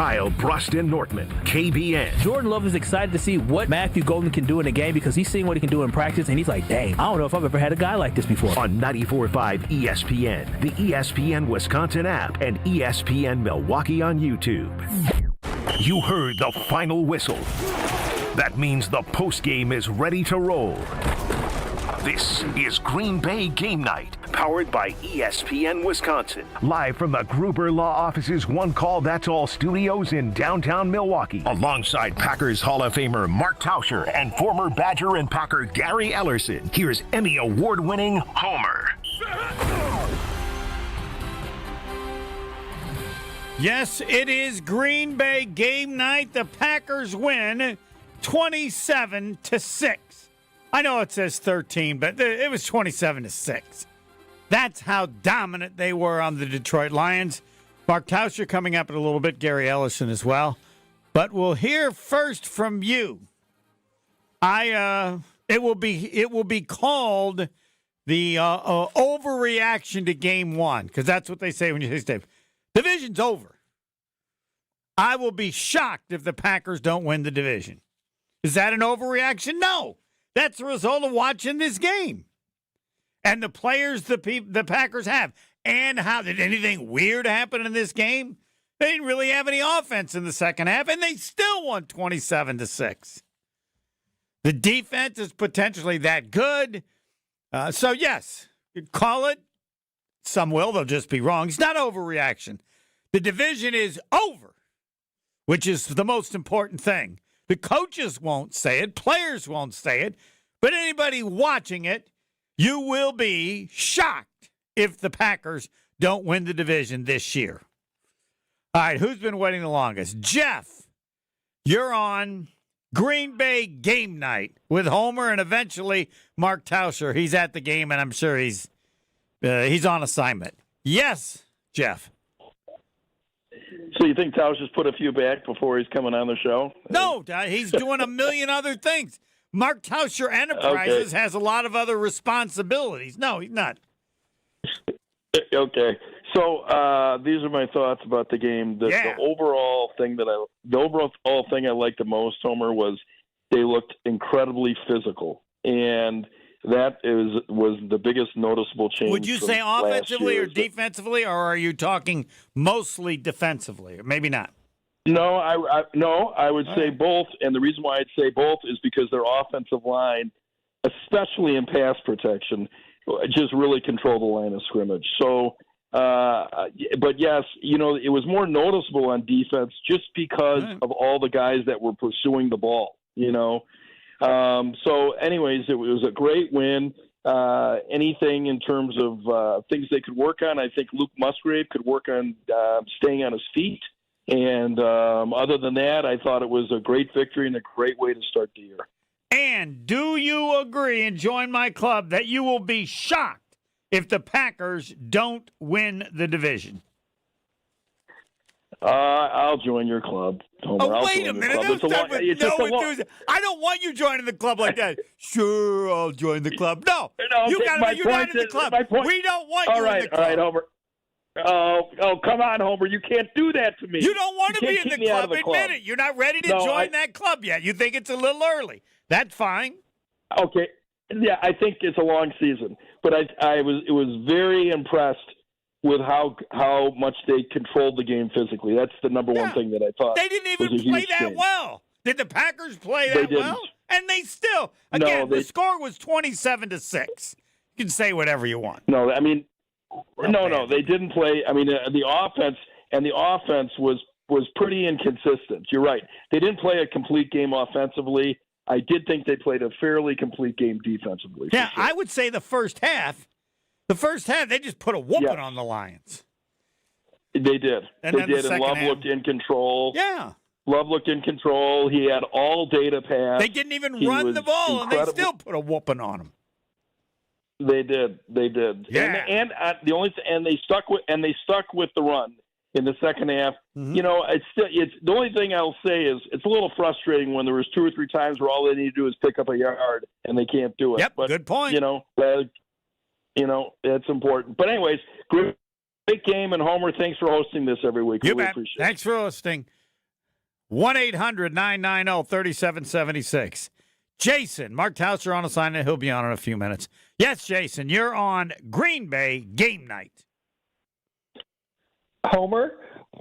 Kyle Broston-Nortman, KBN. Jordan Love is excited to see what Matthew Golden can do in a game because he's seeing what he can do in practice, and he's like, dang, I don't know if I've ever had a guy like this before. On 94.5 ESPN, the ESPN Wisconsin app, and ESPN Milwaukee on YouTube. You heard the final whistle. That means the postgame is ready to roll. This is Green Bay Game Night, powered by ESPN Wisconsin. Live from the Gruber Law Office's One Call That's All studios in downtown Milwaukee. Alongside Packers Hall of Famer Mark Tausher and former Badger and Packer Gary Ellerson, here's Emmy Award-winning Homer. Yes, it is Green Bay Game Night. The Packers win 27-6. I know it says 13, but it was 27-6. That's how dominant they were on the Detroit Lions. Mark Tauscher coming up in a little bit, Gary Ellerson as well. But we'll hear first from you. It will be called the overreaction to Game 1, because that's what they say when you say division's over. I will be shocked if the Packers don't win the division. Is that an overreaction? No. That's the result of watching this game. And the players the Packers have. And how did anything weird happen in this game? They didn't really have any offense in the second half, and they still won 27-6. The defense is potentially that good. So, yes, you call it. Some will. They'll just be wrong. It's not overreaction. The division is over, which is the most important thing. The coaches won't say it. Players won't say it. But anybody watching it, you will be shocked if the Packers don't win the division this year. All right, who's been waiting the longest? Jeff, you're on Green Bay Game Night with Homer and eventually Mark Tauscher. He's at the game, and I'm sure he's on assignment. Yes, Jeff. So you think Tauscher's put a few back before he's coming on the show? No, he's doing a million other things. Mark Tauscher Enterprises has a lot of other responsibilities. No, he's not. Okay. So these are my thoughts about the game. The overall thing I liked the most, Homer, was they looked incredibly physical, and that was the biggest noticeable change. Would you say offensively or defensively, or are you talking mostly defensively? Or maybe not. No, I would say both, and the reason why I'd say both is because their offensive line, especially in pass protection, just really controlled the line of scrimmage. So, but yes, it was more noticeable on defense just because of all the guys that were pursuing the ball. So, anyways, it was a great win. Anything in terms of things they could work on, I think Luke Musgrave could work on staying on his feet. And other than that, I thought it was a great victory and a great way to start the year. And do you agree and join my club that you will be shocked if the Packers don't win the division? I'll join your club, Homer. Oh, wait a minute. I don't want you joining the club like that. Sure, I'll join the club. No, you got to be united in the club. We don't want you in the club. All right, Homer. Oh, come on, Homer. You can't do that to me. You don't want to be in the club. Admit it. You're not ready to join that club yet. You think it's a little early. That's fine. Okay. Yeah, I think it's a long season. But I was very impressed with how much they controlled the game physically. That's the number one thing that I thought. They didn't even play that well. Did the Packers play that well? And they still, the score was 27-6. You can say whatever you want. No, I mean, no, they didn't play. I mean, the offense was pretty inconsistent. You're right. They didn't play a complete game offensively. I did think they played a fairly complete game defensively. Yeah, sure. I would say the first half, they just put a whooping on the Lions. They did. And Love looked in control. Yeah. Love looked in control. He had all day to pass. They didn't even run the ball, and they still put a whooping on him. They did. Yeah. And they stuck with the run in the second half. Mm-hmm. It's the only thing I'll say is it's a little frustrating when there was 2 or 3 times where all they need to do is pick up a yard and they can't do it. Yep, but, good point. It's important. But anyways, great game, and Homer, thanks for hosting this every week. You really bet. Appreciate it. Thanks for hosting. 1-800-990-3776. Jason, Mark Tausher on assignment. He'll be on in a few minutes. Yes, Jason, you're on Green Bay game night. Homer,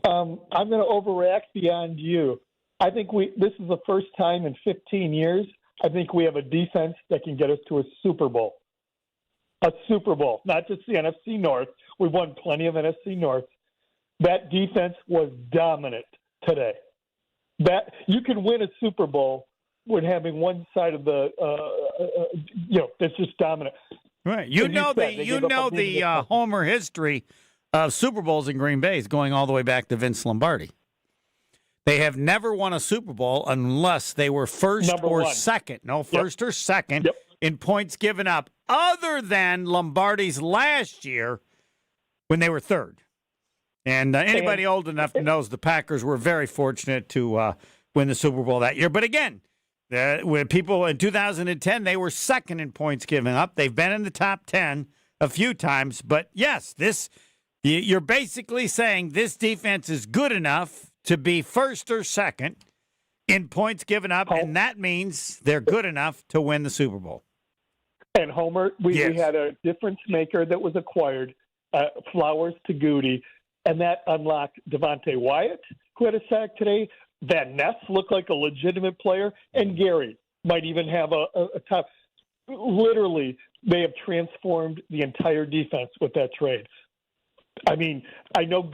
I'm going to overreact beyond you. I think this is the first time in 15 years I think we have a defense that can get us to a Super Bowl. A Super Bowl, not just the NFC North. We've won plenty of NFC North. That defense was dominant today. That you can win a Super Bowl with having one side of the, that's just dominant. Right. You know the Homer history of Super Bowls in Green Bay is going all the way back to Vince Lombardi. They have never won a Super Bowl unless they were first or second. No, first or second in points given up, other than Lombardi's last year when they were third. And anybody old enough knows the Packers were very fortunate to win the Super Bowl that year. But again, when people in 2010, they were second in points given up. They've been in the top 10 a few times. But yes, you're basically saying this defense is good enough to be first or second in points given up, and that means they're good enough to win the Super Bowl. And Homer, we had a difference maker that was acquired, Flowers to Goody, and that unlocked Devontae Wyatt, who had a sack today. Van Ness looked like a legitimate player, and Gary might even have a top. Literally, they have transformed the entire defense with that trade. I mean, I know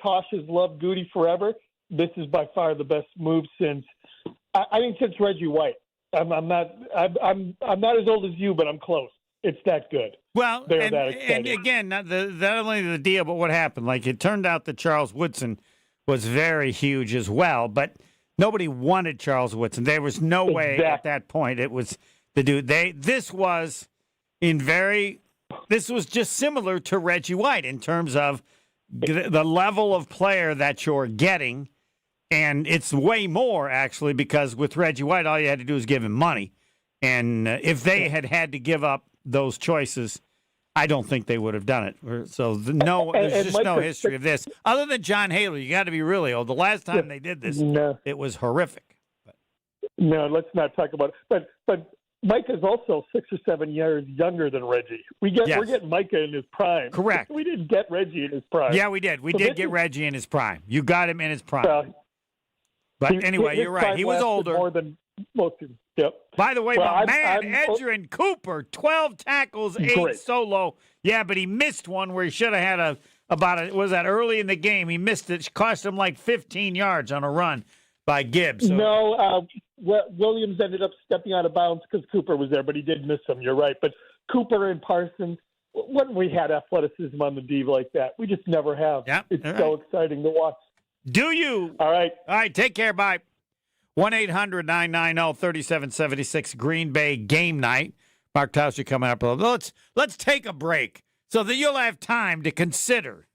Tosh has loved Goody forever. This is by far the best move since Reggie White. I'm not as old as you, but I'm close. It's that good. Well, and again, not only the deal, but what happened. Like, it turned out that Charles Woodson was very huge as well, but nobody wanted Charles Woodson. There was no way at that point it was the dude. This was just similar to Reggie White in terms of the level of player that you're getting, and it's way more, actually, because with Reggie White, all you had to do was give him money. And if they had to give up those choices, I don't think they would have done it. So, there's just no history of this. Other than John Haley, you got to be really old. The last time they did this, it was horrific. No, let's not talk about it. But Mike is also 6 or 7 years younger than Reggie. We're getting Micah in his prime. Correct. We didn't get Reggie in his prime. Yeah, we did. We did get Reggie in his prime. You got him in his prime. But anyway, you're right. He was older. More than most of them. Yep. By the way, Edgerrin Cooper, 12 tackles, 8 solo. Yeah, but he missed one where he should have had was that early in the game? He missed it. It cost him like 15 yards on a run by Gibbs. So. No, Williams ended up stepping out of bounds because Cooper was there, but he did miss him. You're right. But Cooper and Parsons, when we had athleticism on the D like that, we just never have. Yep. It's so exciting to watch. Do you? All right. All right, take care. Bye. 1-800-990-3776, Green Bay game night. Mark Tauscher coming up. Let's take a break so that you'll have time to consider.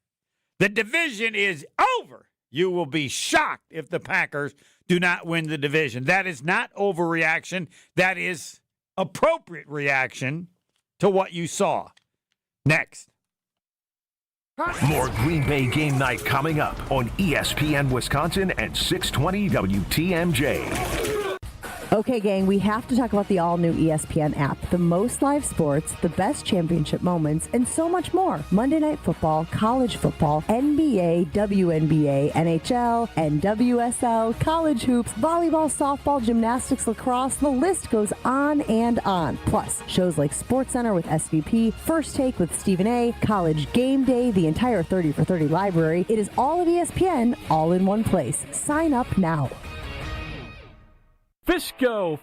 The division is over. You will be shocked if the Packers do not win the division. That is not overreaction. That is appropriate reaction to what you saw. Next. More Green Bay game night coming up on ESPN Wisconsin and 620 WTMJ. Okay, gang, we have to talk about the all-new ESPN app. The most live sports, the best championship moments, and so much more. Monday Night Football, college football, NBA, WNBA, NHL, NWSL, college hoops, volleyball, softball, gymnastics, lacrosse. The list goes on and on. Plus, shows like SportsCenter with SVP, First Take with Stephen A., College Game Day, the entire 30 for 30 library. It is all of ESPN, all in one place. Sign up now. Fisco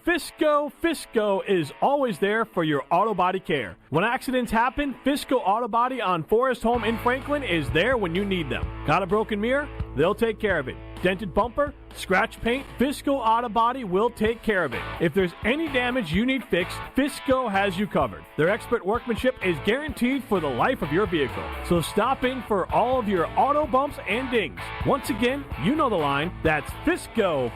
is always there for your auto body care. When accidents happen, Fisco Auto Body on Forest Home in Franklin is there when you need them. Got a broken mirror? They'll take care of it. Dented bumper? Scratch paint? Fisco Auto Body will take care of it. If there's any damage you need fixed, Fisco has you covered. Their expert workmanship is guaranteed for the life of your vehicle. So stop in for all of your auto bumps and dings. Once again, you know the line. That's Fisco.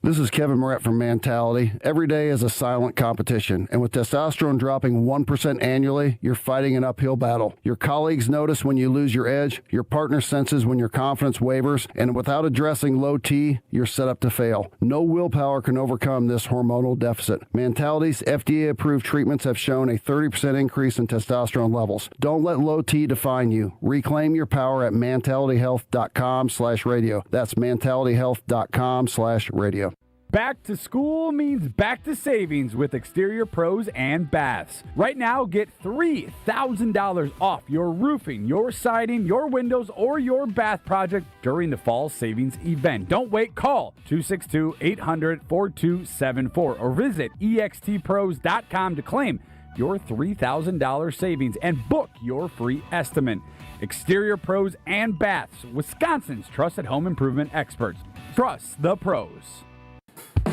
This is Kevin Moret from Mentality. Every day is a silent competition, and with testosterone dropping 1% annually, you're fighting an uphill battle. Your colleagues notice when you lose your edge, your partner senses when your confidence wavers, and without addressing low T, you're set up to fail. No willpower can overcome this hormonal deficit. Mentality's FDA-approved treatments have shown a 30% increase in testosterone levels. Don't let low T define you. Reclaim your power at mentalityhealth.com/radio. That's mentalityhealth.com/radio. Back to school means back to savings with Exterior Pros and Baths. Right now, get $3,000 off your roofing, your siding, your windows, or your bath project during the fall savings event. Don't wait. Call 262-800-4274 or visit extpros.com to claim your $3,000 savings and book your free estimate. Exterior Pros and Baths, Wisconsin's trusted home improvement experts. Trust the pros.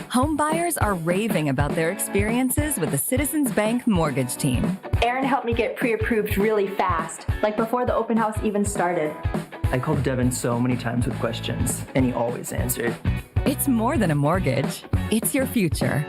Home buyers are raving about their experiences with the Citizens Bank mortgage team. Aaron helped me get pre-approved really fast, like before the open house even started. I called Devin so many times with questions, and he always answered. It's more than a mortgage. It's your future.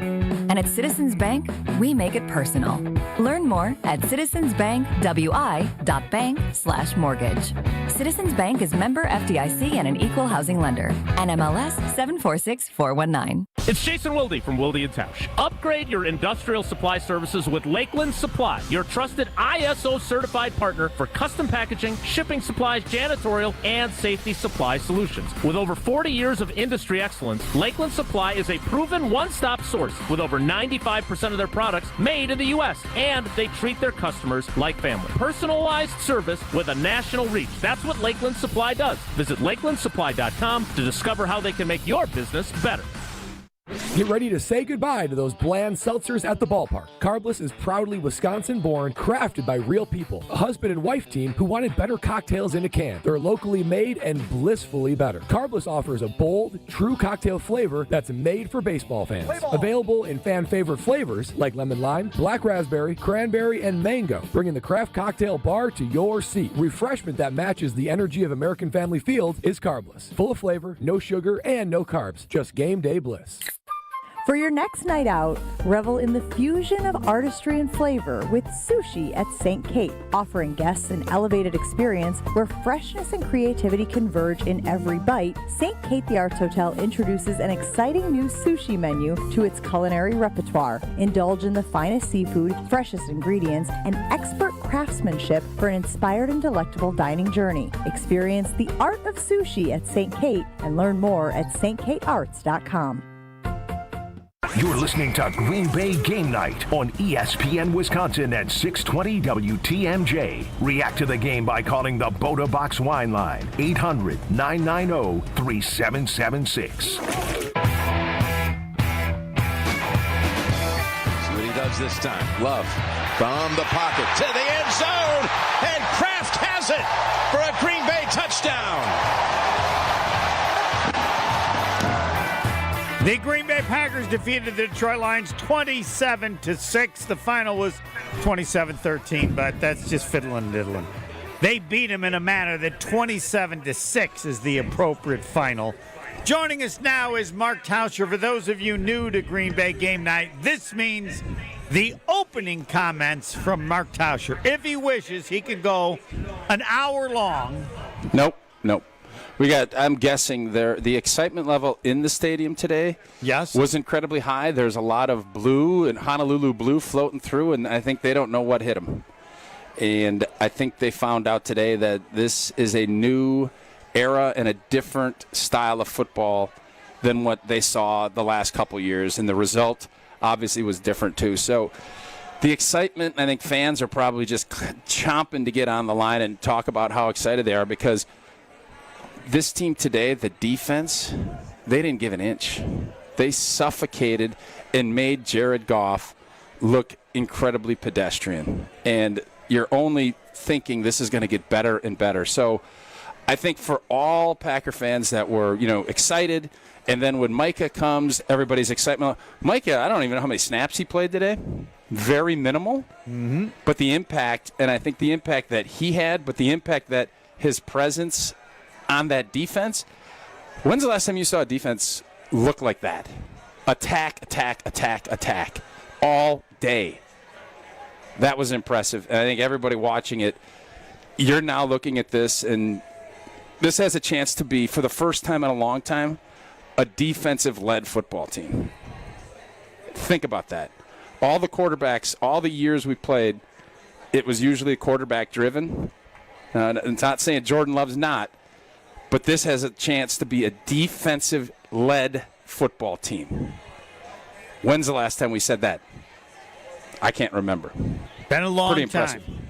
And at Citizens Bank, we make it personal. Learn more at citizensbankwi.bank/mortgage. Citizens Bank is member FDIC and an equal housing lender. NMLS 746419. It's Jason Wilde from Wilde & Tausher. Upgrade your industrial supply services with Lakeland Supply, your trusted ISO certified partner for custom packaging, shipping supplies, janitorial, and safety supply solutions. With over 40 years of industry excellence, Lakeland Supply is a proven one-stop source with over 95% of their products made in the U.S. And they treat their customers like family. Personalized service with a national reach. That's what Lakeland Supply does. Visit lakelandsupply.com to discover how they can make your business better. Get ready to say goodbye to those bland seltzers at the ballpark. Carbless is proudly Wisconsin-born, crafted by real people. A husband and wife team who wanted better cocktails in a can. They're locally made and blissfully better. Carbless offers a bold, true cocktail flavor that's made for baseball fans. Available in fan-favorite flavors like lemon lime, black raspberry, cranberry, and mango. Bringing the craft cocktail bar to your seat. Refreshment that matches the energy of American Family Field is Carbless. Full of flavor, no sugar, and no carbs. Just game day bliss. For your next night out, revel in the fusion of artistry and flavor with Sushi at St. Kate, offering guests an elevated experience where freshness and creativity converge in every bite. St. Kate the Arts Hotel introduces an exciting new sushi menu to its culinary repertoire. Indulge in the finest seafood, freshest ingredients, and expert craftsmanship for an inspired and delectable dining journey. Experience the art of sushi at St. Kate and learn more at stkatearts.com. You're listening to Green Bay Game Night on ESPN Wisconsin at 620 WTMJ. React to the game by calling the Boda Box Wine Line, 800-990-3776. See what he does this time. Love from the pocket to the end zone, and Kraft has it for a Green Bay touchdown. The Green Bay Packers defeated the Detroit Lions 27-6. The final was 27-13, but that's just fiddling and diddling. They beat them in a manner that 27-6 is the appropriate final. Joining us now is Mark Tausher. For those of you new to Green Bay Game Night, this means the opening comments from Mark Tausher. If he wishes, he could go an hour long. Nope. I'm guessing the excitement level in the stadium today was incredibly high. There's a lot of blue and Honolulu blue floating through, and I think they don't know what hit them. And I think they found out today that this is a new era and a different style of football than what they saw the last couple years, and the result obviously was different too. So the excitement, I think fans are probably just chomping to get on the line and talk about how excited they are, because this team today, the defense, they didn't give an inch. They suffocated and made Jared Goff look incredibly pedestrian. And you're only thinking this is going to get better and better. So I think for all Packer fans that were, excited, and then when Micah comes, everybody's excitement. Micah, I don't even know how many snaps he played today. Very minimal. Mm-hmm. But the impact, and I think the impact that he had, but the impact that his presence on that defense. When's the last time you saw a defense look like that? Attack, attack, attack, attack. All day. That was impressive. And I think everybody watching it, you're now looking at this, and this has a chance to be, for the first time in a long time, a defensive-led football team. Think about that. All the quarterbacks, all the years we played, it was usually quarterback-driven. It's not saying Jordan Love's not, but this has a chance to be a defensive-led football team. When's the last time we said that? I can't remember. Been a long Pretty impressive. time.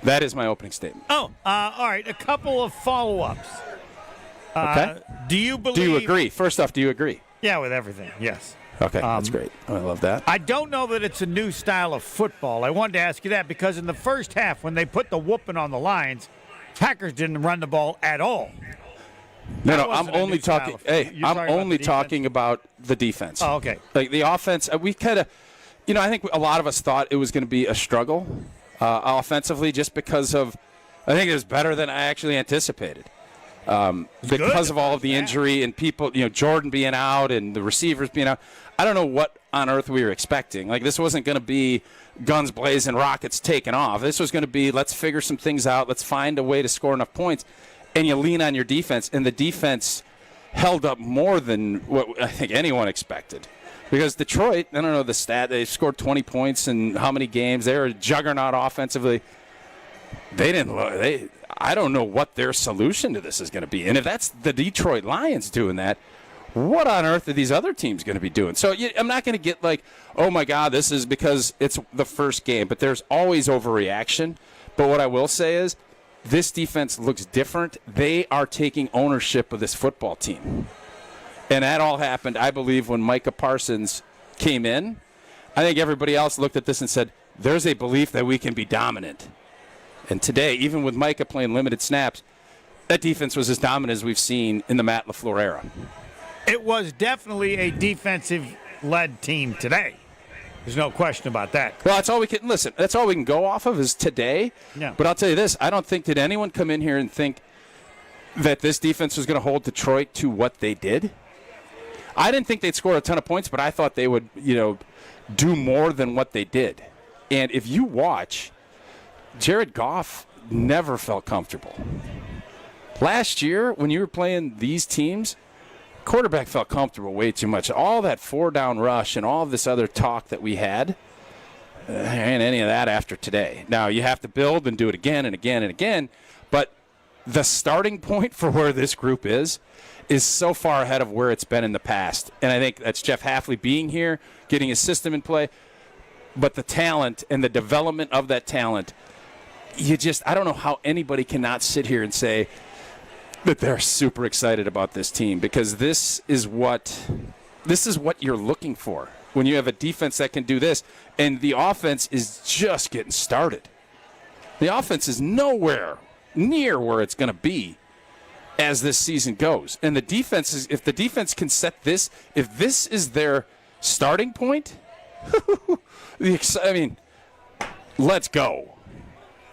That is my opening statement. Oh, all right. A couple of follow-ups. Okay. Do you believe? Do you agree? First off, do you agree? Yeah, with everything. Yes. Okay, that's great. I love that. I don't know that it's a new style of football. I wanted to ask you that because in the first half, when they put the whooping on the Lions, Packers didn't run the ball at all. No, I'm only talking. I'm only talking about the defense. Oh, okay. Like the offense, we kind of, I think a lot of us thought it was going to be a struggle offensively, just because of, I think it was better than I actually anticipated. Because of all of the injury and people, Jordan being out and the receivers being out. I don't know what on earth we were expecting. Like, this wasn't going to be guns blazing, rockets taking off. This was going to be, let's figure some things out. Let's find a way to score enough points. And you lean on your defense. And the defense held up more than what I think anyone expected. Because Detroit, I don't know the stat, they scored 20 points in how many games. They were a juggernaut offensively. I don't know what their solution to this is going to be. And if that's the Detroit Lions doing that, what on earth are these other teams going to be doing? So I'm not going to get like, oh, my God, this is because it's the first game. But there's always overreaction. But what I will say is this defense looks different. They are taking ownership of this football team. And that all happened, I believe, when Micah Parsons came in. I think everybody else looked at this and said, there's a belief that we can be dominant. And today, even with Micah playing limited snaps, that defense was as dominant as we've seen in the Matt LaFleur era. It was definitely a defensive-led team today. There's no question about that. Well, that's all we can listen. That's all we can go off of is today. Yeah. But I'll tell you this: I don't think did anyone come in here and think that this defense was going to hold Detroit to what they did. I didn't think they'd score a ton of points, but I thought they would, do more than what they did. And if you watch, Jared Goff never felt comfortable. Last year, when you were playing these teams, quarterback felt comfortable way too much. All that 4-down rush and all of this other talk that we had, there ain't any of that after today. Now, you have to build and do it again and again and again, but the starting point for where this group is so far ahead of where it's been in the past. And I think that's Jeff Hafley being here, getting his system in play, but the talent and the development of that talent, I don't know how anybody cannot sit here and say that they're super excited about this team, because this is what you're looking for when you have a defense that can do this, and the offense is just getting started. The offense is nowhere near where it's going to be as this season goes. And the defense is, if the defense can set this, if this is their starting point, let's go.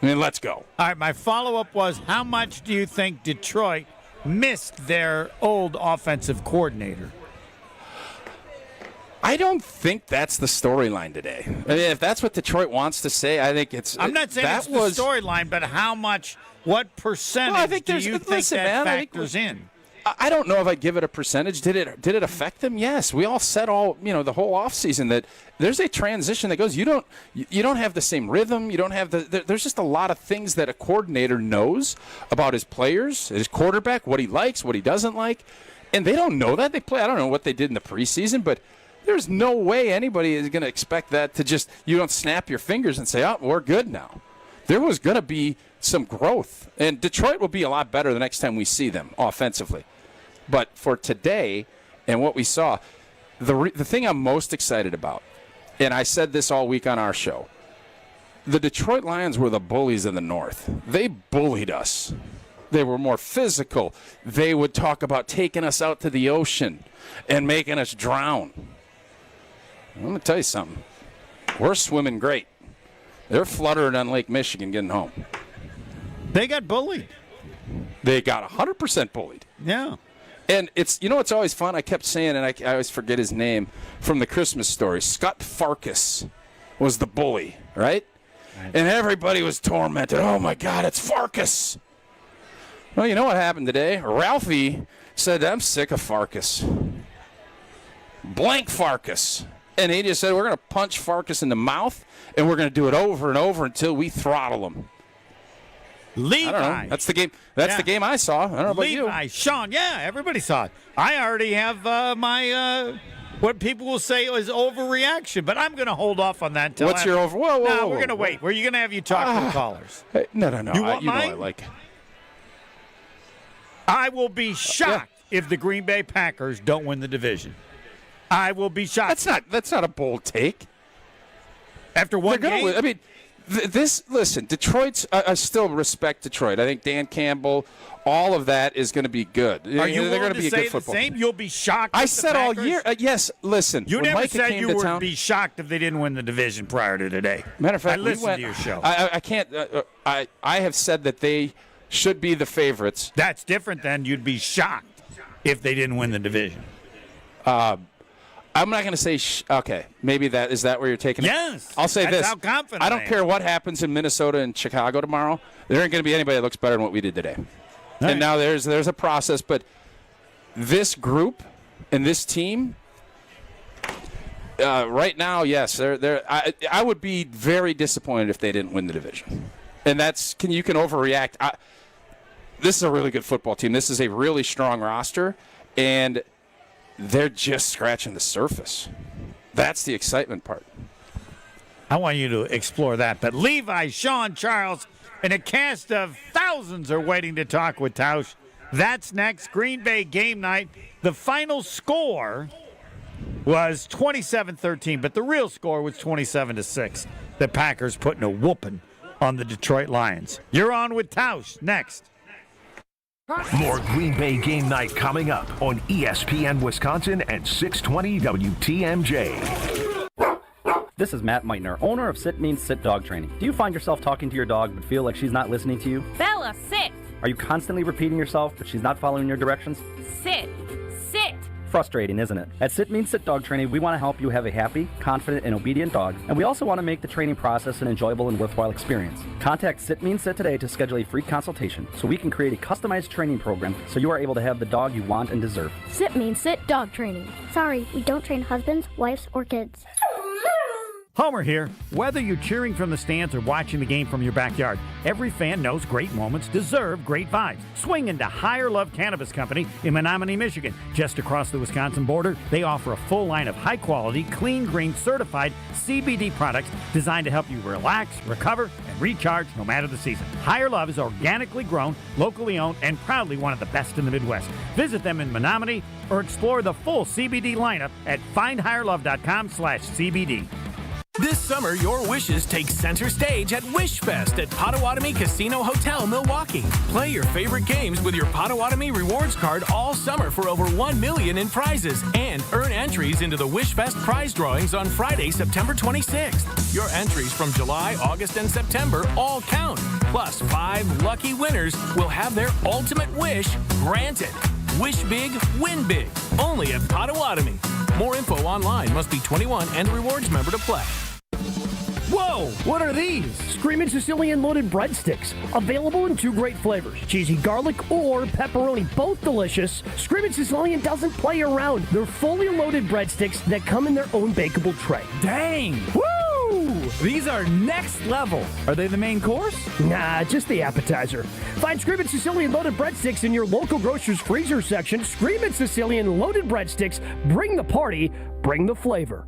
Let's go. All right, my follow-up was, how much do you think Detroit missed their old offensive coordinator? I don't think that's the storyline today. I mean, if that's what Detroit wants to say, I think it's... I'm not saying it's the storyline, but what percentage do you think that factors in? I don't know if I'd give it a percentage. Did it affect them? Yes. We all said the whole offseason that there's a transition that goes. You don't have the same rhythm. You don't have there's just a lot of things that a coordinator knows about his players, his quarterback, what he likes, what he doesn't like, and they don't know that. They play. I don't know what they did in the preseason, but there's no way anybody is going to expect that to just, you don't snap your fingers and say, oh, we're good now. There was going to be some growth, and Detroit will be a lot better the next time we see them offensively. But for today and what we saw, the thing I'm most excited about, and I said this all week on our show, the Detroit Lions were the bullies in the North. They bullied us. They were more physical. They would talk about taking us out to the ocean and making us drown. I'm going to tell you something. We're swimming great. They're fluttering on Lake Michigan getting home. They got bullied. They got 100% bullied. Yeah. And it's always fun. I kept saying, and I always forget his name from the Christmas Story. Scott Farkas was the bully, right? And everybody was tormented. Oh my God, it's Farkas. Well, you know what happened today? Ralphie said, I'm sick of Farkas. Blank Farkas. And he just said, we're going to punch Farkas in the mouth, and we're going to do it over and over until we throttle him. Levi. I don't know. That's the game. That's the game I saw. I don't know about you. Levi, Sean, everybody saw it. I already have my what people will say is overreaction, but I'm going to hold off on that. What's your over? Whoa, no, we're going to wait. We're going to have you talk to the callers. Hey, no. You want mine? Know I like it. I will be shocked if the Green Bay Packers don't win the division. I will be shocked. That's not a bold take. After one game? I mean, listen, Detroit's, I still respect Detroit. I think Dan Campbell, all of that is going to be good. Are you They're willing going to be to a say good football the same? team. You'll be shocked. I said all year. Yes, listen. You never Micah said came you to would town, be shocked if they didn't win the division prior to today. Matter of fact, I listened to your show. I can't. I have said that they should be the favorites. That's different than you'd be shocked if they didn't win the division. I'm not going to say, okay, maybe that is that where you're taking it? Yes. I'll say that's this. How confident I don't care what happens in Minnesota and Chicago tomorrow. There ain't going to be anybody that looks better than what we did today. And now there's a process, but this group and this team, right now, yes, I would be very disappointed if they didn't win the division. And you can overreact. This is a really good football team. This is a really strong roster, and they're just scratching the surface. That's the excitement part. I want you to explore that. But Levi, Sean, Charles, and a cast of thousands are waiting to talk with Tausher. That's next. Green Bay game night. The final score was 27-13, but the real score was 27-6. The Packers putting a whooping on the Detroit Lions. You're on with Tausher next. More Green Bay game night coming up on ESPN Wisconsin and 620 WTMJ. This is Matt Meitner, owner of Sit Means Sit Dog Training. Do you find yourself talking to your dog but feel like she's not listening to you? Bella, sit! Are you constantly repeating yourself but she's not following your directions? Sit! Sit! Frustrating, isn't it? At Sit Means Sit Dog Training, we want to help you have a happy, confident, and obedient dog, and we also want to make the training process an enjoyable and worthwhile experience. Contact Sit Means Sit today to schedule a free consultation so we can create a customized training program so you are able to have the dog you want and deserve. Sit Means Sit Dog Training. Sorry, we don't train husbands, wives, or kids. Homer here. Whether you're cheering from the stands or watching the game from your backyard, every fan knows great moments deserve great vibes. Swing into Higher Love Cannabis Company in Menominee, Michigan. Just across the Wisconsin border, they offer a full line of high-quality, clean green certified CBD products designed to help you relax, recover, and recharge no matter the season. Higher Love is organically grown, locally owned, and proudly one of the best in the Midwest. Visit them in Menominee or explore the full CBD lineup at findhigherlove.com/CBD. This summer, your wishes take center stage at WishFest at Potawatomi Casino Hotel, Milwaukee. Play your favorite games with your Potawatomi Rewards card all summer for over $1 million in prizes and earn entries into the WishFest prize drawings on Friday, September 26th. Your entries from July, August, and September all count. Plus, 5 lucky winners will have their ultimate wish granted. Wish big, win big. Only at Potawatomi. More info online. Must be 21 and a rewards member to play. Whoa! What are these? Screamin' Sicilian loaded breadsticks. Available in 2 great flavors. Cheesy garlic or pepperoni. Both delicious. Screamin' Sicilian doesn't play around. They're fully loaded breadsticks that come in their own bakeable tray. Dang! Woo! These are next level. Are they the main course? Nah, just the appetizer. Find Screamin' Sicilian loaded breadsticks in your local grocer's freezer section. Screamin' Sicilian loaded breadsticks. Bring the party. Bring the flavor.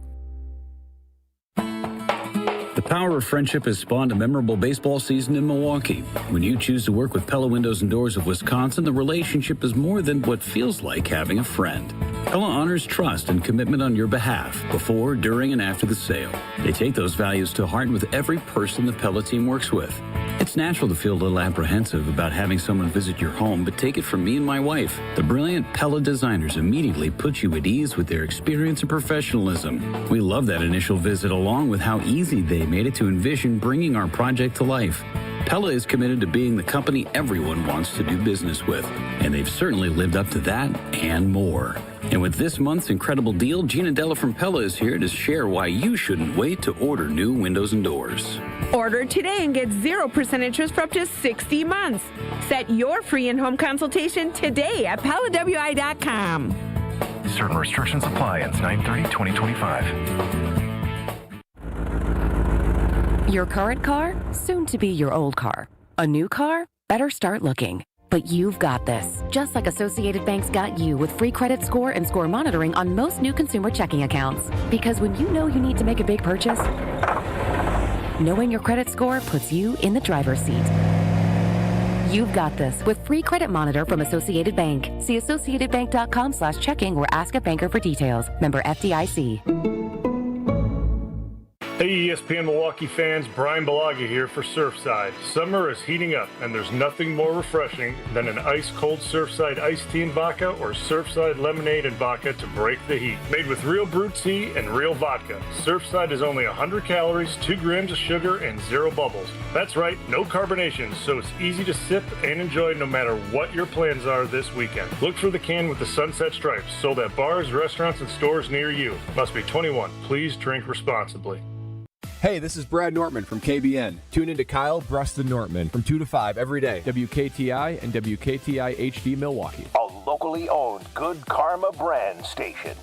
The power of friendship has spawned a memorable baseball season in Milwaukee. When you choose to work with Pella Windows and Doors of Wisconsin, the relationship is more than what feels like having a friend. Pella honors trust and commitment on your behalf, before, during, and after the sale. They take those values to heart with every person the Pella team works with. It's natural to feel a little apprehensive about having someone visit your home, but take it from me and my wife. The brilliant Pella designers immediately put you at ease with their experience and professionalism. We love that initial visit, along with how easy they made it to envision bringing our project to life. Pella is committed to being the company everyone wants to do business with, and they've certainly lived up to that and more. And with this month's incredible deal, Gina Della from Pella is here to share why you shouldn't wait to order new windows and doors. Order today and get 0% interest for up to 60 months. Set your free in-home consultation today at PellaWI.com. Certain restrictions apply. Ends 9/30/2025. Your current car, soon to be your old car. A new car? Better start looking. But you've got this. Just like Associated Bank's got you with free credit score and score monitoring on most new consumer checking accounts. Because when you know you need to make a big purchase, knowing your credit score puts you in the driver's seat. You've got this with free credit monitor from Associated Bank. See AssociatedBank.com/checking or ask a banker for details. Member FDIC. Hey ESPN Milwaukee fans, Brian Balaga here for Surfside. Summer is heating up and there's nothing more refreshing than an ice-cold Surfside iced tea and vodka or Surfside lemonade and vodka to break the heat. Made with real brewed tea and real vodka, Surfside is only 100 calories, 2 grams of sugar, and 0 bubbles. That's right, no carbonation, so it's easy to sip and enjoy no matter what your plans are this weekend. Look for the can with the sunset stripes, sold at bars, restaurants, and stores near you. Must be 21. Please drink responsibly. Hey, this is Brad Nortman from KBN. Tune in to Kyle Bruston Nortman from 2 to 5 every day. WKTI and WKTI HD Milwaukee. A locally owned Good Karma brand station.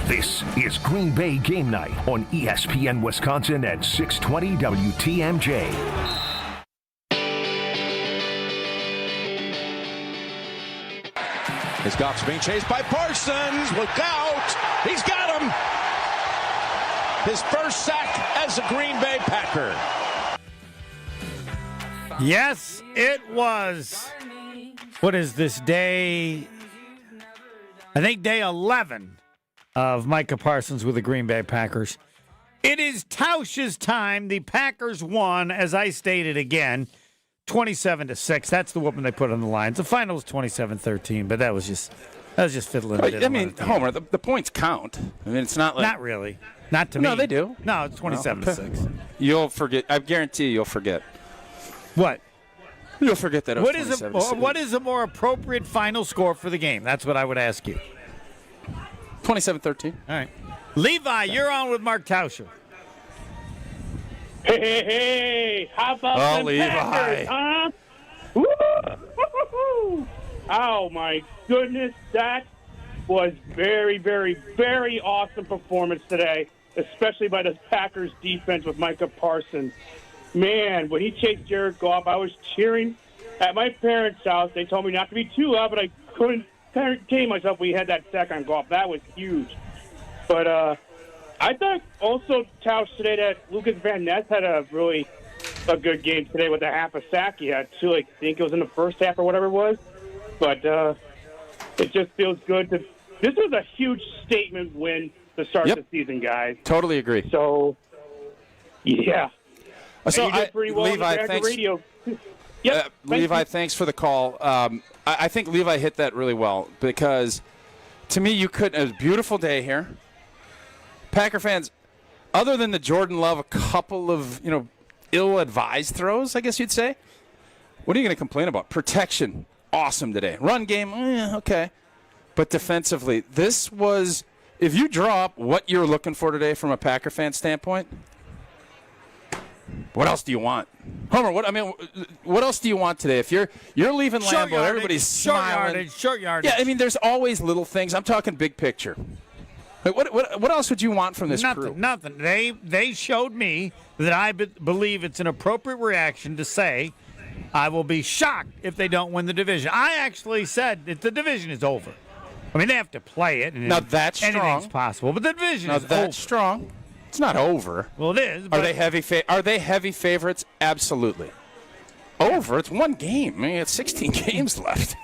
This is Green Bay Game Night on ESPN Wisconsin at 620 WTMJ. As Goff's being chased by Parsons. Look out! He's got him! His first sack as a Green Bay Packer. Yes, it was. What is this, day? I think day 11 of Micah Parsons with the Green Bay Packers. It is Tausher's time. The Packers won, as I stated again, 27-6. That's the whooping they put on the Lions. The final was 27-13, but that was just fiddling. I mean, Homer, the points count. I mean, it's not like... Not really. Not to me. No, they do. No, it's 27-6. You'll forget. I guarantee you'll forget. What? You'll forget that it was 27-6. What is a more appropriate final score for the game? That's what I would ask you. 27-13. All right. Levi, you're on with Mark Tausher. Hey, how about them Levi. Packers, huh? Woo! Oh, my goodness. That was very, very, very awesome performance today, especially by the Packers defense with Micah Parsons. Man, when he chased Jared Goff, I was cheering at my parents' house. They told me not to be too loud, but I couldn't contain myself when he had that sack on Goff. That was huge. But I thought also, Tausch, today that Lucas Van Ness had a good game today with a half a sack he had, too. I think it was in the first half or whatever it was. But it just feels good to. This was a huge statement win to start the season, guys. Totally agree. So, yeah. So, you did pretty well Levi, on the thanks. radio. Yep, Levi, thanks for the call. I think Levi hit that really well because, to me, it was a beautiful day here. Packer fans, other than the Jordan Love, a couple of ill-advised throws, I guess you'd say. What are you going to complain about? Protection, awesome today. Run game, okay. But defensively, this was, if you draw up what you're looking for today from a Packer fan standpoint, what else do you want? Homer, what else do you want today? If you're leaving Lambeau, everybody's smiling. Short yardage. Yeah, I mean, there's always little things. I'm talking big picture. Like, what else would you want from this crew? Nothing. They showed me that I believe it's an appropriate reaction to say, I will be shocked if they don't win the division. I actually said that the division is over. I mean, they have to play it. And now, that's strong. Anything's possible, but the division is over. Now, that's strong. It's not over. Well, it is. Are they heavy favorites? Absolutely. Over. It's one game. I mean, it's 16 games left.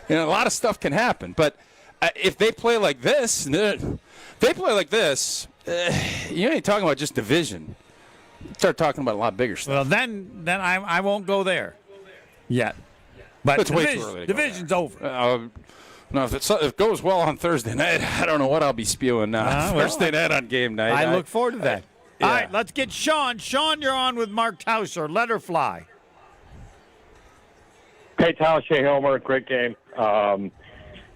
A lot of stuff can happen. But if they play like this, you ain't talking about just division. You start talking about a lot bigger stuff. Well, then I won't go there yet. But it's way too early to division's over. No, if it goes well on Thursday night, I don't know what I'll be spewing Thursday night on game night. I look forward to that. All right, let's get Sean. Sean, you're on with Mark Tausher. Let her fly. Hey, Tausher, Homer, great game.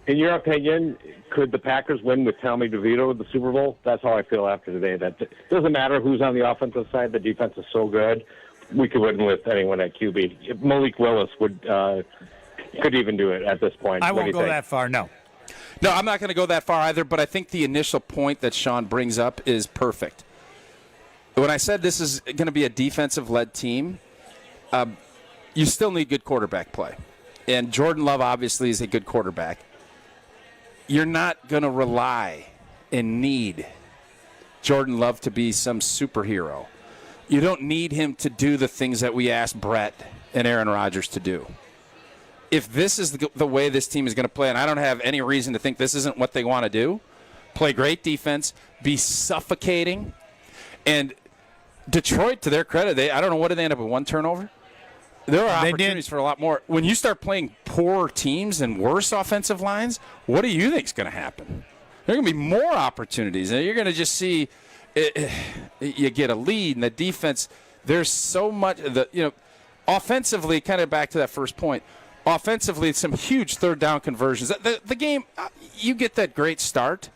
In your opinion, could the Packers win with Tommy DeVito the Super Bowl? That's how I feel after today. That doesn't matter who's on the offensive side. The defense is so good. We could win with anyone at QB. Malik Willis could even do it at this point. I won't go that far, no. No, I'm not going to go that far either, but I think the initial point that Sean brings up is perfect. When I said this is going to be a defensive-led team, you still need good quarterback play. And Jordan Love obviously is a good quarterback. You're not going to rely and need Jordan Love to be some superhero. You don't need him to do the things that we asked Brett and Aaron Rodgers to do. If this is the way this team is going to play, and I don't have any reason to think this isn't what they want to do, play great defense, be suffocating. And Detroit, to their credit, I don't know, what did they end up with, 1 turnover? There are opportunities for a lot more. When you start playing poor teams and worse offensive lines, what do you think is going to happen? There are going to be more opportunities. And you're going to just see you get a lead, and the defense, there's so much. Offensively, kind of back to that first point, offensively, some huge third down conversions. The game, you get that great start,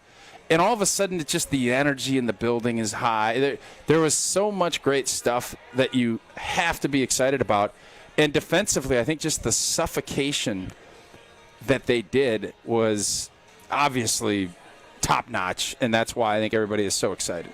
and all of a sudden, it's just the energy in the building is high. There was so much great stuff that you have to be excited about. And defensively, I think just the suffocation that they did was obviously top-notch, and that's why I think everybody is so excited.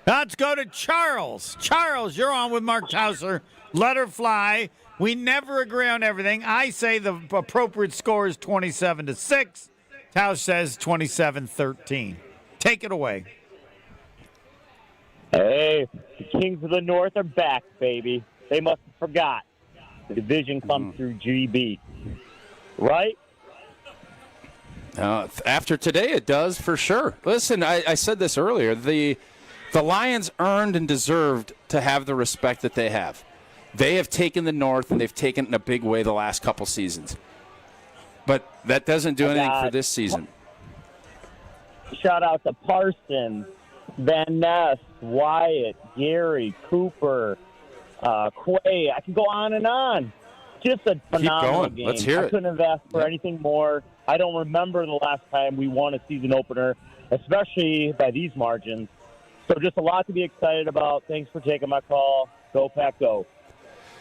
Let's go to Charles. Charles, you're on with Mark Tausher. Let her fly. We never agree on everything. I say the appropriate score is 27-6. Tausch says 27-13. Take it away. Hey, the Kings of the North are back, baby. They must have forgot. The division comes through GB. Right? After today, it does for sure. Listen, I said this earlier. The Lions earned and deserved to have the respect that they have. They have taken the North, and they've taken it in a big way the last couple seasons. But that doesn't do anything for this season. Shout out to Parsons, Van Ness, Wyatt, Gary, Cooper, Quay. I can go on and on. Just a phenomenal game. Let's hear it. I couldn't have asked for anything more. I don't remember the last time we won a season opener, especially by these margins. So just a lot to be excited about. Thanks for taking my call. Go Pack, go.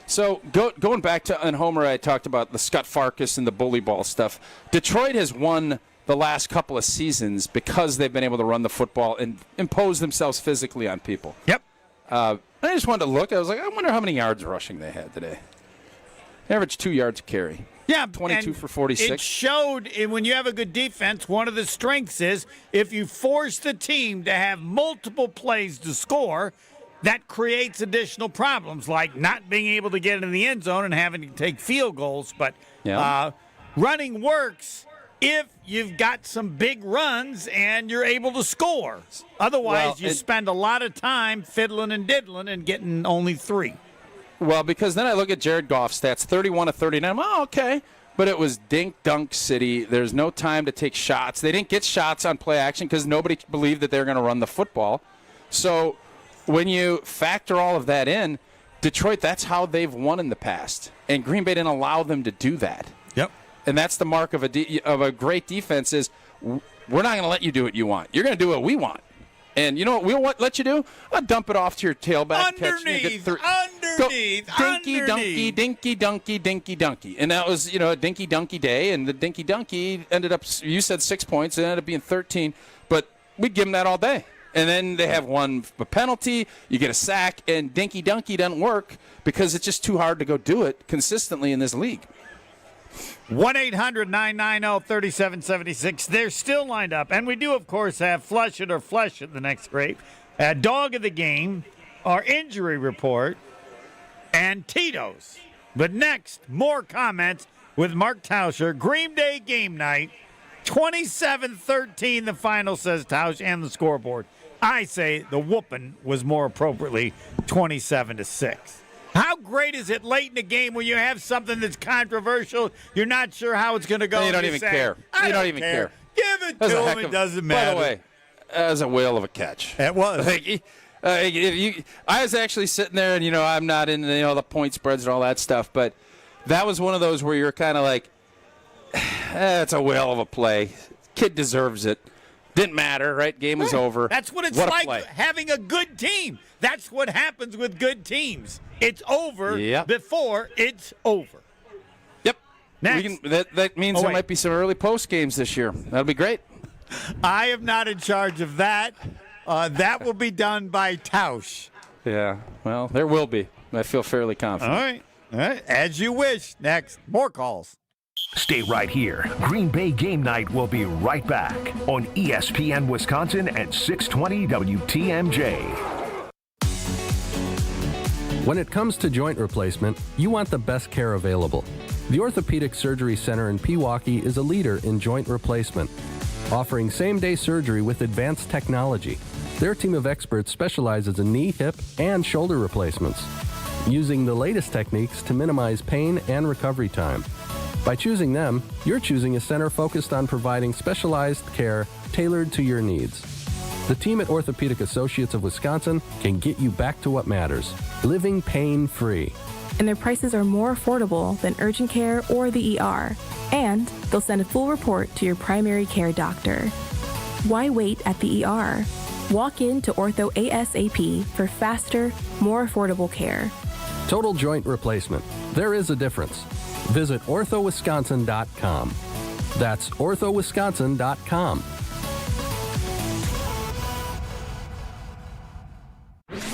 So going back to, and Homer, I talked about the Scott Farkas and the bully ball stuff. Detroit has won the last couple of seasons because they've been able to run the football and impose themselves physically on people. Yep. I just wanted to look. I was like, I wonder how many yards rushing they had today. Average 2 yards a carry. Yeah, 22 for 46. It showed when you have a good defense, one of the strengths is if you force the team to have multiple plays to score, that creates additional problems, like not being able to get in the end zone and having to take field goals. But running works if you've got some big runs and you're able to score. Otherwise, you spend a lot of time fiddling and diddling and getting only 3. Well, because then I look at Jared Goff's stats, 31 of 39. Oh, okay. But it was dink-dunk city. There's no time to take shots. They didn't get shots on play action because nobody believed that they were going to run the football. So when you factor all of that in, Detroit, that's how they've won in the past. And Green Bay didn't allow them to do that. Yep. And that's the mark of a great defense is we're not going to let you do what you want. You're going to do what we want. And you know what we'll let you do? I'll dump it off to your tailback. Underneath. Dinky-dunky, dinky-dunky, dinky-dunky. And that was, a dinky-dunky day, and the dinky-dunky ended up, you said 6 points, it ended up being 13. But we'd give them that all day. And then they have one penalty, you get a sack, and dinky-dunky doesn't work because it's just too hard to go do it consistently in this league. 1-800-990-3776. They're still lined up. And we do, of course, have Flush It or Flesh It the next scrape. Dog of the Game, our injury report, and Tito's. But next, more comments with Mark Tausher. Green Day game night, 27-13 the final, says Tausch, and the scoreboard. I say the whooping was more appropriately 27-6. How great is it late in the game when you have something that's controversial, you're not sure how it's going to go? You don't even care. You don't even care. Give it to him. It doesn't matter. By the way, that was a whale of a catch. It was. I was actually sitting there, and I'm not in the point spreads and all that stuff, but that was one of those where you're kind of like, it's a whale of a play. Kid deserves it. Didn't matter, right? Game was over. That's what it's like having a good team. That's what happens with good teams. It's over before it's over. Yep. Next. That means there might be some early post games this year. That'll be great. I am not in charge of that. That will be done by Tausher. Yeah, well, there will be. I feel fairly confident. All right. As you wish. Next, more calls. Stay right here. Green Bay Game Night will be right back on ESPN Wisconsin at 620 WTMJ. When it comes to joint replacement, you want the best care available. The Orthopedic Surgery Center in Pewaukee is a leader in joint replacement, offering same-day surgery with advanced technology. Their team of experts specializes in knee, hip, and shoulder replacements, using the latest techniques to minimize pain and recovery time. By choosing them, you're choosing a center focused on providing specialized care tailored to your needs. The team at Orthopedic Associates of Wisconsin can get you back to what matters, living pain-free. And their prices are more affordable than urgent care or the ER. And they'll send a full report to your primary care doctor. Why wait at the ER? Walk in to Ortho ASAP for faster, more affordable care. Total joint replacement. There is a difference. Visit orthowisconsin.com. That's orthowisconsin.com.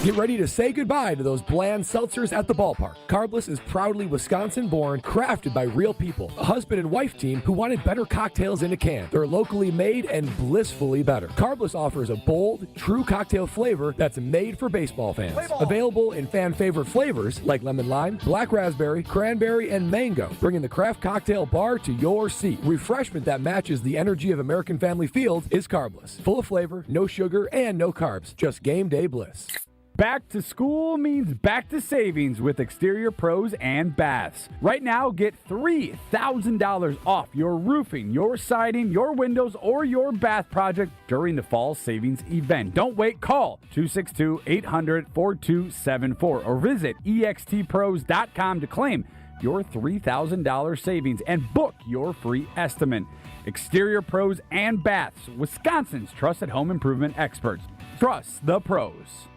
Get ready to say goodbye to those bland seltzers at the ballpark. Carbless is proudly Wisconsin-born, crafted by real people. A husband and wife team who wanted better cocktails in a can. They're locally made and blissfully better. Carbless offers a bold, true cocktail flavor that's made for baseball fans. Available in fan-favorite flavors like lemon lime, black raspberry, cranberry, and mango. Bringing the craft cocktail bar to your seat. Refreshment that matches the energy of American Family Field is Carbless. Full of flavor, no sugar, and no carbs. Just game day bliss. Back to school means back to savings with Exterior Pros and Baths. Right now, get $3,000 off your roofing, your siding, your windows, or your bath project during the fall savings event. Don't wait. Call 262-800-4274 or visit extpros.com to claim your $3,000 savings and book your free estimate. Exterior Pros and Baths, Wisconsin's trusted home improvement experts. Trust the pros.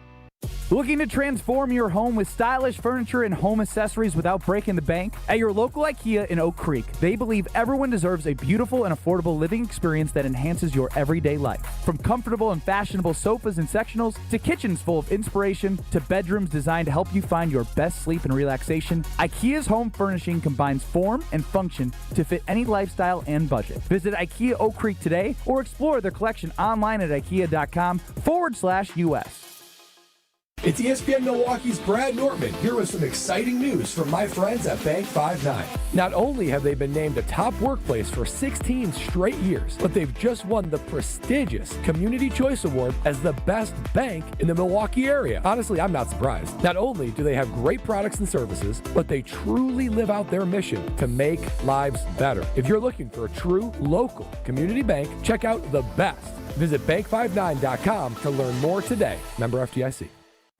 Looking to transform your home with stylish furniture and home accessories without breaking the bank? At your local IKEA in Oak Creek, they believe everyone deserves a beautiful and affordable living experience that enhances your everyday life. From comfortable and fashionable sofas and sectionals, to kitchens full of inspiration, to bedrooms designed to help you find your best sleep and relaxation, IKEA's home furnishing combines form and function to fit any lifestyle and budget. Visit IKEA Oak Creek today or explore their collection online at ikea.com/US. It's ESPN Milwaukee's Brad Nortman here with some exciting news from my friends at Bank 5-9. Not only have they been named a top workplace for 16 straight years, but they've just won the prestigious Community Choice Award as the best bank in the Milwaukee area. Honestly, I'm not surprised. Not only do they have great products and services, but they truly live out their mission to make lives better. If you're looking for a true local community bank, check out the best. Visit bank59.com to learn more today. Member FDIC.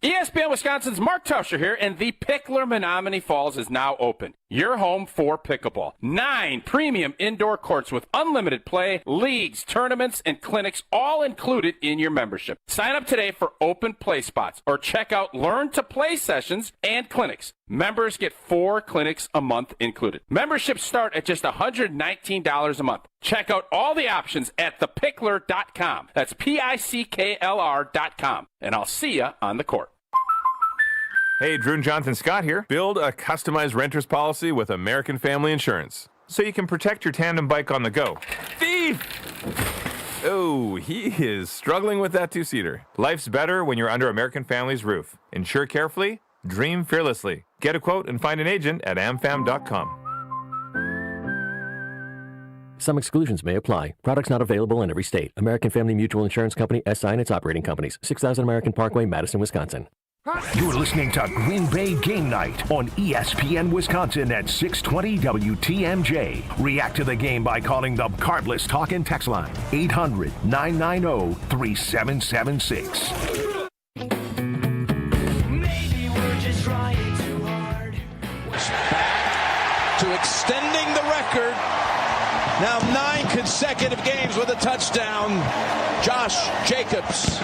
ESPN Wisconsin's Mark Tausher here, and the Pickler Menominee Falls is now open. Your home for pickleball. 9 premium indoor courts with unlimited play, leagues, tournaments, and clinics all included in your membership. Sign up today for open play spots or check out Learn to Play sessions and clinics. Members get 4 clinics a month included. Memberships start at just $119 a month. Check out all the options at thepickler.com. That's PICKLR.com. And I'll see you on the court. Hey, Drew and Jonathan Scott here. Build a customized renter's policy with American Family Insurance so you can protect your tandem bike on the go. Thief! Oh, he is struggling with that two-seater. Life's better when you're under American Family's roof. Insure carefully, dream fearlessly. Get a quote and find an agent at amfam.com. Some exclusions may apply. Products not available in every state. American Family Mutual Insurance Company, SI and its operating companies. 6000 American Parkway, Madison, Wisconsin. You're listening to Green Bay Game Night on ESPN Wisconsin at 620 WTMJ. React to the game by calling the Cardless Talk and Text line, 800-990-3776. extending the record. Now 9 consecutive games with a touchdown. Josh Jacobs.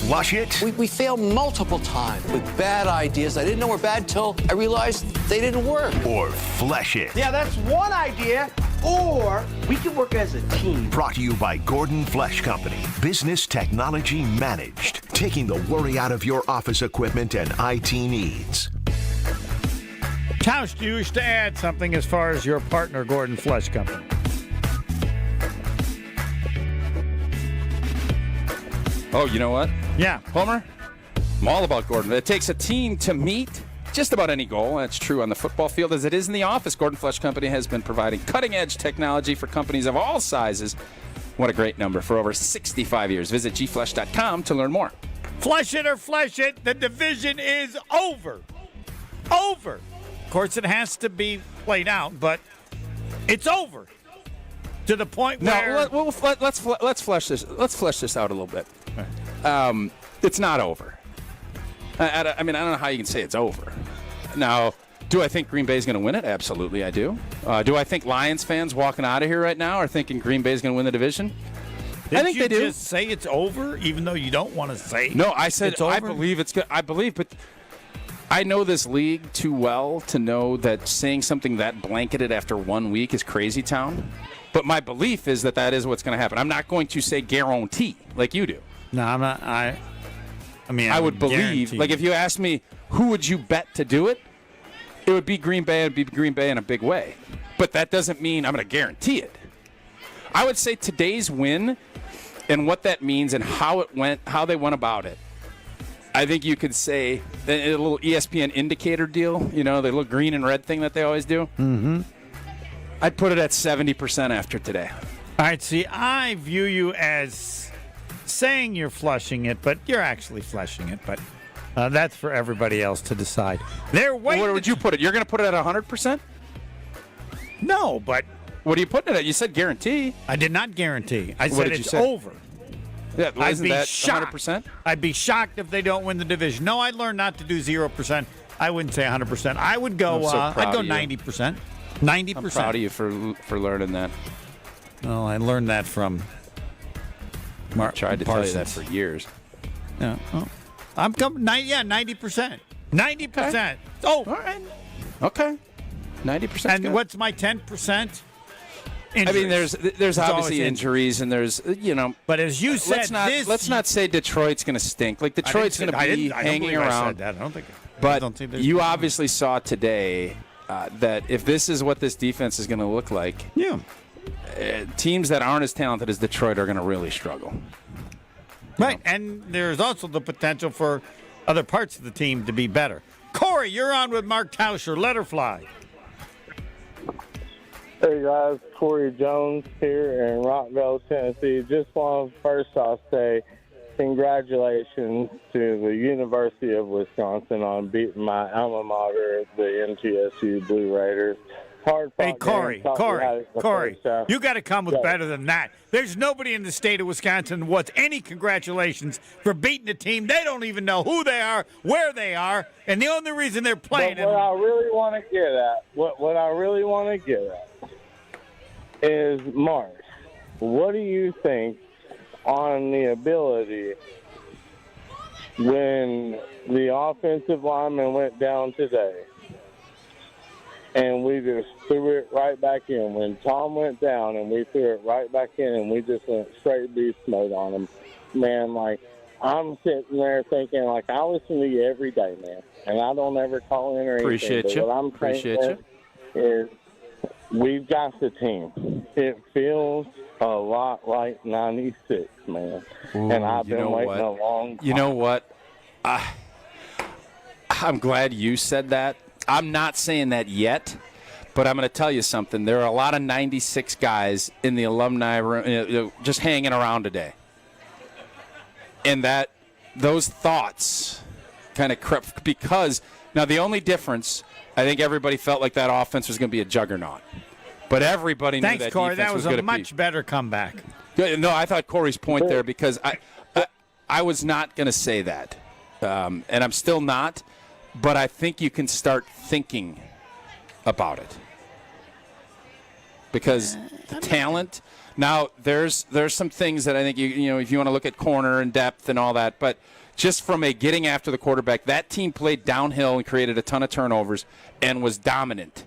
Flush it. We failed multiple times with bad ideas. I didn't know were bad till I realized they didn't work. Or flesh it. Yeah, that's one idea. Or we can work as a team. Brought to you by Gordon Flesh Company. Business technology managed. Taking the worry out of your office equipment and IT needs. Tausher, do you wish to add something as far as your partner, Gordon Flesh Company? Oh, you know what? Yeah. Homer? I'm all about Gordon. It takes a team to meet just about any goal. That's true on the football field as it is in the office. Gordon Flesh Company has been providing cutting-edge technology for companies of all sizes. What a great number. For over 65 years. Visit gflesh.com to learn more. Flush it or flesh it. The division is over. Over. Of course, it has to be played out, but it's over. To the point where... No, let's flesh this. Let's flesh this out a little bit. It's not over. I mean, I don't know how you can say it's over. Now, do I think Green Bay is going to win it? Absolutely, I do. Do I think Lions fans walking out of here right now are thinking Green Bay is going to win the division? I think they do. Did you just say it's over, even though you don't want to say? No, I said it's over? I believe it's good. I believe, but I know this league too well to know that saying something that blanketed after 1 week is crazy town. But my belief is that is what's going to happen. I'm not going to say guarantee like you do. No, I'm not. I mean, I would believe. Like, if you asked me, who would you bet to do it? It would be Green Bay. It would be Green Bay in a big way. But that doesn't mean I'm going to guarantee it. I would say today's win and what that means and how it went, how they went about it. I think you could say a little ESPN indicator deal. You know, the little green and red thing that they always do. Mm-hmm. I'd put it at 70% after today. All right, see, I view you as saying you're flushing it, but you're actually flushing it. But that's for everybody else to decide. They're waiting. Where would you put it? You're going to put it at 100%? No, but... What are you putting it at? You said guarantee. I did not guarantee. I What said did you it's say? over. Yeah, I'd be that shocked. 100%? I'd be shocked if they don't win the division. No, I learned not to do 0%. I wouldn't say 100%. I would go. I'd go 90%. 90%. I'm proud of you for learning that. Well, I learned that from Mark. Tried to tell you that for years. Yeah, well, I'm coming. 90%. 90%. Okay. Oh, all right. Okay. 90%. And good. what's my 10%? I mean, there's obviously injuries, and there's But as you said, let's not say Detroit's going to stink. Like Detroit's going to be hanging around. I said that. I don't think. But you obviously saw today that if this is what this defense is going to look like, teams that aren't as talented as Detroit are going to really struggle. Right, and there's also the potential for other parts of the team to be better. Corey, you're on with Mark Tausher. Let her fly. Hey guys, Corey Jones here in Rockville, Tennessee. Just want to first off say congratulations to the University of Wisconsin on beating my alma mater, the MTSU Blue Raiders. Hey, Corey, you got to come with better than that. There's nobody in the state of Wisconsin who wants any congratulations for beating a team. They don't even know who they are, where they are, and the only reason they're playing. But what I really want to get at, what I really want to get at is, Mark, what do you think on the ability when the offensive lineman went down today and we just threw it right back in? When Tom went down and we threw it right back in and we just went straight beast mode on him. Man, like, I'm sitting there thinking, like, I listen to you every day, man, and I don't ever call in or anything. Appreciate you. What I'm saying is we've got the team. It feels a lot like 96, man. Ooh, and I've been waiting a long time. You know what? I'm glad you said that. I'm not saying that yet, but I'm going to tell you something. There are a lot of 96 guys in the alumni room just hanging around today. And those thoughts kind of crept because now the only difference, I think everybody felt like that offense was going to be a juggernaut. But everybody knew that Corey. defense That was going a to be. much better comeback. No, I thought Corey's point there because I was not going to say that. And I'm still not. but I think you can start thinking about it. Because the talent, now there's some things that I think, you know, if you want to look at corner and depth and all that, but just from a getting after the quarterback, that team played downhill and created a ton of turnovers and was dominant.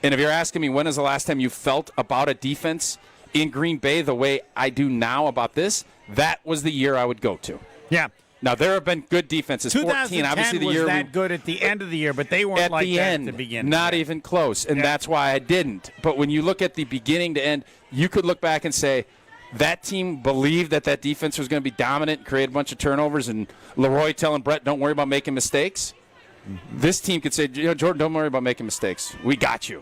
And if you're asking me when is the last time you felt about a defense in Green Bay the way I do now about this, that was the year I would go to. Yeah. Now, there have been good defenses. 14, obviously, the was year that good at the end of the year, but they weren't at like the that end, at the beginning. not even close, and that's why I didn't. But when you look at the beginning to end, you could look back and say that team believed that defense was going to be dominant and create a bunch of turnovers, and Leroy telling Brett, don't worry about making mistakes. Mm-hmm. This team could say, Jordan, don't worry about making mistakes. We got you.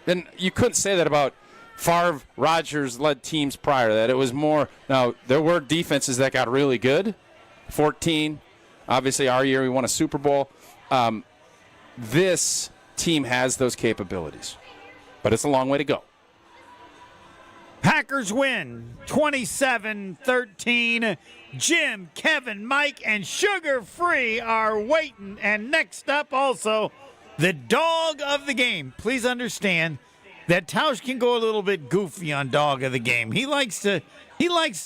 Then you couldn't say that about Favre, Rodgers-led teams prior to that. It was more, now, there were defenses that got really good. 14, obviously our year we won a Super Bowl. This team has those capabilities, but it's a long way to go. Packers win 27-13. Jim, Kevin, Mike, and Sugar Free are waiting. And next up also, the dog of the game. Please understand that Tausher can go a little bit goofy on dog of the game. He likes to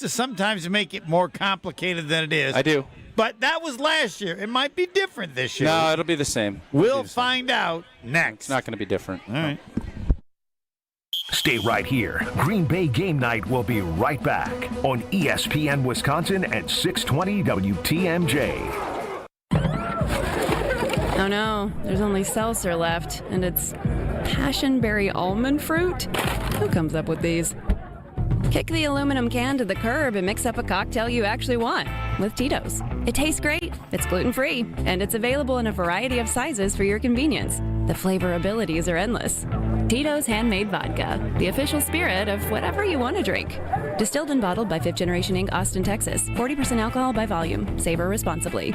sometimes make it more complicated than it is. I do. But that was last year. It might be different this year. No, it'll be the same. We'll find out next. It's not going to be different. All right. Stay right here. Green Bay Game Night will be right back on ESPN Wisconsin at 620 WTMJ. Oh no, there's only seltzer left, and it's passionberry almond fruit? Who comes up with these? Kick the aluminum can to the curb and mix up a cocktail you actually want with Tito's. It tastes great, it's gluten-free, and it's available in a variety of sizes for your convenience. The flavor abilities are endless. Tito's Handmade Vodka, the official spirit of whatever you want to drink. Distilled and bottled by 5th Generation Inc., Austin, Texas. 40% alcohol by volume. Savor responsibly.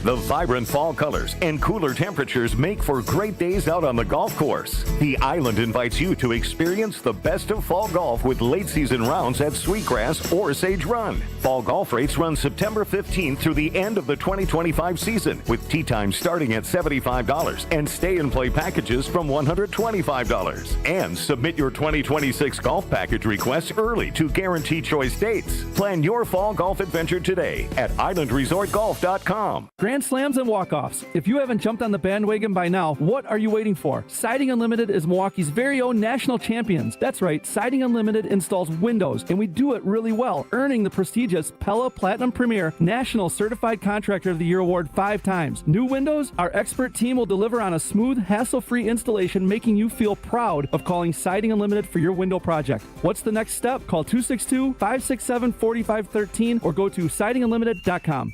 The vibrant fall colors and cooler temperatures make for great days out on the golf course. The Island invites you to experience the best of fall golf with late season rounds at Sweetgrass or Sage Run. Fall golf rates run September 15th through the end of the 2025 season, with tee times starting at $75 and stay and play packages from $125. And submit your 2026 golf package requests early to guarantee choice dates. Plan your fall golf adventure today at islandresortgolf.com. Grand slams and walk-offs. If you haven't jumped on the bandwagon by now, what are you waiting for? Siding Unlimited is Milwaukee's very own national champions. That's right, Siding Unlimited installs windows, and we do it really well, earning the prestigious Pella Platinum Premier National Certified Contractor of the Year award 5 times. New windows? Our expert team will deliver on a smooth, hassle-free installation, making you feel proud of calling Siding Unlimited for your window project. What's the next step? Call 262-567-4513 or go to sidingunlimited.com.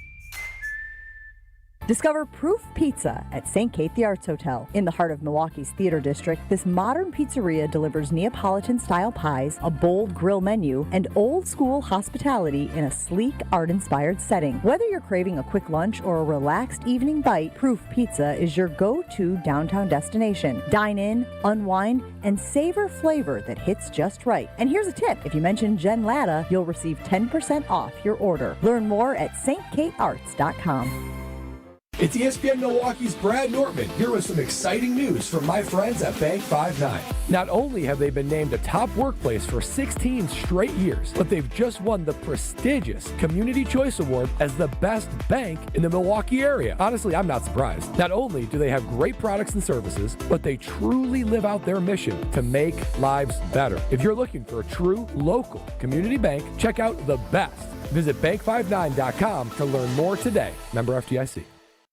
Discover Proof Pizza at St. Kate the Arts Hotel. In the heart of Milwaukee's Theater District, this modern pizzeria delivers Neapolitan-style pies, a bold grill menu, and old-school hospitality in a sleek, art-inspired setting. Whether you're craving a quick lunch or a relaxed evening bite, Proof Pizza is your go-to downtown destination. Dine in, unwind, and savor flavor that hits just right. And here's a tip. If you mention Jen Latta, you'll receive 10% off your order. Learn more at stkatearts.com. It's ESPN Milwaukee's Brad Nortman here with some exciting news from my friends at Bank 5-9. Not only have they been named a top workplace for 16 straight years, but they've just won the prestigious Community Choice Award as the best bank in the Milwaukee area. Honestly, I'm not surprised. Not only do they have great products and services, but they truly live out their mission to make lives better. If you're looking for a true local community bank, check out the best. Visit bank59.com to learn more today. Member FDIC.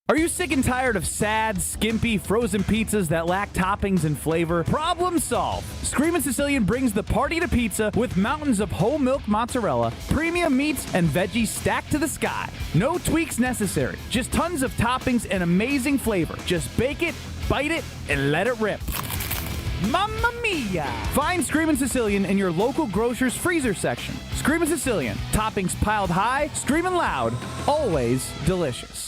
Are you sick and tired of sad, skimpy, frozen pizzas that lack toppings and flavor? Problem solved. Screamin' Sicilian brings the party to pizza with mountains of whole milk mozzarella, premium meats, and veggies stacked to the sky. No tweaks necessary. Just tons of toppings and amazing flavor. Just bake it, bite it, and let it rip. Mamma mia! Find Screamin' Sicilian in your local grocer's freezer section. Screamin' Sicilian. Toppings piled high, screamin' loud, always delicious.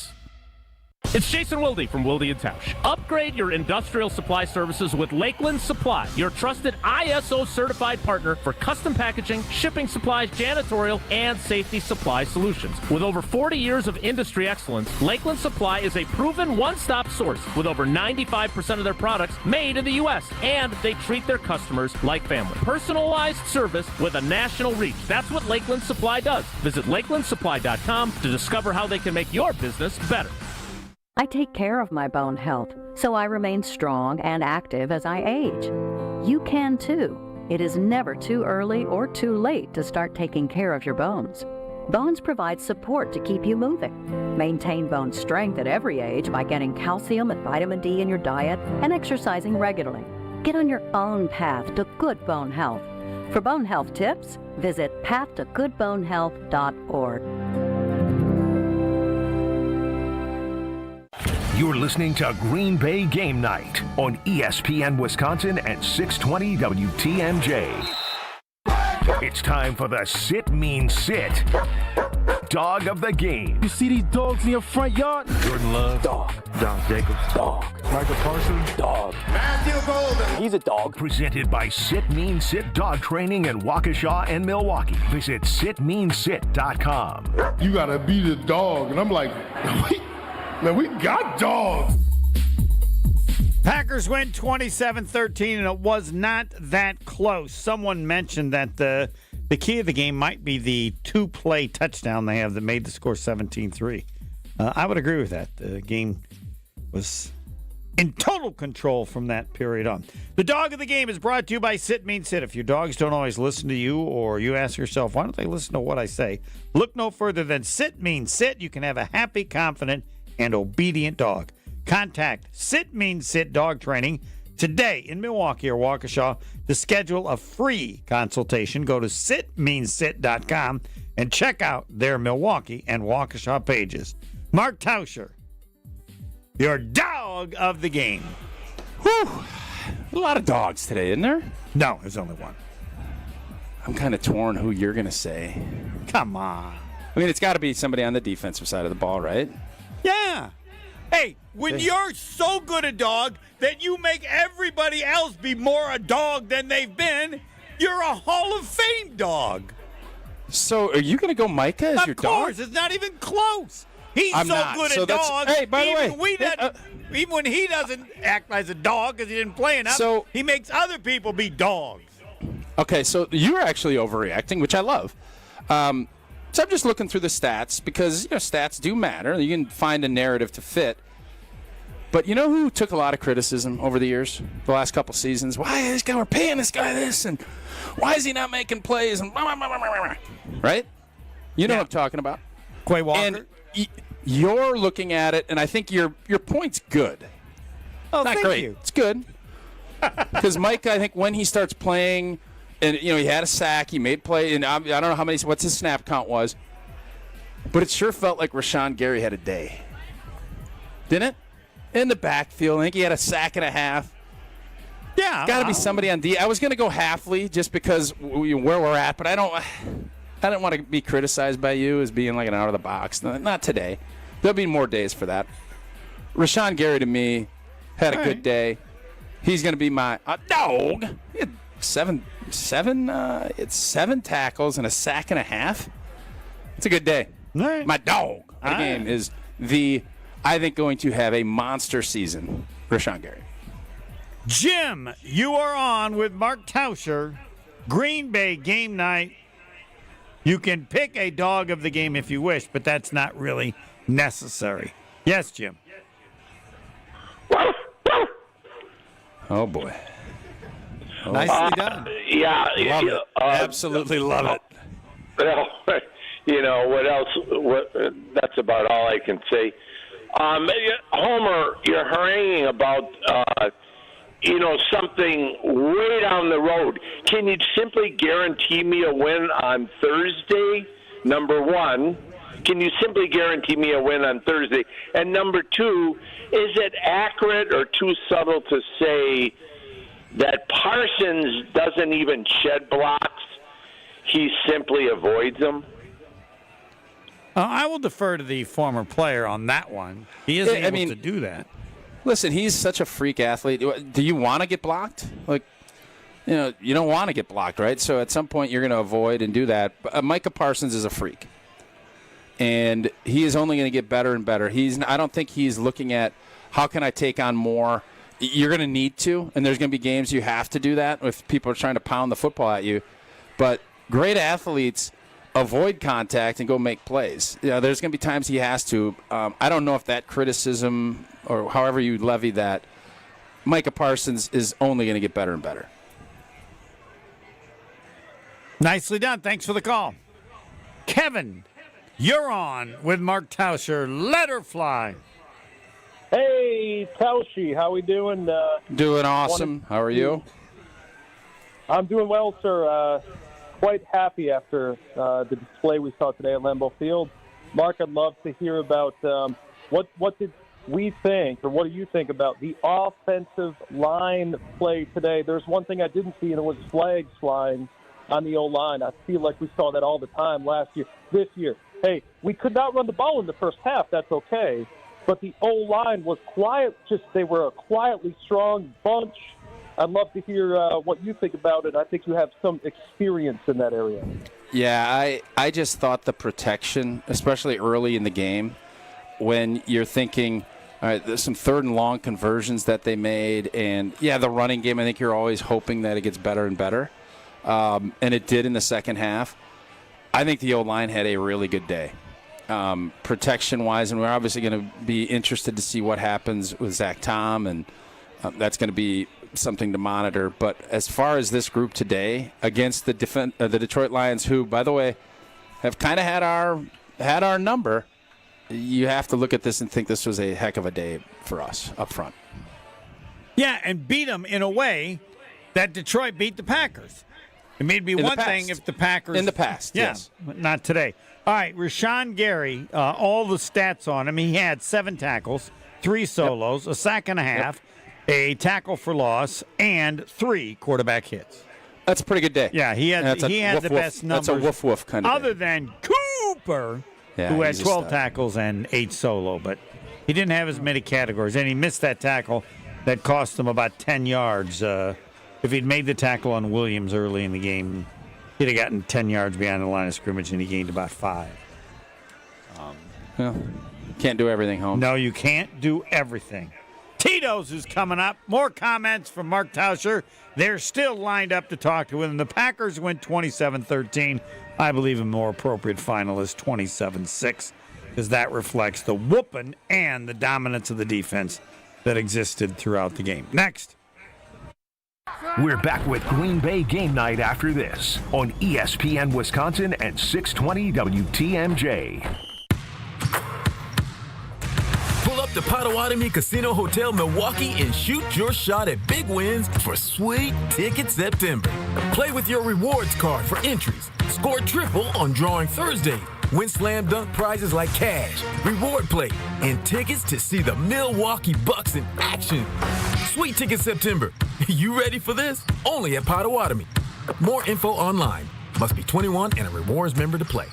It's Jason Wilde from Wilde & Tausher. Upgrade your industrial supply services with Lakeland Supply, your trusted ISO-certified partner for custom packaging, shipping supplies, janitorial, and safety supply solutions. With over 40 years of industry excellence, Lakeland Supply is a proven one-stop source with over 95% of their products made in the U.S., and they treat their customers like family. Personalized service with a national reach. That's what Lakeland Supply does. Visit lakelandsupply.com to discover how they can make your business better. I take care of my bone health, so I remain strong and active as I age. You can too. It is never too early or too late to start taking care of your bones. Bones provide support to keep you moving. Maintain bone strength at every age by getting calcium and vitamin D in your diet and exercising regularly. Get on your own path to good bone health. For bone health tips, visit pathtogoodbonehealth.org. You're listening to Green Bay Game Night on ESPN Wisconsin and 620 WTMJ. It's time for the Sit Means Sit Dog of the Game. You see these dogs in your front yard? Jordan Love. Dog. Don Jacobs. Dog. Michael Parsons. Dog. Matthew Golden. He's a dog. Presented by Sit Means Sit Dog Training in Waukesha and Milwaukee. Visit sitmeansit.com. You gotta be the dog. And I'm like, man, we got dogs. Packers win 27-13, and it was not that close. Someone mentioned that the key of the game might be the two-play touchdown they have that made the score 17-3. I would agree with that. The game was in total control from that period on. The dog of the game is brought to you by Sit Means Sit. If your dogs don't always listen to you, or you ask yourself, why don't they listen to what I say? Look no further than Sit Means Sit. You can have a happy, confident, and obedient dog. Contact Sit Means Sit Dog Training today in Milwaukee or Waukesha to schedule a free consultation. Go to sitmeansit.com and check out their Milwaukee and Waukesha pages. Mark Tausher, your dog of the game. Whew. A lot of dogs today, isn't there? No, there's only one. I'm kind of torn who you're going to say. Come on. I mean, it's got to be somebody on the defensive side of the ball, right? Yeah. Hey, when you're so good a dog that you make everybody else be more a dog than they've been, you're a Hall of Fame dog. So are you going to go Micah as your dog? Of course. It's not even close. He's I'm so not. good So at that's- dogs. hey, by the way, Even when he doesn't act as a dog because he didn't play enough, he makes other people be dogs. Okay, so you're actually overreacting, which I love. So I'm just looking through the stats because, stats do matter. You can find a narrative to fit. But you know who took a lot of criticism over the years, the last couple seasons? Why is this guy, we're paying this guy this, and why is he not making plays? And right? You know what I'm talking about. Quay Walker. And you're looking at it, and I think your point's good. Oh, not thank great. you. It's good. Because Mike, I think when he starts playing, and he had a sack, he made play, and I don't know what's his snap count was, but it sure felt like Rashawn Gary had a day, didn't it? In the backfield, I think he had a sack and a half. Yeah, got to be somebody on D. I was going to go Halfley just because where we're at, but I don't want to be criticized by you as being like an out of the box. Not today. There'll be more days for that. Rashawn Gary to me had a good day. He's going to be my dog. He had seven tackles and a sack and a half. It's a good day. Right. My dog. The game is I think going to have a monster season. Rashawn Gary. Jim, you are on with Mark Tausher. Green Bay game night. You can pick a dog of the game if you wish, but that's not really necessary. Yes, Jim. Oh, boy. Nicely done. Yeah. Love it. Absolutely love it. Well, what else? That's about all I can say. Homer, you're haranguing about, something way down the road. Can you simply guarantee me a win on Thursday? Number one, can you simply guarantee me a win on Thursday? And number two, is it accurate or too subtle to say that Parsons doesn't even shed blocks? He simply avoids them? I will defer to the former player on that one. He isn't able to do that. Listen, he's such a freak athlete. Do you want to get blocked? Like, you don't want to get blocked, right? So at some point you're going to avoid and do that. But Micah Parsons is a freak. And he is only going to get better and better. I don't think he's looking at how can I take on more. You're going to need to, and there's going to be games you have to do that if people are trying to pound the football at you. But great athletes avoid contact and go make plays. There's going to be times he has to. I don't know if that criticism or however you levy that, Micah Parsons is only going to get better and better. Nicely done. Thanks for the call. Kevin, you're on with Mark Tausher. Let her fly. Hey, Tausher, how we doing? Doing awesome. How are you? I'm doing well, sir. Quite happy after the display we saw today at Lambeau Field. Mark, I'd love to hear about what did we think, or what do you think about the offensive line play today? There's one thing I didn't see, and it was flags flying on the O-line. I feel like we saw that all the time last year. This year, hey, we could not run the ball in the first half. That's okay. But the O-line was quiet. They were a quietly strong bunch. I'd love to hear what you think about it. I think you have some experience in that area. Yeah, I just thought the protection, especially early in the game, when you're thinking, all right, there's some third and long conversions that they made. And, yeah, the running game, I think you're always hoping that it gets better and better. And it did in the second half. I think the O-line had a really good day. Protection-wise, and we're obviously going to be interested to see what happens with Zach Tom, and that's going to be something to monitor. But as far as this group today against the Detroit Lions, who, by the way, have kind of had our number, you have to look at this and think this was a heck of a day for us up front. Yeah, and beat them in a way that Detroit beat the Packers. It may be one thing if the Packers... In the past, yes. But not today. All right, Rashawn Gary, all the stats on him. He had 7 tackles, 3 solos, a sack and a half, a tackle for loss, and 3 quarterback hits. That's a pretty good day. Yeah, he had the best numbers. That's a woof-woof kind of other day. Than Cooper, who had 12 tackles and 8 solo. But he didn't have as many categories, and he missed that tackle that cost him about 10 yards. If he'd made the tackle on Williams early in the game, he'd have gotten 10 yards behind the line of scrimmage, and he gained about 5. Can't do everything, Holmes. No, you can't do everything. Tito's is coming up. More comments from Mark Tausher. They're still lined up to talk to him. The Packers went 27-13. I believe a more appropriate final is 27-6, because that reflects the whooping and the dominance of the defense that existed throughout the game. Next. We're back with Green Bay Game Night after this on ESPN Wisconsin and 620 WTMJ. Pull up to Potawatomi Casino Hotel Milwaukee and shoot your shot at big wins for Sweet Ticket September. Play with your rewards card for entries. Score triple on Drawing Thursday. Win slam dunk prizes like cash, reward plate, and tickets to see the Milwaukee Bucks in action. Sweet Ticket September. You ready for this? Only at Potawatomi. More info online. Must be 21 and a rewards member to play.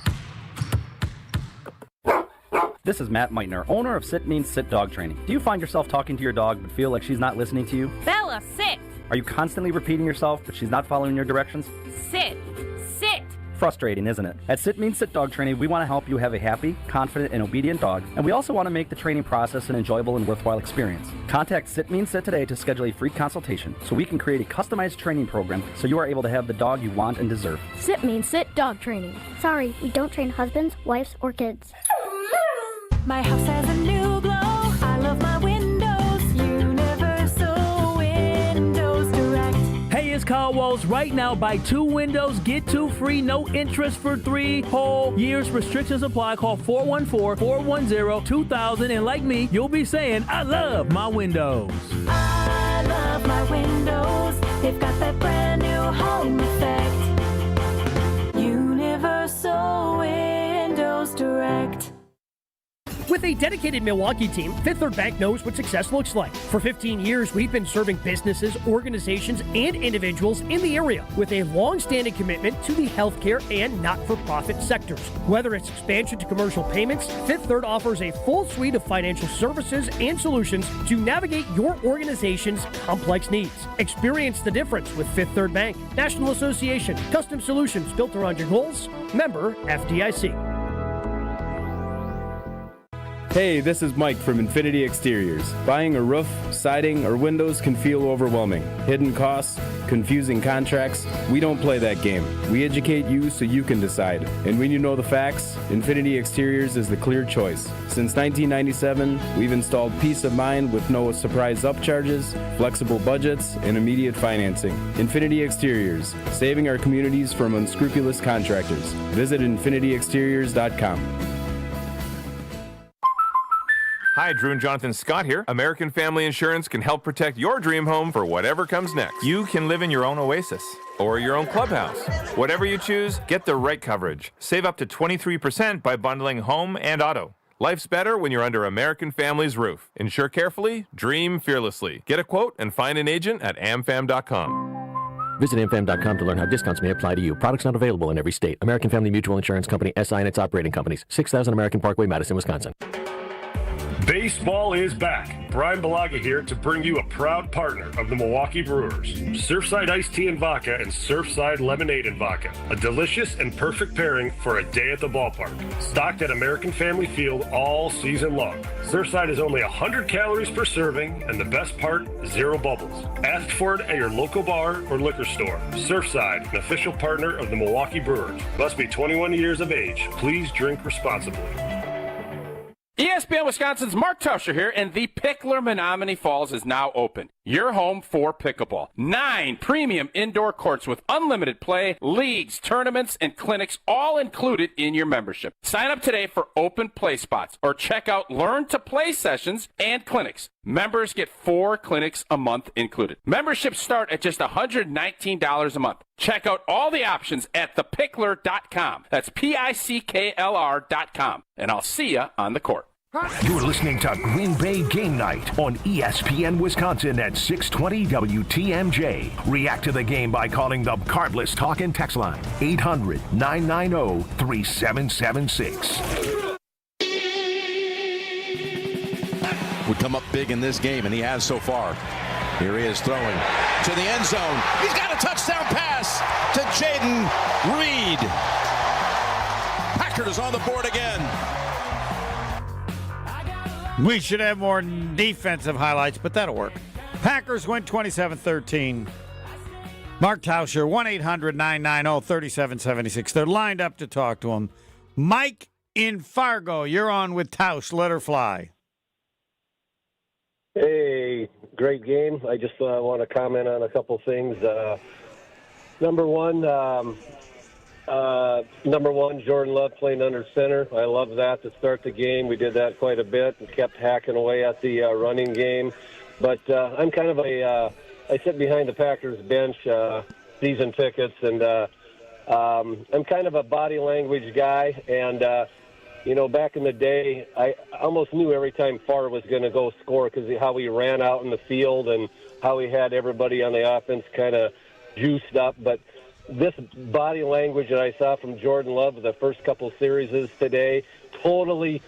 This is Matt Meitner, owner of Sit Means Sit Dog Training. Do you find yourself talking to your dog but feel like she's not listening to you? Bella, sit! Are you constantly repeating yourself but she's not following your directions? Sit! Sit! Frustrating, isn't it? At Sit Means Sit Dog Training, we want to help you have a happy, confident, and obedient dog, and we also want to make the training process an enjoyable and worthwhile experience. Contact Sit Means Sit today to schedule a free consultation so we can create a customized training program so you are able to have the dog you want and deserve. Sit Means Sit Dog Training. Sorry, we don't train husbands, wives, or kids. My house has a new glow. I love my windows. Universal Windows Direct. Hey, it's Caldwell's. Right now, buy 2 windows, get 2 free, no interest for 3 whole years. Restrictions apply. Call 414-410-2000. And like me, you'll be saying, I love my windows. I love my windows. They've got that brand new home effect. Universal Windows Direct. With a dedicated Milwaukee team, Fifth Third Bank knows what success looks like. For 15 years, we've been serving businesses, organizations, and individuals in the area with a long-standing commitment to the healthcare and not-for-profit sectors. Whether it's expansion to commercial payments, Fifth Third offers a full suite of financial services and solutions to navigate your organization's complex needs. Experience the difference with Fifth Third Bank. National Association. Custom solutions built around your goals. Member FDIC. Hey, this is Mike from Infinity Exteriors. Buying a roof, siding, or windows can feel overwhelming. Hidden costs, confusing contracts. We don't play that game. We educate you so you can decide. And when you know the facts, Infinity Exteriors is the clear choice. Since 1997, we've installed peace of mind with no surprise upcharges, flexible budgets, and immediate financing. Infinity Exteriors, saving our communities from unscrupulous contractors. Visit infinityexteriors.com. Hi, Drew and Jonathan Scott here. American Family Insurance can help protect your dream home for whatever comes next. You can live in your own oasis or your own clubhouse. Whatever you choose, get the right coverage. Save up to 23% by bundling home and auto. Life's better when you're under American Family's roof. Insure carefully, dream fearlessly. Get a quote and find an agent at amfam.com. Visit amfam.com to learn how discounts may apply to you. Products not available in every state. American Family Mutual Insurance Company, SI and its operating companies. 6000 American Parkway, Madison, Wisconsin. Baseball is back. Brian Balaga here to bring you a proud partner of the Milwaukee Brewers. Surfside Iced Tea and Vodka and Surfside Lemonade and Vodka. A delicious and perfect pairing for a day at the ballpark. Stocked at American Family Field all season long. Surfside is only 100 calories per serving, and the best part, 0 bubbles. Ask for it at your local bar or liquor store. Surfside, an official partner of the Milwaukee Brewers. Must be 21 years of age. Please drink responsibly. ESPN Wisconsin's Mark Tausher here, and the Pickler Menominee Falls is now open. Your home for pickleball. 9 premium indoor courts with unlimited play, leagues, tournaments, and clinics all included in your membership. Sign up today for open play spots or check out Learn to Play sessions and clinics. Members get 4 clinics a month included. Memberships start at just $119 a month. Check out all the options at thepickler.com. That's PICKLR.com. And I'll see you on the court. You're listening to Green Bay Game Night on ESPN Wisconsin at 620 WTMJ. React to the game by calling the Cardless Talk and Text line, 800-990-3776. Would come up big in this game, and he has so far. Here he is throwing to the end zone. He's got a touchdown pass to Jaden Reed. Packers on the board again. We should have more defensive highlights, but that'll work. Packers win 27-13. Mark Tauscher, 1-800-990-3776. They're lined up to talk to him. Mike in Fargo, you're on with Tausch. Let her fly. Hey, great game. I just want to comment on a couple things. Number one, Jordan Love playing under center. I love that to start the game. We did that quite a bit and kept hacking away at the running game. But I'm kind of I sit behind the Packers bench, season tickets, and I'm kind of a body language guy. And, back in the day, I almost knew every time Favre was going to go score because how he ran out in the field and how he had everybody on the offense kind of juiced up. But this body language that I saw from Jordan Love the first couple series today, totally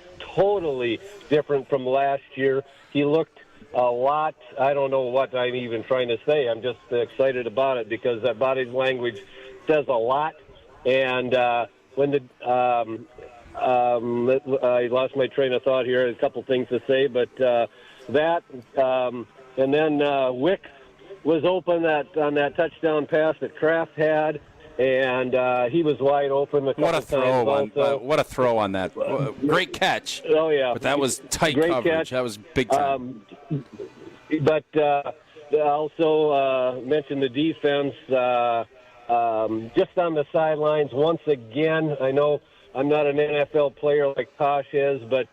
different from last year. He looked a lot, I don't know what I'm even trying to say. I'm just excited about it because that body language says a lot. And when I lost my train of thought here, a couple things to say, but and then Wicks was open on that touchdown pass that Kraft had, and he was wide open. What a throw on that! Great catch. Oh yeah, but that was tight great coverage. Catch. That was big time. But also mentioned the defense just on the sidelines once again. I know I'm not an NFL player like Tosh is, but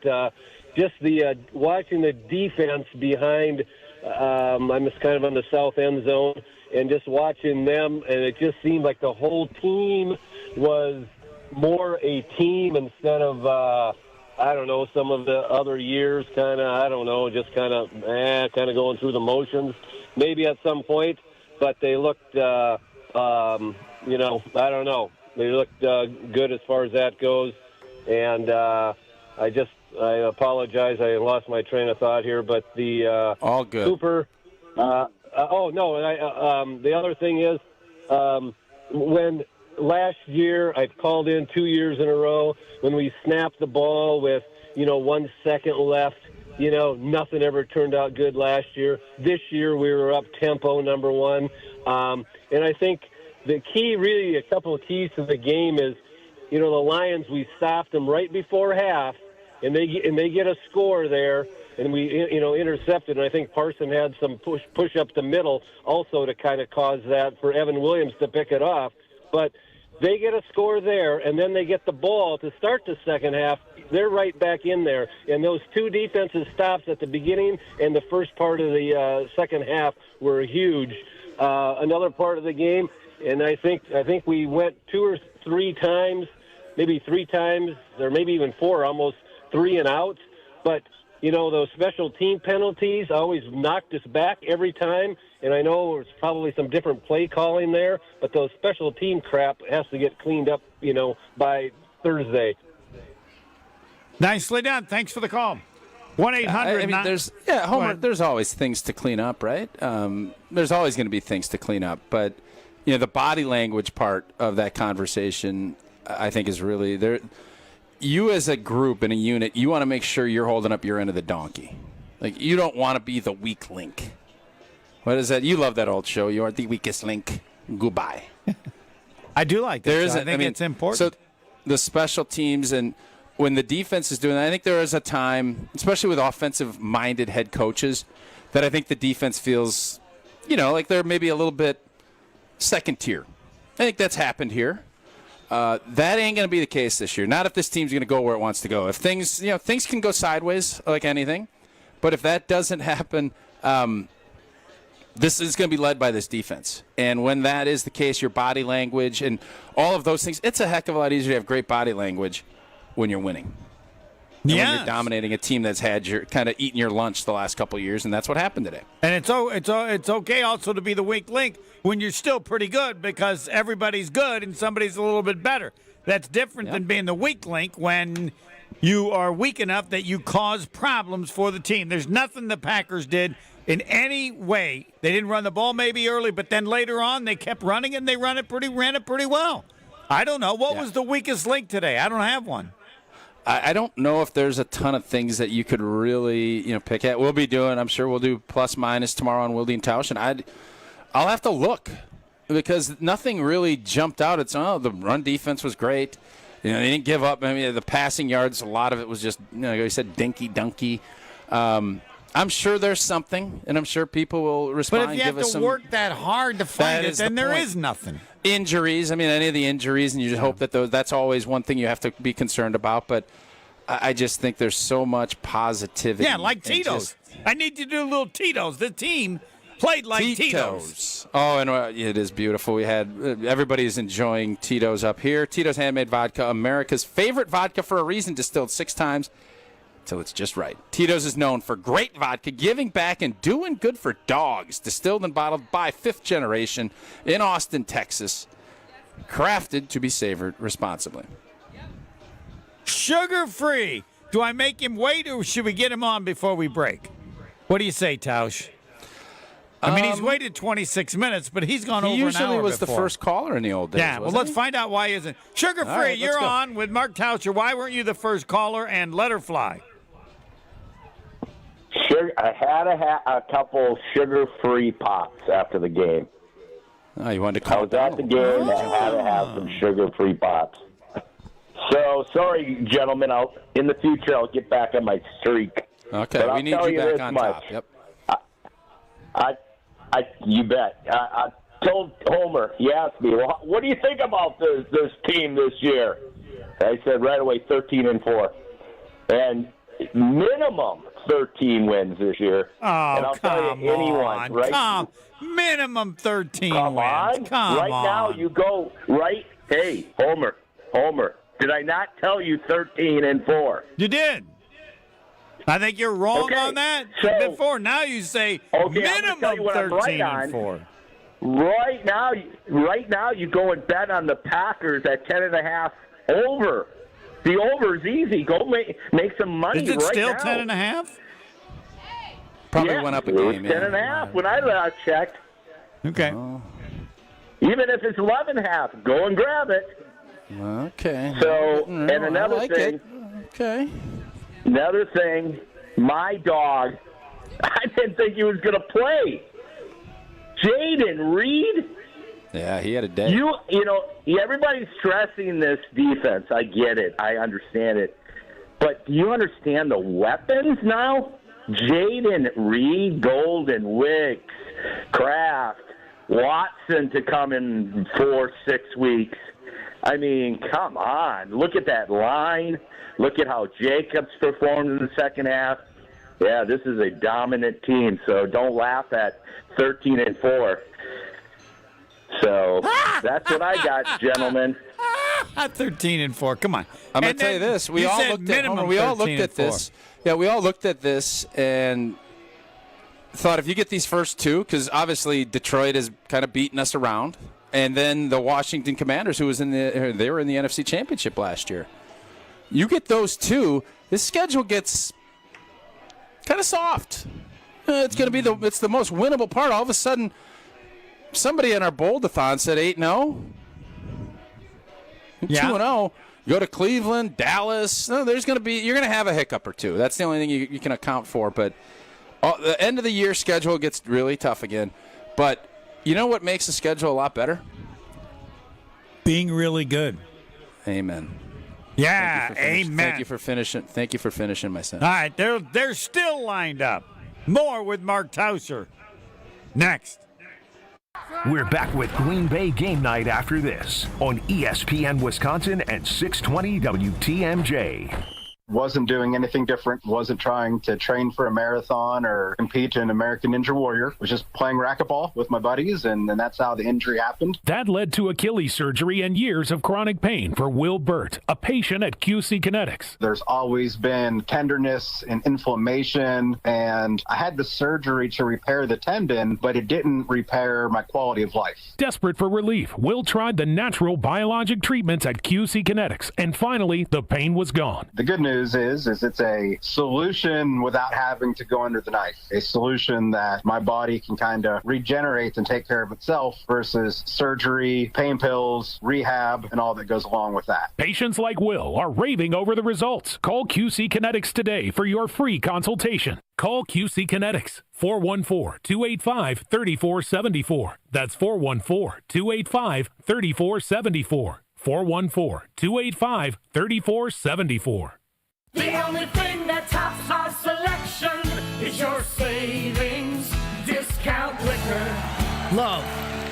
just the watching the defense behind. I'm just kind of on the south end zone, and just watching them, and it just seemed like the whole team was more a team instead of I don't know, some of the other years, kind of, I don't know, just kind of going through the motions, maybe at some point. But they looked, I don't know, they looked good as far as that goes. And I apologize, I lost my train of thought here. But the all good. Cooper. The other thing is, when last year I called in 2 years in a row when we snapped the ball with 1 second left. Nothing ever turned out good last year. This year we were up tempo, number one. And I think the key, really, a couple of keys to the game is, the Lions, we stopped them right before half, and they get a score there, and we intercepted. And I think Parson had some push up the middle also to kind of cause that for Evan Williams to pick it off. But they get a score there, and then they get the ball to start the second half. They're right back in there. And those two defensive stops at the beginning and the first part of the second half were huge. Another part of the game, and I think we went 2 or 3 times, maybe 3 times, or maybe even 4, almost 3 and outs. But, those special team penalties always knocked us back every time. And I know there's probably some different play calling there, but those special team crap has to get cleaned up, by Thursday. Nicely done. Thanks for the call. 1-800. Homer, there's always things to clean up, right? There's always going to be things to clean up. But, the body language part of that conversation, I think, is really there. You as a group and a unit, you want to make sure you're holding up your end of the donkey. Like, you don't want to be the weak link. What is that? You love that old show. You are the weakest link. Goodbye. I do like that. I think it's important. So the special teams, and when the defense is doing that, I think there is a time, especially with offensive-minded head coaches, that I think the defense feels, like they're maybe a little bit second tier. I think that's happened here. That ain't going to be the case this year. Not if this team's going to go where it wants to go. If things, things can go sideways like anything, but if that doesn't happen, this is going to be led by this defense. And when that is the case, your body language and all of those things, it's a heck of a lot easier to have great body language when you're winning. When you're dominating a team that's had your kind of eating your lunch the last couple of years, and that's what happened today. And it's okay also to be the weak link when you're still pretty good, because everybody's good and somebody's a little bit better. That's different than being the weak link when you are weak enough that you cause problems for the team. There's nothing the Packers did in any way. They didn't run the ball maybe early, but then later on they kept running and they ran it pretty well. I don't know. What was the weakest link today? I don't have one. I don't know if there's a ton of things that you could really, pick at. We'll I'm sure we'll do plus minus tomorrow on Wilde and Tausher, and I'll have to look because nothing really jumped out. It's, the run defense was great. They didn't give up. I mean, the passing yards, a lot of it was just, like you said, dinky-dunky. I'm sure there's something, and I'm sure people will respond. But if you have to work that hard to find it, then there is nothing. Injuries, any of the injuries, and you just hope that that's always one thing you have to be concerned about. But I just think there's so much positivity. Yeah, like Tito's. I need to do a little Tito's. The team played like Tito's. Oh, and it is beautiful. We had everybody's enjoying Tito's up here. Tito's Handmade Vodka, America's favorite vodka for a reason, distilled 6 times. So it's just right. Tito's is known for great vodka, giving back, and doing good for dogs. Distilled and bottled by 5th generation in Austin, Texas. Crafted to be savored responsibly. Sugar-free. Do I make him wait, or should we get him on before we break? What do you say, Tausch? He's waited 26 minutes, but he's gone over an hour before. He usually was the first caller in the old days. Yeah, well, let's find out why he isn't. Sugar-free, right, you're on with Mark Tauscher. Why weren't you the first caller, and let her fly? I had a couple sugar-free pops after the game. Oh, you wanted to call I was at the game and I had to have some sugar-free pops. So, sorry, gentlemen. In the future, I'll get back on my streak. Okay, we need you back on top. Yep. You bet. I told Homer, he asked me, well, what do you think about this team this year? I said right away 13-4. And minimum 13 wins this year. Oh, and I'll tell you, anyone, right? Minimum 13 wins. Come on. Come right on. Now you go, right? Hey, Homer, Did I not tell you 13-4? You did. I think you're wrong on that. So, before now you say minimum 13-4. Right now you go and bet on the Packers at 10.5 over. The over is easy. Go make some money. Is it right still now. 10.5? Probably went up a game. It was 10.5 when I last checked. Okay. Even if it's 11.5, go and grab it. Okay. So, and another thing. Okay. Another thing, my dog, I didn't think he was going to play. Jaden Reed. Yeah, he had a day. You know, everybody's stressing this defense. I get it. I understand it. But do you understand the weapons now? Jaden Reed, Golden, Wicks, Kraft, Watson to come in 4-6 weeks. I mean, come on. Look at that line. Look at how Jacobs performed in the second half. Yeah, this is a dominant team, so don't laugh at 13-4. So that's what I got, gentlemen. 13-4. Come on. I'm going to tell you this. We all looked at this. Yeah, we all looked at this and thought if you get these first two, because obviously Detroit has kind of beaten us around, and then the Washington Commanders, who was they were in the NFC Championship last year. You get those two, this schedule gets kind of soft. It's going to be it's the most winnable part. All of a sudden, somebody in our Bold-a-thon said 8-0. Yeah. 2-0. Go to Cleveland, Dallas. No, you're going to have a hiccup or two. That's the only thing you can account for. But the end of the year schedule gets really tough again. But you know what makes the schedule a lot better? Being really good. Amen. Yeah, amen. Thank you for finishing my sentence. All right, they're still lined up. More with Mark Tausher. Next. We're back with Green Bay Game Night after this on ESPN Wisconsin and 620 WTMJ. Wasn't doing anything different, wasn't trying to train for a marathon or compete in American Ninja Warrior, was just playing racquetball with my buddies, and that's how the injury happened. That led to Achilles surgery and years of chronic pain for Will Burt, a patient at QC Kinetics. There's always been tenderness and inflammation, and I had the surgery to repair the tendon, but it didn't repair my quality of life. Desperate for relief, Will tried the natural biologic treatments at QC Kinetics, and finally, the pain was gone. The good news is it's a solution without having to go under the knife. A solution that my body can kind of regenerate and take care of itself versus surgery, pain pills, rehab, and all that goes along with that. Patients like Will are raving over the results. Call QC Kinetics today for your free consultation. Call QC Kinetics, 414-285-3474. That's 414-285-3474. 414-285-3474. The only thing that tops our selection is your savings discount liquor. Love,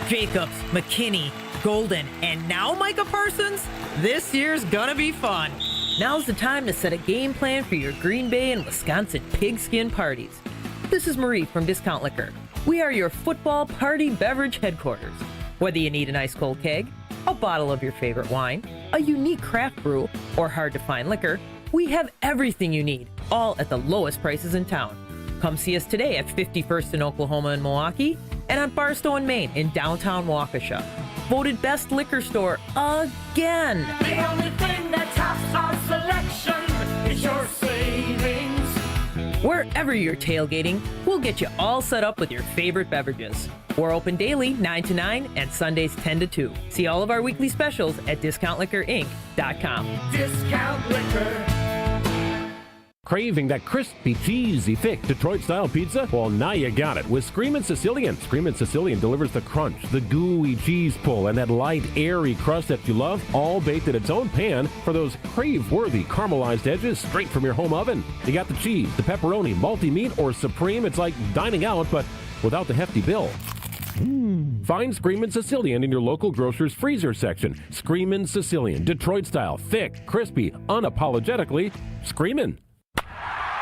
Jacobs, McKinney, Golden, and now Micah Parsons? This year's gonna be fun. Now's the time to set a game plan for your Green Bay and Wisconsin pigskin parties. This is Marie from Discount Liquor. We are your football party beverage headquarters. Whether you need an ice cold keg, a bottle of your favorite wine, a unique craft brew, or hard to find liquor, we have everything you need, all at the lowest prices in town. Come see us today at 51st in Oklahoma and Milwaukee, and on Barstow and Maine in downtown Waukesha. Voted best liquor store again. The only thing that tops our selection is your savings. Wherever you're tailgating, we'll get you all set up with your favorite beverages. We're open daily 9 to 9 and Sundays 10 to 2. See all of our weekly specials at DiscountLiquorInc.com. Discount Liquor. Craving that crispy, cheesy, thick Detroit-style pizza? Well, now you got it with Screamin' Sicilian. Screamin' Sicilian delivers the crunch, the gooey cheese pull, and that light, airy crust that you love, all baked in its own pan for those crave-worthy caramelized edges straight from your home oven. You got the cheese, the pepperoni, multi-meat, or supreme. It's like dining out, but without the hefty bill. Find Screamin' Sicilian in your local grocer's freezer section. Screamin' Sicilian, Detroit-style, thick, crispy, unapologetically Screamin'.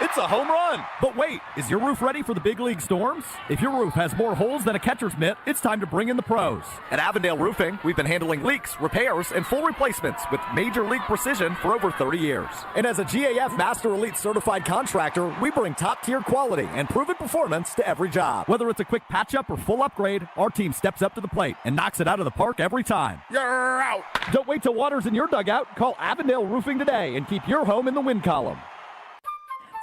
It's a home run! But wait, is your roof ready for the big league storms? If your roof has more holes than a catcher's mitt, it's time to bring in the pros. At Avondale Roofing, we've been handling leaks, repairs, and full replacements with major league precision for over 30 years. And as a GAF Master Elite certified contractor, we bring top-tier quality and proven performance to every job. Whether it's a quick patch-up or full upgrade, our team steps up to the plate and knocks it out of the park every time. You're out! Don't wait till water's in your dugout. Call Avondale Roofing today and keep your home in the win column.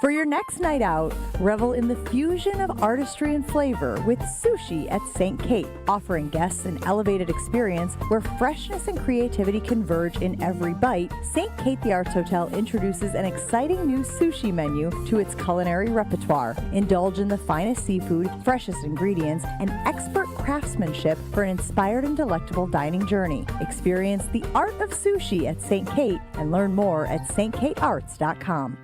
For your next night out, revel in the fusion of artistry and flavor with sushi at St. Kate, offering guests an elevated experience where freshness and creativity converge in every bite. St. Kate the Arts Hotel introduces an exciting new sushi menu to its culinary repertoire. Indulge in the finest seafood, freshest ingredients, and expert craftsmanship for an inspired and delectable dining journey. Experience the art of sushi at St. Kate and learn more at stkatearts.com.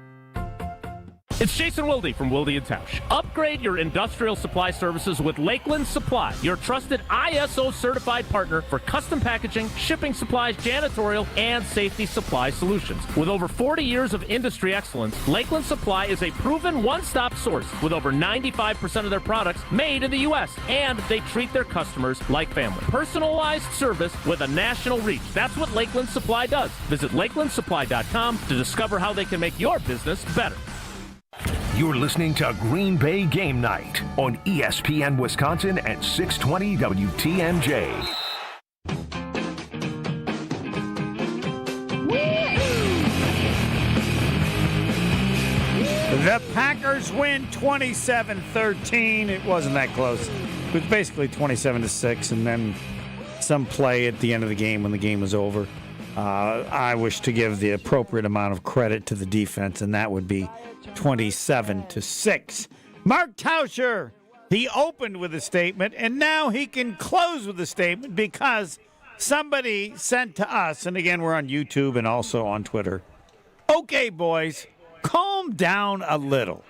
It's Jason Wilde from Wilde & Tausher. Upgrade your industrial supply services with Lakeland Supply, your trusted ISO certified partner for custom packaging, shipping supplies, janitorial, and safety supply solutions. With over 40 years of industry excellence, Lakeland Supply is a proven one-stop source with over 95% of their products made in the U.S. And they treat their customers like family. Personalized service with a national reach. That's what Lakeland Supply does. Visit lakelandsupply.com to discover how they can make your business better. You're listening to Green Bay Game Night on ESPN Wisconsin and 620 WTMJ. The Packers win 27-13. It wasn't that close. It was basically 27-6, and then some play at the end of the game when the game was over. I wish to give the appropriate amount of credit to the defense, and that would be 27-6. Mark Tausher, he opened with a statement, and now he can close with a statement because somebody sent to us, and again, we're on YouTube and also on Twitter. Okay, boys, calm down a little.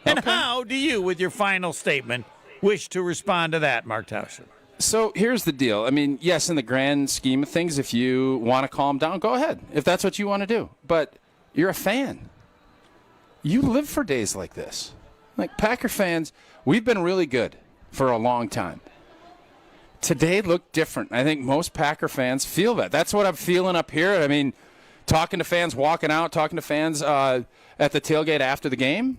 And how do you, with your final statement, wish to respond to that, Mark Tausher? So here's the deal. I mean, yes, in the grand scheme of things, if you want to calm down, go ahead, if that's what you want to do. But you're a fan. You live for days like this. Like Packer fans, we've been really good for a long time. Today looked different. I think most Packer fans feel that. That's what I'm feeling up here. I mean, talking to fans walking out, talking to fans at the tailgate after the game.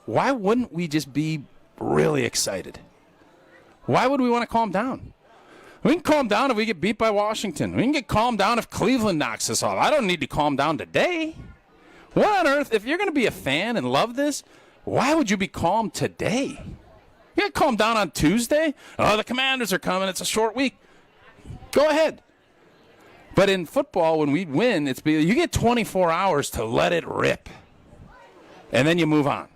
Why wouldn't we just be really excited? Why would we want to calm down? We can calm down if we get beat by Washington. We can get calmed down if Cleveland knocks us off. I don't need to calm down today. What on earth? If you're going to be a fan and love this, why would you be calm today? You get calmed down on Tuesday? Oh, the Commanders are coming. It's a short week. Go ahead. But in football, when we win, you get 24 hours to let it rip. And then you move on.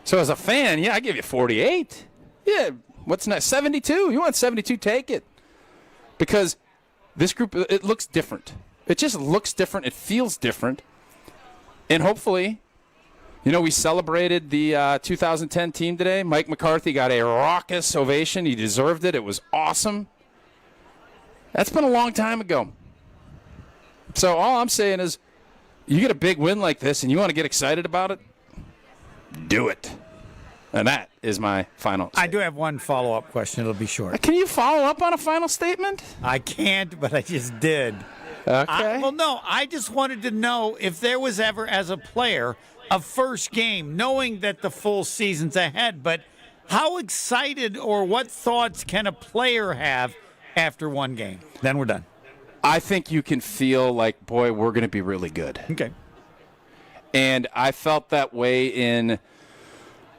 So as a fan, yeah, I give you 48. Yeah. What's next? 72? You want 72? Take it. Because this group, it looks different. It just looks different. It feels different. And hopefully, we celebrated the 2010 team today. Mike McCarthy got a raucous ovation. He deserved it. It was awesome. That's been a long time ago. So all I'm saying is, you get a big win like this and you want to get excited about it, do it. And that is my final statement. I do have one follow-up question. It'll be short. Can you follow up on a final statement? I can't, but I just did. Okay. I just wanted to know if there was ever, as a player, a first game, knowing that the full season's ahead, but how excited or what thoughts can a player have after one game? Then we're done. I think you can feel like, boy, we're going to be really good. Okay. And I felt that way in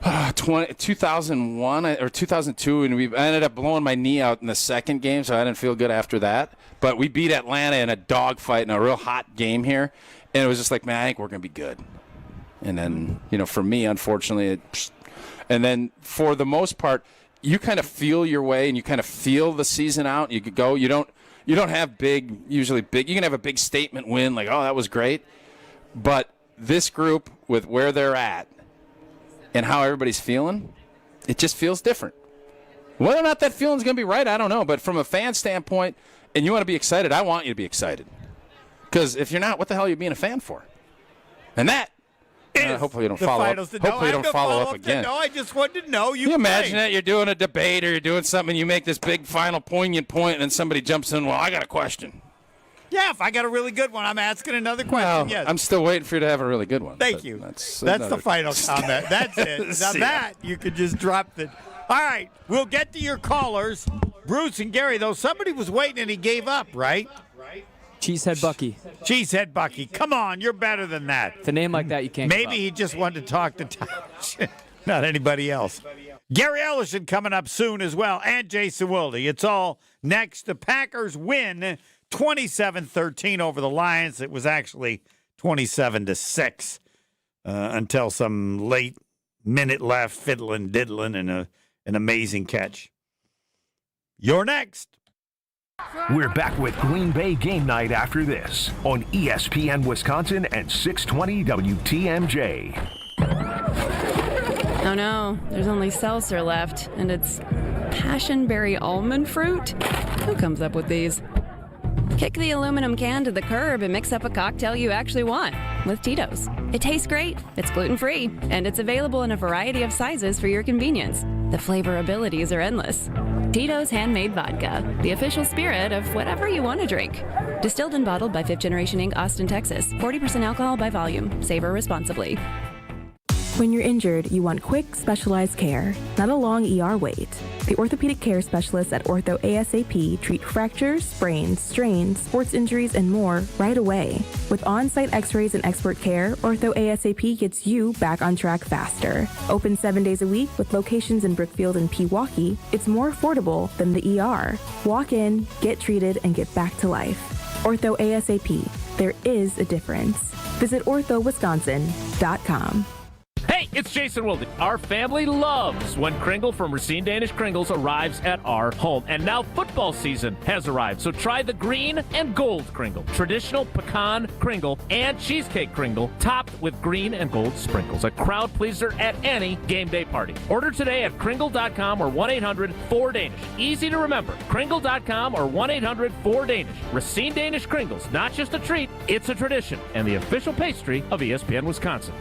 2001 or 2002, and I ended up blowing my knee out in the second game, so I didn't feel good after that. But we beat Atlanta in a dogfight in a real hot game here, and it was just like, man, I think we're going to be good. And then, for me, unfortunately, and then for the most part, you kind of feel your way, and you kind of feel the season out. You could go. You don't have usually big. You can have a big statement win, like, oh, that was great. But this group, with where they're at, and how everybody's feeling, it just feels different. Whether or not that feeling's going to be right, I don't know. But from a fan standpoint, and you want to be excited, I want you to be excited. Because if you're not, what the hell are you being a fan for? And that Hopefully you don't follow up. Hopefully you don't follow up again. No, I just wanted to know. Can you imagine that? You're doing a debate or you're doing something, you make this big final poignant point, and then somebody jumps in, well, I got a question. Yeah, if I got a really good one, I'm asking another question. Well, yes. I'm still waiting for you to have a really good one. Thank you. That's the final comment. That's it. Now that, you could just drop the... All right, we'll get to your callers. Bruce and Gary, though, somebody was waiting and he gave up, right? Cheesehead Bucky. Cheesehead Bucky. Come on, you're better than that. With a name like that, you can't Maybe he just wanted to talk to Tausher, not anybody else. Gary Ellerson coming up soon as well, and Jason Wilde. It's all next. The Packers win 27-13 over the Lions. It was actually 27-6 until some late minute left, fiddling, diddling, and an amazing catch. You're next. We're back with Green Bay Game Night after this on ESPN Wisconsin and 620 WTMJ. Oh no, there's only seltzer left, and it's passionberry almond fruit? Who comes up with these? Kick the aluminum can to the curb and mix up a cocktail you actually want with Tito's. It tastes great, it's gluten-free, and it's available in a variety of sizes for your convenience. The flavor abilities are endless. Tito's Handmade Vodka, the official spirit of whatever you want to drink. Distilled and bottled by 5th Generation Inc., Austin, Texas. 40% alcohol by volume. Savor responsibly. When you're injured, you want quick, specialized care, not a long ER wait. The orthopedic care specialists at Ortho ASAP treat fractures, sprains, strains, sports injuries, and more right away. With on-site x-rays and expert care, Ortho ASAP gets you back on track faster. Open 7 days a week with locations in Brookfield and Pewaukee, it's more affordable than the ER. Walk in, get treated, and get back to life. Ortho ASAP. There is a difference. Visit orthowisconsin.com. Hey, it's Jason Wilde. Our family loves when Kringle from Racine Danish Kringles arrives at our home. And now football season has arrived, so try the green and gold Kringle. Traditional pecan Kringle and cheesecake Kringle topped with green and gold sprinkles. A crowd pleaser at any game day party. Order today at Kringle.com or 1-800-4DANISH. Easy to remember. Kringle.com or 1-800-4DANISH. Racine Danish Kringles, not just a treat, it's a tradition and the official pastry of ESPN Wisconsin.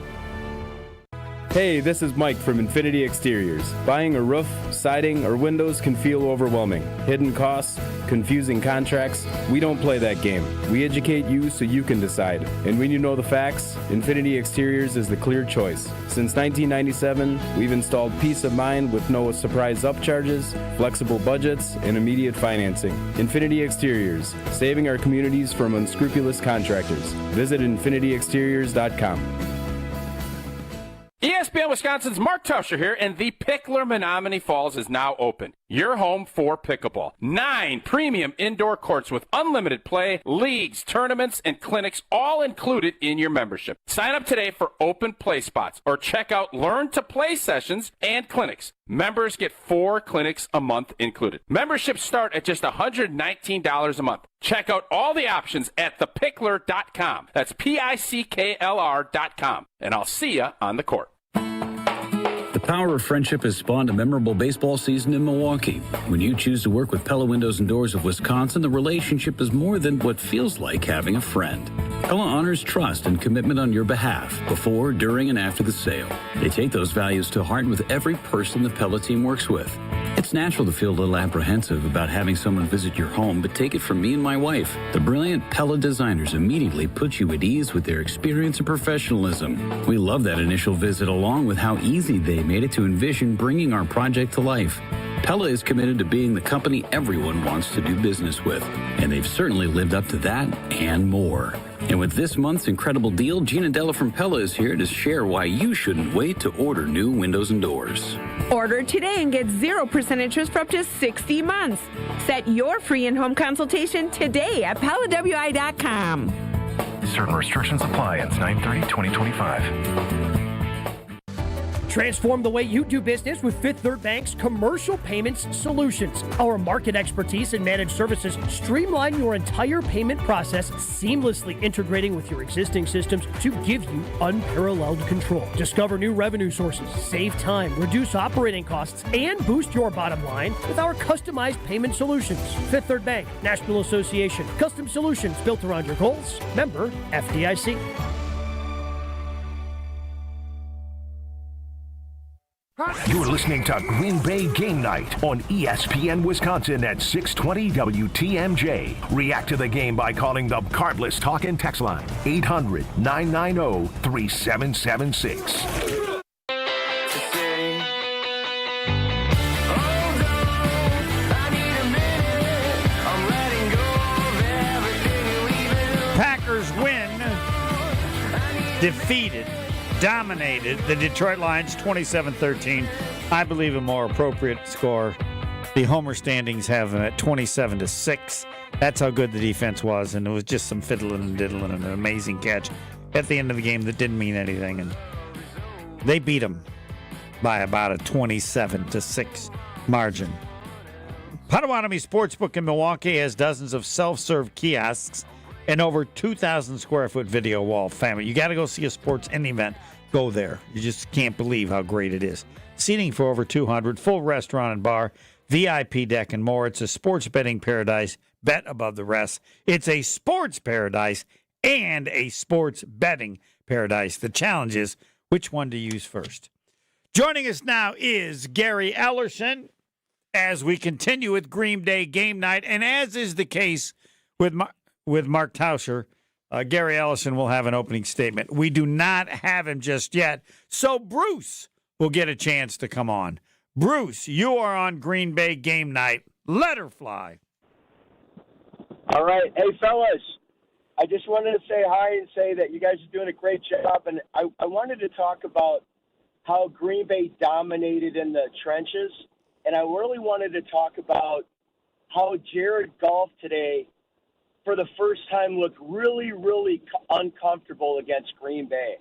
Hey, this is Mike from Infinity Exteriors. Buying a roof, siding, or windows can feel overwhelming. Hidden costs, confusing contracts. We don't play that game. We educate you so you can decide. And when you know the facts, Infinity Exteriors is the clear choice. Since 1997, we've installed peace of mind with no surprise upcharges, flexible budgets, and immediate financing. Infinity Exteriors, saving our communities from unscrupulous contractors. Visit infinityexteriors.com. ESPN Wisconsin's Mark Tausher here, and the Pickler Menominee Falls is now open. Your home for pickleball. 9 premium indoor courts with unlimited play, leagues, tournaments, and clinics all included in your membership. Sign up today for open play spots or check out Learn to Play sessions and clinics. Members get 4 clinics a month included. Memberships start at just $119 a month. Check out all the options at thepickler.com. That's PICKLR.com. And I'll see you on the court. The power of friendship has spawned a memorable baseball season in Milwaukee. When you choose to work with Pella Windows and Doors of Wisconsin, the relationship is more than what feels like having a friend. Pella honors trust and commitment on your behalf before, during, and after the sale. They take those values to heart with every person the Pella team works with. It's natural to feel a little apprehensive about having someone visit your home, but take it from me and my wife. The brilliant Pella designers immediately put you at ease with their experience and professionalism. We love that initial visit, along with how easy they made it to envision bringing our project to life. Pella is committed to being the company everyone wants to do business with, and they've certainly lived up to that and more. And with this month's incredible deal, Gina Della from Pella is here to share why you shouldn't wait to order new windows and doors. Order today and get 0% interest for up to 60 months. Set your free in-home consultation today at PellaWI.com. Certain restrictions apply. Ends 9/30/2025. Transform the way you do business with Fifth Third Bank's Commercial Payments Solutions. Our market expertise and managed services streamline your entire payment process, seamlessly integrating with your existing systems to give you unparalleled control. Discover new revenue sources, save time, reduce operating costs, and boost your bottom line with our customized payment solutions. Fifth Third Bank, National Association. Custom solutions built around your goals. Member FDIC. You're listening to Green Bay Game Night on ESPN Wisconsin at 620 WTMJ. React to the game by calling the Cardless Talk and Text line 800-990-3776. Packers win, defeated, dominated the Detroit Lions 27-13. I believe a more appropriate score. The Homer standings have them at 27-6. That's how good the defense was, and it was just some fiddling and diddling and an amazing catch at the end of the game that didn't mean anything, and they beat them by about a 27-6 margin. Potawatomi Sportsbook in Milwaukee has dozens of self-serve kiosks and over 2,000 square foot video wall. Family, you got to go see a sports any event. Go there. You just can't believe how great it is. Seating for over 200, full restaurant and bar, VIP deck and more. It's a sports betting paradise. Bet above the rest. It's a sports paradise and a sports betting paradise. The challenge is which one to use first. Joining us now is Gary Ellerson as we continue with Green Bay Game Night, and as is the case with Mark Tausher, Gary Ellerson will have an opening statement. We do not have him just yet, so Bruce will get a chance to come on. Bruce, you are on Green Bay Game Night. Let her fly. All right. Hey, fellas, I just wanted to say hi and say that you guys are doing a great job, and I wanted to talk about how Green Bay dominated in the trenches, and I really wanted to talk about how Jared Goff today, for the first time, looked really, really uncomfortable against Green Bay.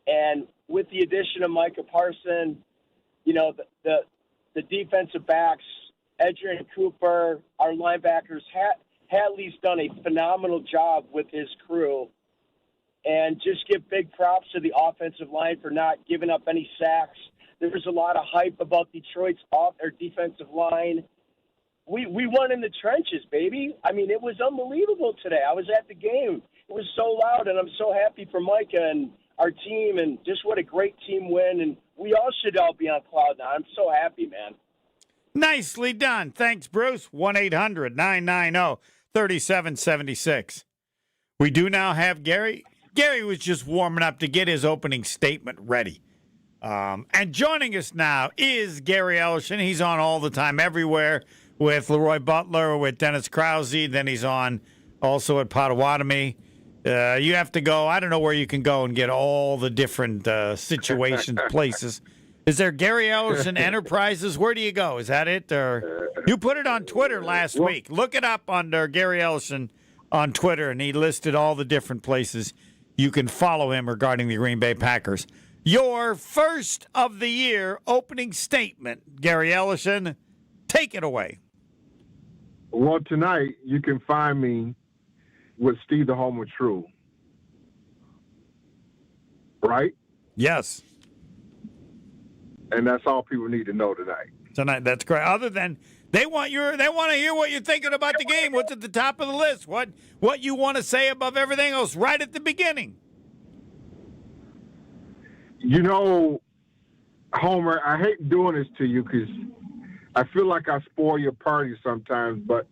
And with the addition of Micah Parsons, you know, the defensive backs, Edgerrin Cooper, our linebackers, Hadley's done a phenomenal job with his crew. And just give big props to the offensive line for not giving up any sacks. There was a lot of hype about Detroit's defensive line. We won in the trenches, baby. I mean, it was unbelievable today. I was at the game. It was so loud, and I'm so happy for Micah and our team, and just what a great team win. And we all should all be on cloud now. I'm so happy, man. Nicely done. Thanks, Bruce. 1-800-990-3776. We do now have Gary. Gary was just warming up to get his opening statement ready. And joining us now is Gary Ellerson. He's on all the time, everywhere, with Leroy Butler, with Dennis Krause. Then he's on also at Potawatomi. You have to go. I don't know where you can go and get all the different situations, places. Is there Gary Ellerson Enterprises? Where do you go? Is that it? Or you put it on Twitter last week. Look it up under Gary Ellerson on Twitter, and he listed all the different places you can follow him regarding the Green Bay Packers. Your first of the year opening statement, Gary Ellerson. Take it away. Well, tonight you can find me with Steve the Homer True. Right? Yes. And that's all people need to know tonight. Tonight, that's great. Other than they want to hear what you're thinking about the game. What's at the top of the list? What you want to say above everything else right at the beginning. You know, Homer, I hate doing this to you because I feel like I spoil your party sometimes, but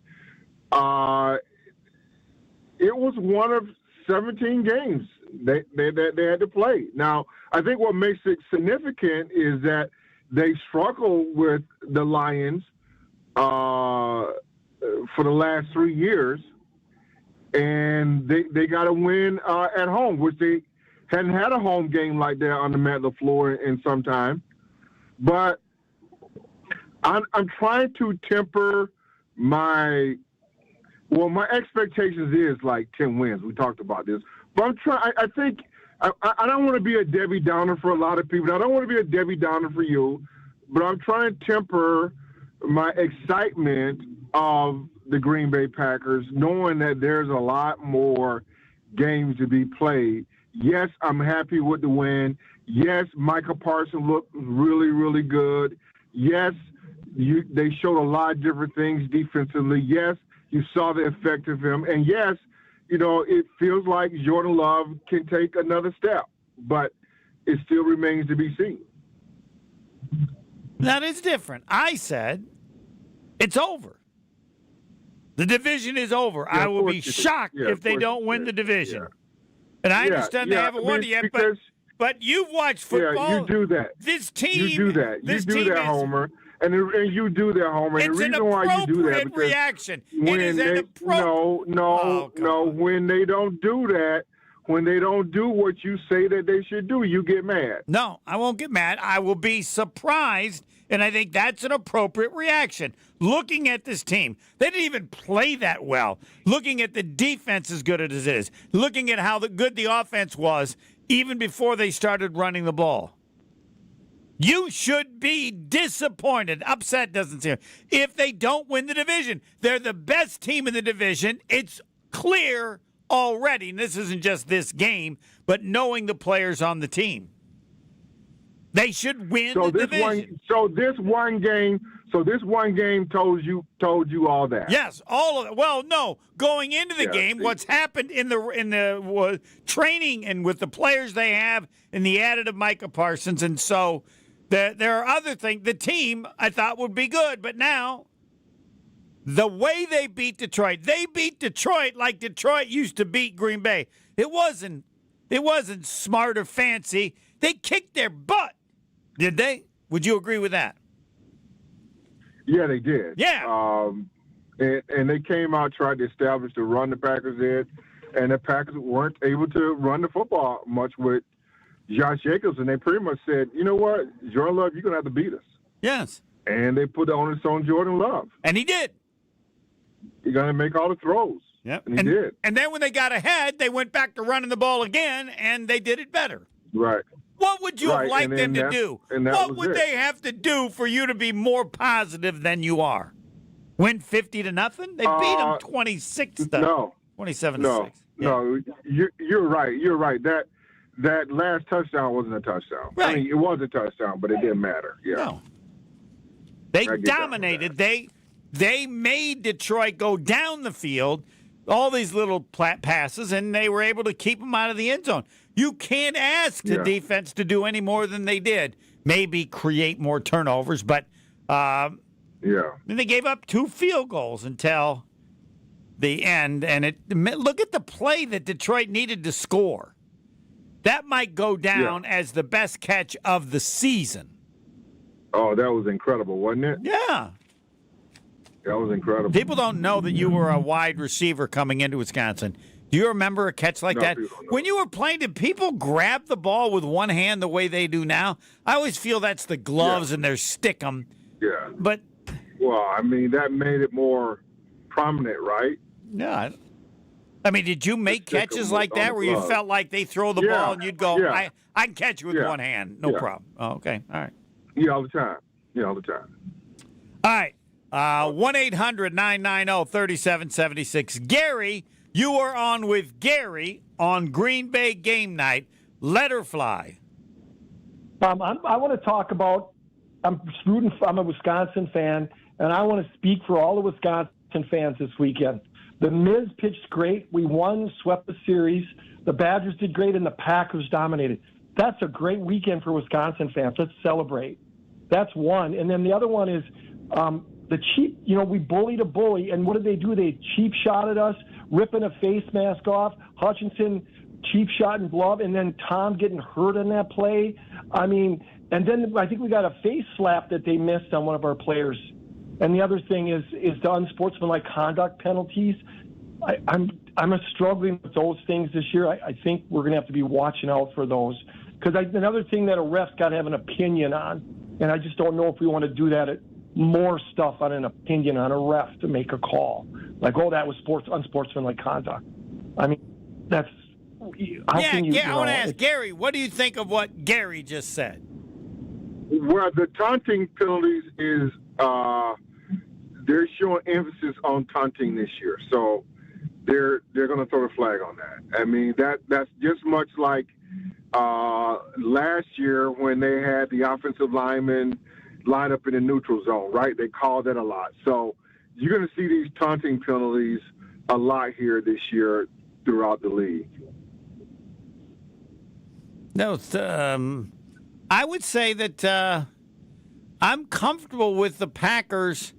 it was one of 17 games they had to play. Now, I think what makes it significant is that they struggled with the Lions for the last 3 years, and they got a win at home, which they hadn't had a home game like that under Matt LaFleur in some time. But I'm trying to temper my expectations is like 10 wins. We talked about this. But I think I don't want to be a Debbie Downer for a lot of people. I don't want to be a Debbie Downer for you. But I'm trying to temper my excitement of the Green Bay Packers, knowing that there's a lot more games to be played. Yes, I'm happy with the win. Yes, Micah Parsons looked really, really good. Yes, they showed a lot of different things defensively. Yes, you saw the effect of him. And yes, you know, it feels like Jordan Love can take another step, but it still remains to be seen. That is different. I said it's over. The division is over. Yeah, I will be shocked if they don't win the division. And I understand they haven't won it yet, but you've watched football. Yeah, you do that. This team. You do that. You do that, Homer. And you do that, Homer. And It's the an reason why you do that appropriate because reaction. when It is they, an appropriate. no. When they don't do that, when they don't do what you say that they should do, you get mad. No, I won't get mad. I will be surprised, and I think that's an appropriate reaction. Looking at this team, they didn't even play that well. Looking at the defense as good as it is. Looking at how good the offense was even before they started running the ball. You should be disappointed. Upset doesn't seem. If they don't win the division, they're the best team in the division. It's clear already. And this isn't just this game, but knowing the players on the team. They should win the division. This one game told you all that. Yes, all of it. Well, no, going into the game, what's happened in the training and with the players they have and the additive Micah Parsons, and so there are other things. The team I thought would be good, but now the way they beat Detroit like Detroit used to beat Green Bay. It wasn't smart or fancy. They kicked their butt. Did they? Would you agree with that? Yeah, they did. Yeah. And they came out, tried to establish the run the Packers did, and the Packers weren't able to run the football much with Josh Jacobs, and they pretty much said, you know what, Jordan Love, you're going to have to beat us. Yes. And they put the onus on Jordan Love. And he did. He's going to make all the throws. Yep. And he did. And then when they got ahead, they went back to running the ball again, and they did it better. Right. What would you have liked them to do? What would it. they have to do for you to be more positive than you are? Win 50-0? They beat them 27-6. No, you're right. You're right. That last touchdown wasn't a touchdown. Right. I mean, it was a touchdown, but it didn't matter. Yeah. No. They dominated. They made Detroit go down the field, all these little passes, and they were able to keep them out of the end zone. You can't ask the defense to do any more than they did. Maybe create more turnovers, but then they gave up 2 field goals until the end. And look at the play that Detroit needed to score. That might go down as the best catch of the season. Oh, that was incredible, wasn't it? Yeah. That was incredible. People don't know that you were a wide receiver coming into Wisconsin. Do you remember a catch like that? When you were playing, did people grab the ball with one hand the way they do now? I always feel that's the gloves and their stick 'em. Yeah. But well, I mean, that made it more prominent, right? Yeah. I mean, did you make catches like that where you felt like they throw the ball and you'd go, I can catch you with one hand, no problem. Oh, okay, all right. Yeah, all the time. All right, 1-800-990-3776. Gary, you are on with Gary on Green Bay game night. Let her fly. I want to talk about, I'm a Wisconsin fan, and I want to speak for all the Wisconsin fans this weekend. The Miz pitched great. We won, swept the series. The Badgers did great, and the Packers dominated. That's a great weekend for Wisconsin fans. Let's celebrate. That's one. And then the other one is the cheap, we bullied a bully, and what did they do? They cheap shot at us, ripping a face mask off. Hutchinson cheap shot and glove, and then Tom getting hurt in that play. I mean, and then I think we got a face slap that they missed on one of our players. And the other thing is the unsportsmanlike conduct penalties. I'm struggling with those things this year. I think we're going to have to be watching out for those. Because another thing that a ref's got to have an opinion on, and I just don't know if we want to do that more stuff on an opinion on a ref to make a call. Like, that was unsportsmanlike conduct. I mean, that's... I want to ask Gary, what do you think of what Gary just said? Well, the taunting penalties is... they're showing emphasis on taunting this year, so they're going to throw the flag on that. I mean, that's just much like last year when they had the offensive linemen line up in the neutral zone, right? They called that a lot. So you're going to see these taunting penalties a lot here this year throughout the league. No, I would say that I'm comfortable with the Packers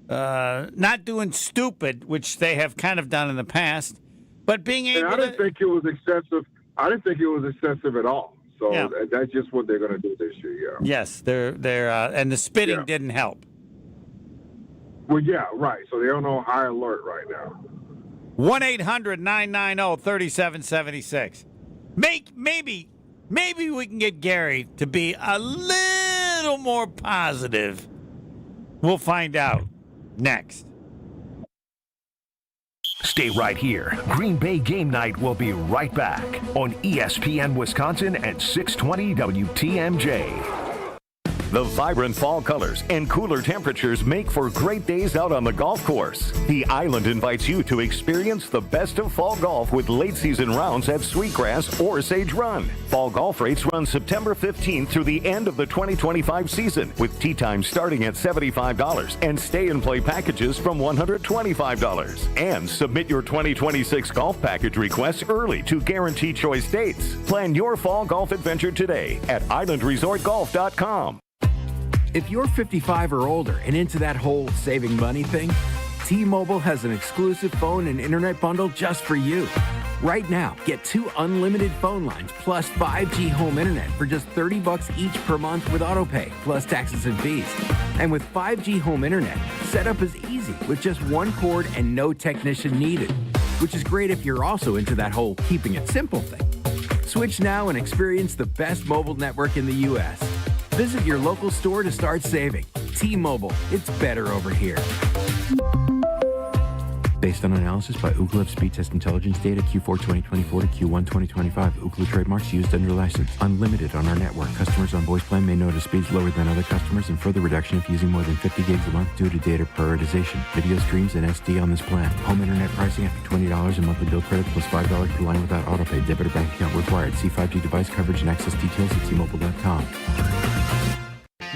not doing stupid, which they have kind of done in the past, but being able I didn't think it was excessive. I didn't think it was excessive at all. So that's just what they're going to do this year. Yeah. Yes, they're and the spitting didn't help. Well, yeah, right. So they're on high alert right now. 1-800-990-3776. Maybe we can get Gary to be a little more positive. We'll find out next. Stay right here. Green Bay Game Night will be right back on ESPN Wisconsin at 620 WTMJ. The vibrant fall colors and cooler temperatures make for great days out on the golf course. The Island invites you to experience the best of fall golf with late season rounds at Sweetgrass or Sage Run. Fall golf rates run September 15th through the end of the 2025 season, with tee times starting at $75 and stay and play packages from $125. And submit your 2026 golf package requests early to guarantee choice dates. Plan your fall golf adventure today at islandresortgolf.com. If you're 55 or older and into that whole saving money thing, T-Mobile has an exclusive phone and internet bundle just for you. Right now, get 2 unlimited phone lines plus 5G home internet for just $30 each per month with autopay, plus taxes and fees. And with 5G home internet, setup is easy with just 1 cord and no technician needed, which is great if you're also into that whole keeping it simple thing. Switch now and experience the best mobile network in the U.S. Visit your local store to start saving. T-Mobile, it's better over here. Based on analysis by Ookla Speed Test Intelligence data Q4 2024 to Q1 2025. Ookla trademarks used under license. Unlimited on our network. Customers on voice plan may notice speeds lower than other customers and further reduction if using more than 50 gigs a month due to data prioritization. Video streams and SD on this plan. Home internet pricing after $20 in monthly bill credit plus $5 per line without autopay. Debit or bank account required. See 5G device coverage and access details at T-Mobile.com.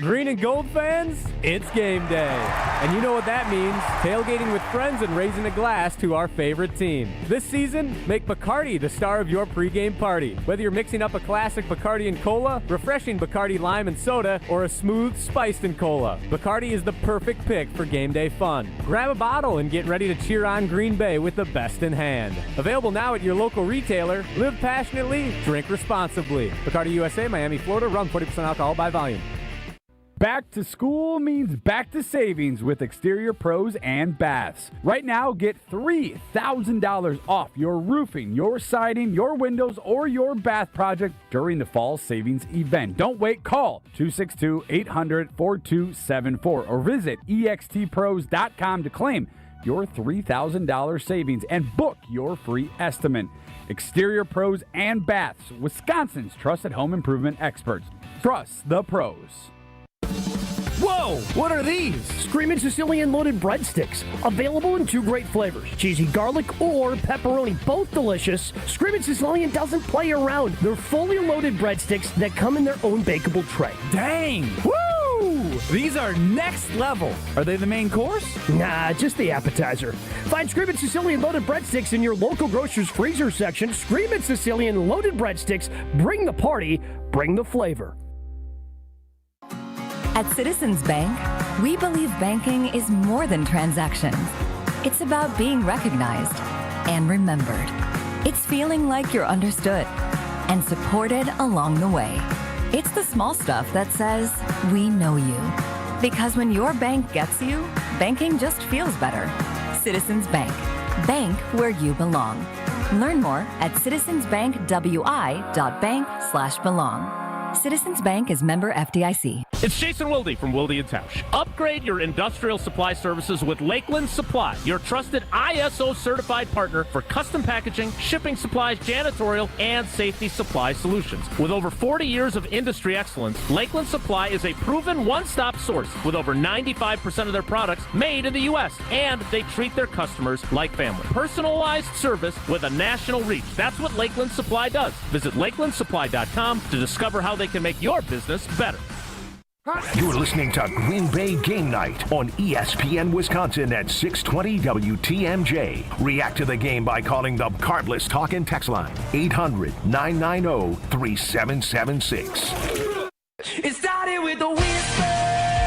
Green and gold fans, it's game day. And you know what that means. Tailgating with friends and raising a glass to our favorite team. This season, make Bacardi the star of your pregame party. Whether you're mixing up a classic Bacardi and cola, refreshing Bacardi lime and soda, or a smooth spiced and cola, Bacardi is the perfect pick for game day fun. Grab a bottle and get ready to cheer on Green Bay with the best in hand. Available now at your local retailer. Live passionately, drink responsibly. Bacardi USA, Miami, Florida. Run 40% alcohol by volume. Back to school means back to savings with Exterior Pros and Baths. Right now, get $3,000 off your roofing, your siding, your windows, or your bath project during the fall savings event. Don't wait. Call 262-800-4274 or visit extpros.com to claim your $3,000 savings and book your free estimate. Exterior Pros and Baths, Wisconsin's trusted home improvement experts. Trust the pros. Whoa! What are these? Screamin' Sicilian loaded breadsticks. Available in 2 great flavors. Cheesy garlic or pepperoni. Both delicious. Screamin' Sicilian doesn't play around. They're fully loaded breadsticks that come in their own bakeable tray. Dang! Woo! These are next level. Are they the main course? Nah, just the appetizer. Find Screamin' Sicilian loaded breadsticks in your local grocer's freezer section. Screamin' Sicilian loaded breadsticks. Bring the party. Bring the flavor. At Citizens Bank, we believe banking is more than transactions. It's about being recognized and remembered. It's feeling like you're understood and supported along the way. It's the small stuff that says, we know you. Because when your bank gets you, banking just feels better. Citizens Bank. Bank where you belong. Learn more at citizensbankwi.bank/belong. Citizens Bank is member FDIC. It's Jason Wilde from Wilde and Tausher. Upgrade your industrial supply services with Lakeland Supply, your trusted ISO certified partner for custom packaging, shipping supplies, janitorial, and safety supply solutions. With over 40 years of industry excellence, Lakeland Supply is a proven one-stop source with over 95% of their products made in the U.S. And they treat their customers like family. Personalized service with a national reach. That's what Lakeland Supply does. Visit LakelandSupply.com to discover how they can make your business better. You're listening to Green Bay Game Night on ESPN Wisconsin at 620 WTMJ. React to the game by calling the Cardless Talk and Text line 800-990-3776. It started with a whisper.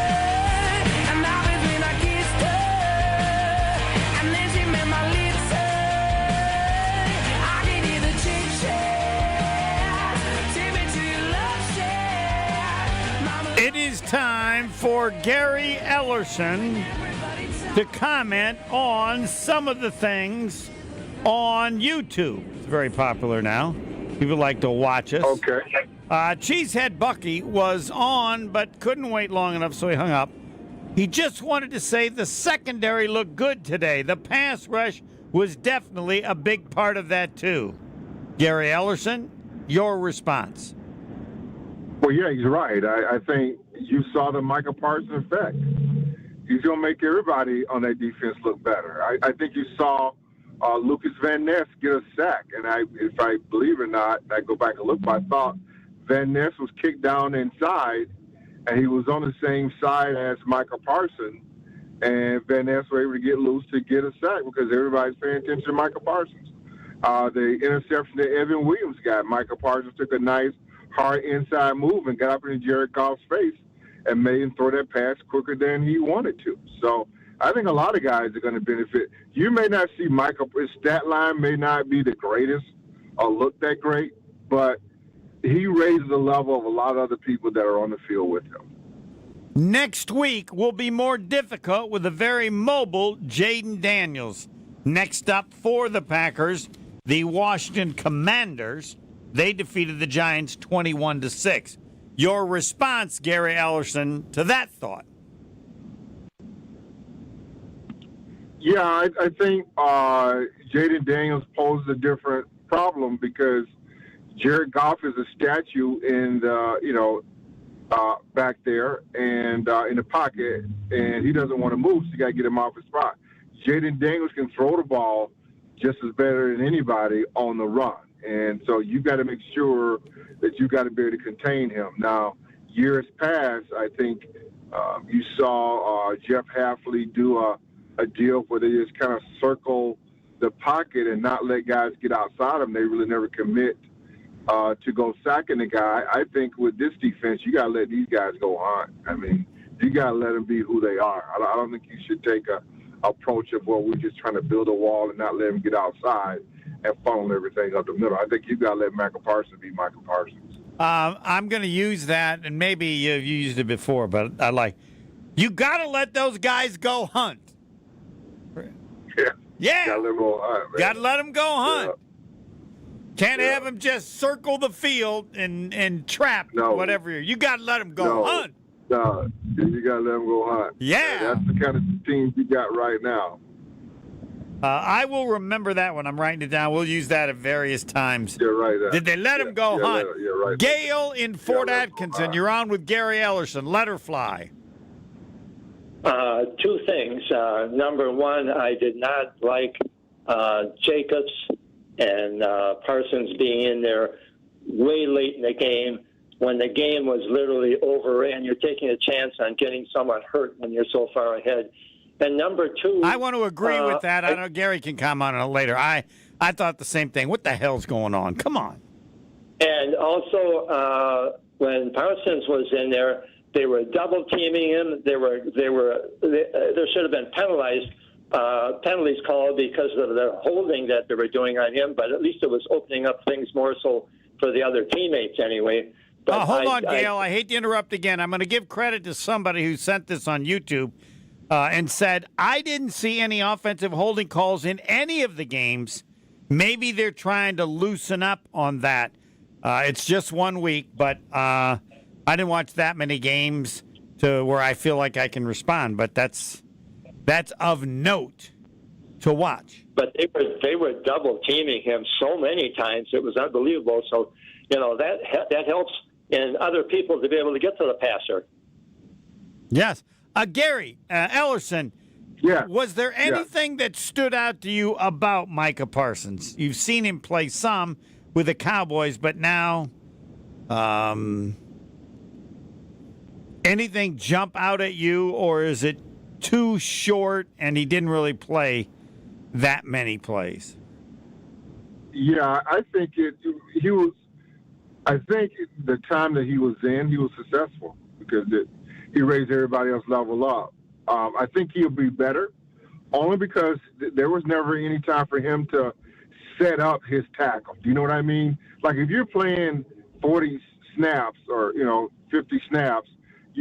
for Gary Ellerson to comment on some of the things on YouTube. It's very popular now. People like to watch us. Okay. Cheesehead Bucky was on, but couldn't wait long enough, so he hung up. He just wanted to say the secondary looked good today. The pass rush was definitely a big part of that, too. Gary Ellerson, your response. Well, yeah, he's right. I think you saw the Micah Parsons effect. He's going to make everybody on that defense look better. I think you saw Lucas Van Ness get a sack. And if I believe it or not, I go back and look, but I thought Van Ness was kicked down inside, and he was on the same side as Micah Parsons. And Van Ness was able to get loose to get a sack because everybody's paying attention to Micah Parsons. The interception that Evan Williams got, Micah Parsons took a nice, hard inside move and got up into Jared Goff's face and made him throw that pass quicker than he wanted to. So I think a lot of guys are going to benefit. You may not see Micah, his stat line may not be the greatest or look that great, but he raises the level of a lot of other people that are on the field with him. Next week will be more difficult with a very mobile Jaden Daniels. Next up for the Packers, the Washington Commanders. They defeated the Giants 21-6. Your response, Gary Ellerson, to that thought? Yeah, I think Jaden Daniels poses a different problem because Jared Goff is a statue in the, back there and in the pocket, and he doesn't want to move, so you got to get him off his spot. Jaden Daniels can throw the ball just as better than anybody on the run, and so you got to make sure that you got to be able to contain him. Now, years past, I think you saw Jeff Hafley do a deal where they just kind of circle the pocket and not let guys get outside them. They really never commit to go sacking the guy. I think with this defense, you got to let these guys go hunt. I mean, you got to let them be who they are. I don't think you should take a approach of, well, we're just trying to build a wall and not let them get outside and funnel everything up the middle. I think you got to let Micah Parsons be Micah Parsons. I'm going to use that, and maybe you've used it before, but I like, you got to let those guys go hunt. Yeah. Got to let them go hunt, man. Got to let them go hunt. Yeah. Can't have them just circle the field and trap whatever. You got to let them go hunt. No, you got to let them go hunt. Yeah. That's the kind of team you got right now. I will remember that when I'm writing it down. We'll use that at various times. You're right. Did they let him go hunt? You're right. Gail in Fort Atkinson, you're on with Gary Ellerson. Let her fly. Two things. Number one, I did not like Jacobs and Parsons being in there way late in the game when the game was literally over and you're taking a chance on getting someone hurt when you're so far ahead. And number two, I want to agree with that. I know Gary can comment on it later. I thought the same thing. What the hell's going on? Come on. And also, when Parsons was in there, they were double teaming him. There should have been penalties called because of the holding that they were doing on him. But at least it was opening up things more so for the other teammates anyway. But hold on, Gail. I hate to interrupt again. I'm going to give credit to somebody who sent this on YouTube and said, I didn't see any offensive holding calls in any of the games. Maybe they're trying to loosen up on that. It's just 1 week, but I didn't watch that many games to where I feel like I can respond. But that's of note to watch. But they were double teaming him so many times. It was unbelievable. So, that helps in other people to be able to get to the passer. Yes. Gary Ellerson, was there anything that stood out to you about Micah Parsons? You've seen him play some with the Cowboys, but now anything jump out at you, or is it too short and he didn't really play that many plays? Yeah, I think he was. I think the time that he was in, he was successful because he raised everybody else level up. I think he'll be better only because there was never any time for him to set up his tackle. Do you know what I mean? Like if you're playing 40 snaps or 50 snaps,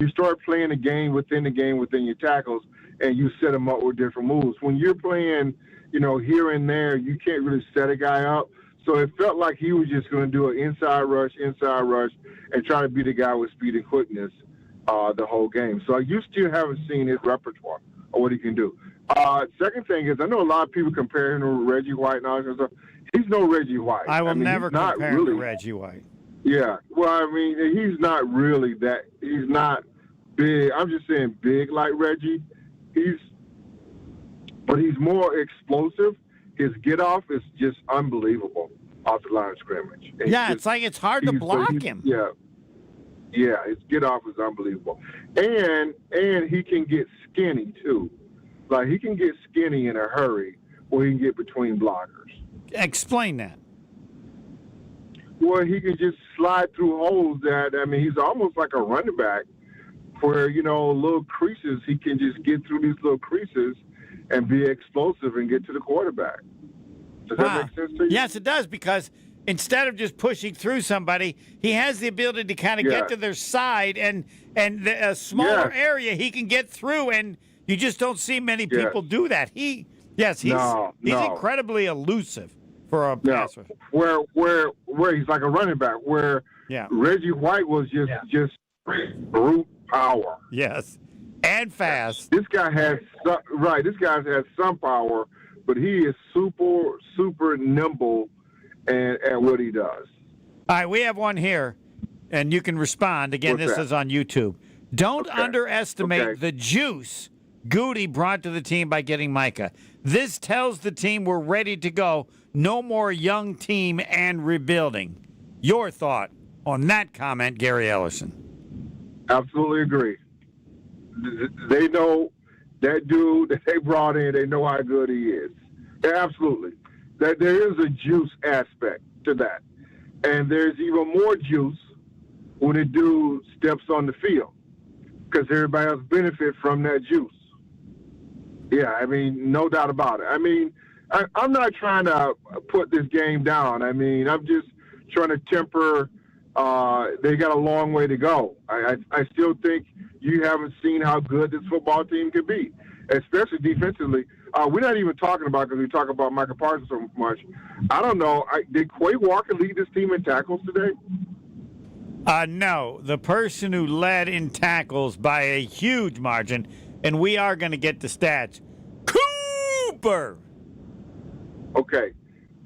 you start playing the game within your tackles, and you set them up with different moves. When you're playing, here and there, you can't really set a guy up. So it felt like he was just going to do an inside rush, and try to beat a guy with speed and quickness the whole game. So you still haven't seen his repertoire or what he can do. Second thing is, I know a lot of people compare him to Reggie White and all that kind of stuff. He's no Reggie White. I will never compare him to Reggie White. Yeah. Well, I mean, he's not really that. He's not big. I'm just saying big like Reggie. But he's more explosive. His get-off is just unbelievable off the line of scrimmage. And it's like it's hard to block him. Yeah. Yeah, his get-off is unbelievable. And he can get skinny, too. Like, he can get skinny in a hurry where he can get between blockers. Explain that. Well, he can just slide through holes he's almost like a running back where, little creases. He can just get through these little creases and be explosive and get to the quarterback. Does that make sense to you? Yes, it does, because instead of just pushing through somebody, he has the ability to kind of get to their side and a smaller area he can get through, and you just don't see many people do that. He's incredibly elusive for a passer. Where he's like a running back, where Reggie White was just brute power. Yes. And fast. This guy has some power, but he is super nimble at what he does. All right, we have one here, and you can respond. Again, this is on YouTube. Don't underestimate the juice Goody brought to the team by getting Micah. This tells the team we're ready to go. No more young team and rebuilding. Your thought on that comment, Gary Ellerson? Absolutely agree. They know that dude that they brought in, they know how good he is. Absolutely. That there is a juice aspect to that. And there's even more juice when a dude steps on the field, because everybody else benefit from that juice. Yeah, no doubt about it. I'm not trying to put this game down. I'm just trying to temper. They got a long way to go. I still think you haven't seen how good this football team can be, especially defensively. We're not even talking about, because we talk about Michael Parsons so much. I don't know. Did Quay Walker lead this team in tackles today? No. The person who led in tackles by a huge margin, and we are going to get the stats, Cooper. Okay.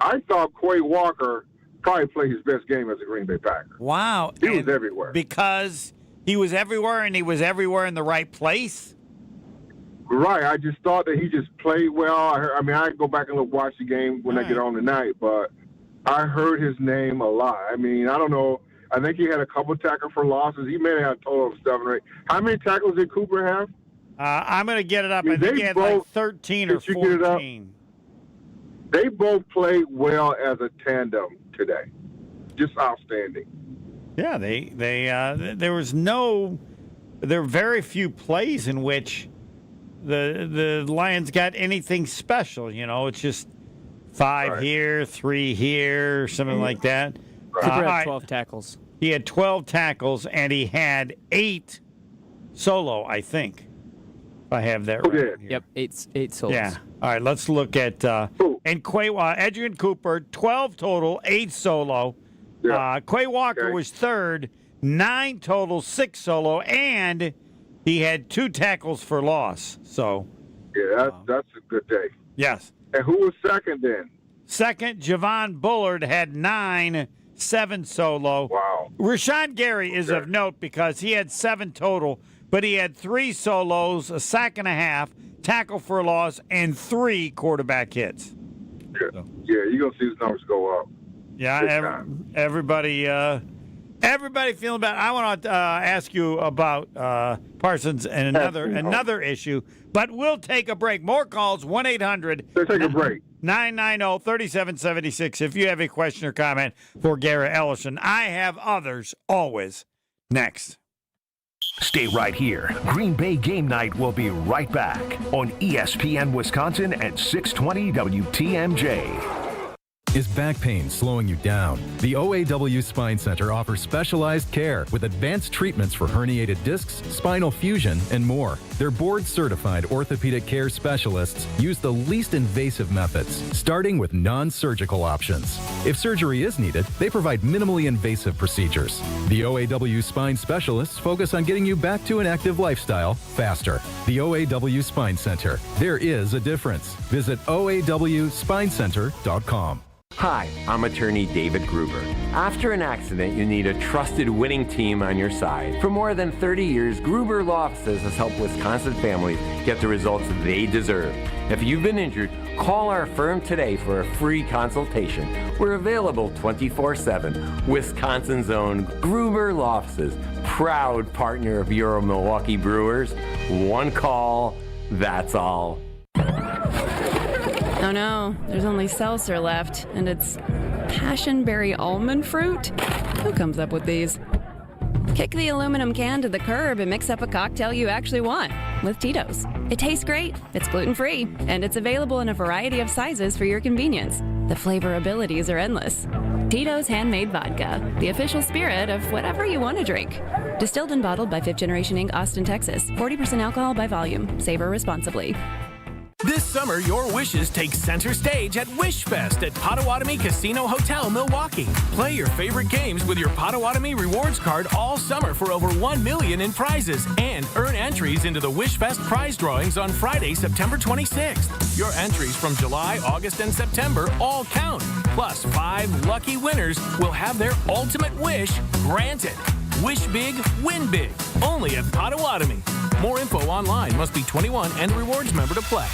I thought Quay Walker probably played his best game as a Green Bay Packer. Wow. He was everywhere. Because he was everywhere, and he was everywhere in the right place? Right. I just thought that he just played well. I go back and watch the game when I get on tonight, but I heard his name a lot. I don't know. I think he had a couple tackles for losses. He may have had a total of 7 or 8. How many tackles did Cooper have? I'm going to get it up. I think he had like 13 or 14. They both played well as a tandem today. Just outstanding. Yeah, there were very few plays in which the Lions got anything special. It's just 5 here, 3 here, something like that. Cooper had 12 tackles. He had 12 tackles, and he had 8 solo, I think. If I have that right. Here. Yep, 8 solos. Yeah. All right, let's look at and Edgerrin Cooper, 12 total, 8 solo. Yeah. Quay Walker was third, 9 total, 6 solo, and he had 2 tackles for loss. So, that's a good day. Yes. And who was second then? Second, Javon Bullard had 9, 7 solo. Wow. Rashawn Gary is of note because he had 7 total, but he had 3 solos, a sack and a half, tackle for a loss, and 3 quarterback hits. Yeah, you're going to see his numbers go up. Yeah, everybody feeling bad. I want to ask you about Parsons and another issue, but we'll take a break. More calls, 1-800. Let's take a break. 990-3776 if you have a question or comment for Gary Ellerson. I have others always next. Stay right here. Green Bay Game Night will be right back on ESPN Wisconsin at 620 WTMJ. Is back pain slowing you down? The OAW Spine Center offers specialized care with advanced treatments for herniated discs, spinal fusion, and more. Their board-certified orthopedic care specialists use the least invasive methods, starting with non-surgical options. If surgery is needed, they provide minimally invasive procedures. The OAW Spine specialists focus on getting you back to an active lifestyle faster. The OAW Spine Center. There is a difference. Visit OAWSpineCenter.com. Hi, I'm attorney David Gruber. After an accident, you need a trusted winning team on your side. For more than 30 years, Gruber Law Offices has helped Wisconsin families get the results they deserve. If you've been injured, call our firm today for a free consultation. We're available 24/7. Wisconsin's own Gruber Law Offices, proud partner of your Milwaukee Brewers. One call, that's all. Oh no, there's only seltzer left, and it's passionberry almond fruit? Who comes up with these? Kick the aluminum can to the curb and mix up a cocktail you actually want with Tito's. It tastes great, it's gluten-free, and it's available in a variety of sizes for your convenience. The flavor abilities are endless. Tito's Handmade Vodka, the official spirit of whatever you want to drink. Distilled and bottled by 5th Generation Inc., Austin, Texas. 40% alcohol by volume. Savor responsibly. This summer, your wishes take center stage at WishFest at Potawatomi Casino Hotel, Milwaukee. Play your favorite games with your Potawatomi Rewards card all summer for over $1 million in prizes and earn entries into the WishFest prize drawings on Friday, September 26th. Your entries from July, August, and September all count. Plus, 5 lucky winners will have their ultimate wish granted. Wish big, win big. Only at Potawatomi. More info online. Must be 21 and a rewards member to play.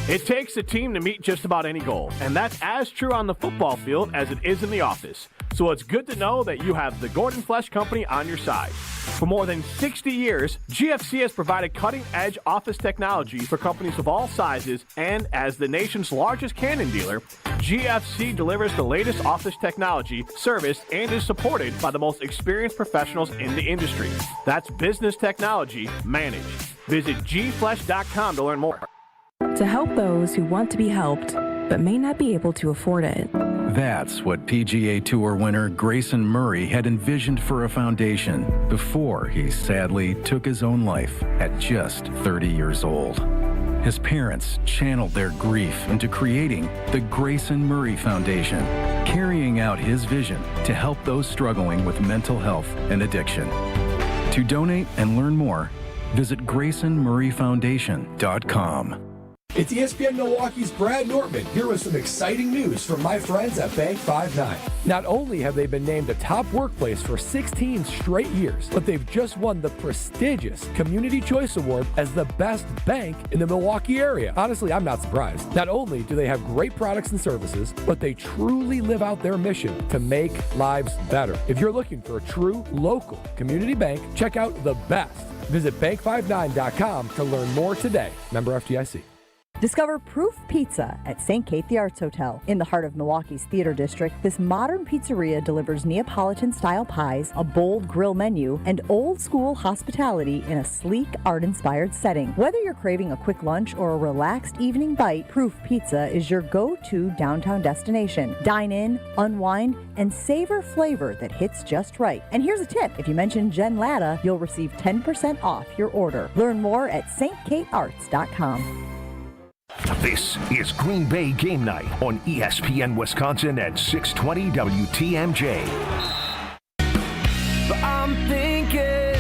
It takes a team to meet just about any goal, and that's as true on the football field as it is in the office. So it's good to know that you have the Gordon Flesch Company on your side. For more than 60 years, GFC has provided cutting-edge office technology for companies of all sizes, and as the nation's largest Canon dealer, GFC delivers the latest office technology, service, and is supported by the most experienced professionals in the industry. That's business technology managed. Visit gflesh.com to learn more. To help those who want to be helped, but may not be able to afford it. That's what PGA Tour winner Grayson Murray had envisioned for a foundation before he sadly took his own life at just 30 years old. His parents channeled their grief into creating the Grayson Murray Foundation, carrying out his vision to help those struggling with mental health and addiction. To donate and learn more, visit GraysonMurrayFoundation.com. It's ESPN Milwaukee's Brad Nortman here with some exciting news from my friends at Bank 5-9. Not only have they been named a top workplace for 16 straight years, but they've just won the prestigious Community Choice Award as the best bank in the Milwaukee area. Honestly, I'm not surprised. Not only do they have great products and services, but they truly live out their mission to make lives better. If you're looking for a true local community bank, check out the best. Visit bank59.com to learn more today. Member FDIC. Discover Proof Pizza at St. Kate the Arts Hotel. In the heart of Milwaukee's Theater District, this modern pizzeria delivers Neapolitan-style pies, a bold grill menu, and old-school hospitality in a sleek, art-inspired setting. Whether you're craving a quick lunch or a relaxed evening bite, Proof Pizza is your go-to downtown destination. Dine in, unwind, and savor flavor that hits just right. And here's a tip. If you mention Jen Latta, you'll receive 10% off your order. Learn more at stkatearts.com. This is Green Bay Game Night on ESPN Wisconsin at 620 WTMJ. But I'm thinking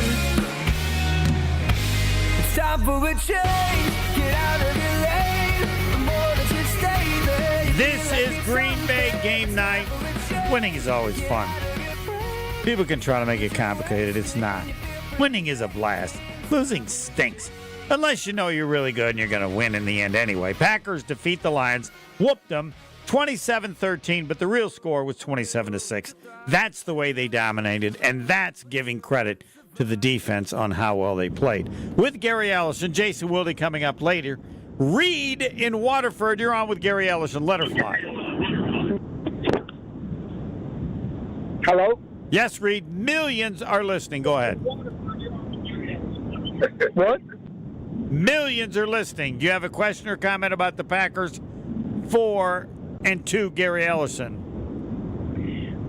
it's time for a change. Get out of your lane. More than just stay there. This is Green Bay Game Night. Winning is always fun. People can try to make it complicated. It's not. Winning is a blast. Losing stinks. Unless you know you're really good and you're going to win in the end anyway. Packers defeat the Lions, whooped them 27-13, but the real score was 27-6. That's the way they dominated, and that's giving credit to the defense on how well they played. With Gary Ellerson, Jason Wilde coming up later. Reed in Waterford, you're on with Gary Ellerson. Let her fly. Hello? Yes, Reed. Millions are listening. Go ahead. What? Millions are listening. Do you have a question or comment about the Packers for And 2, Gary Ellerson.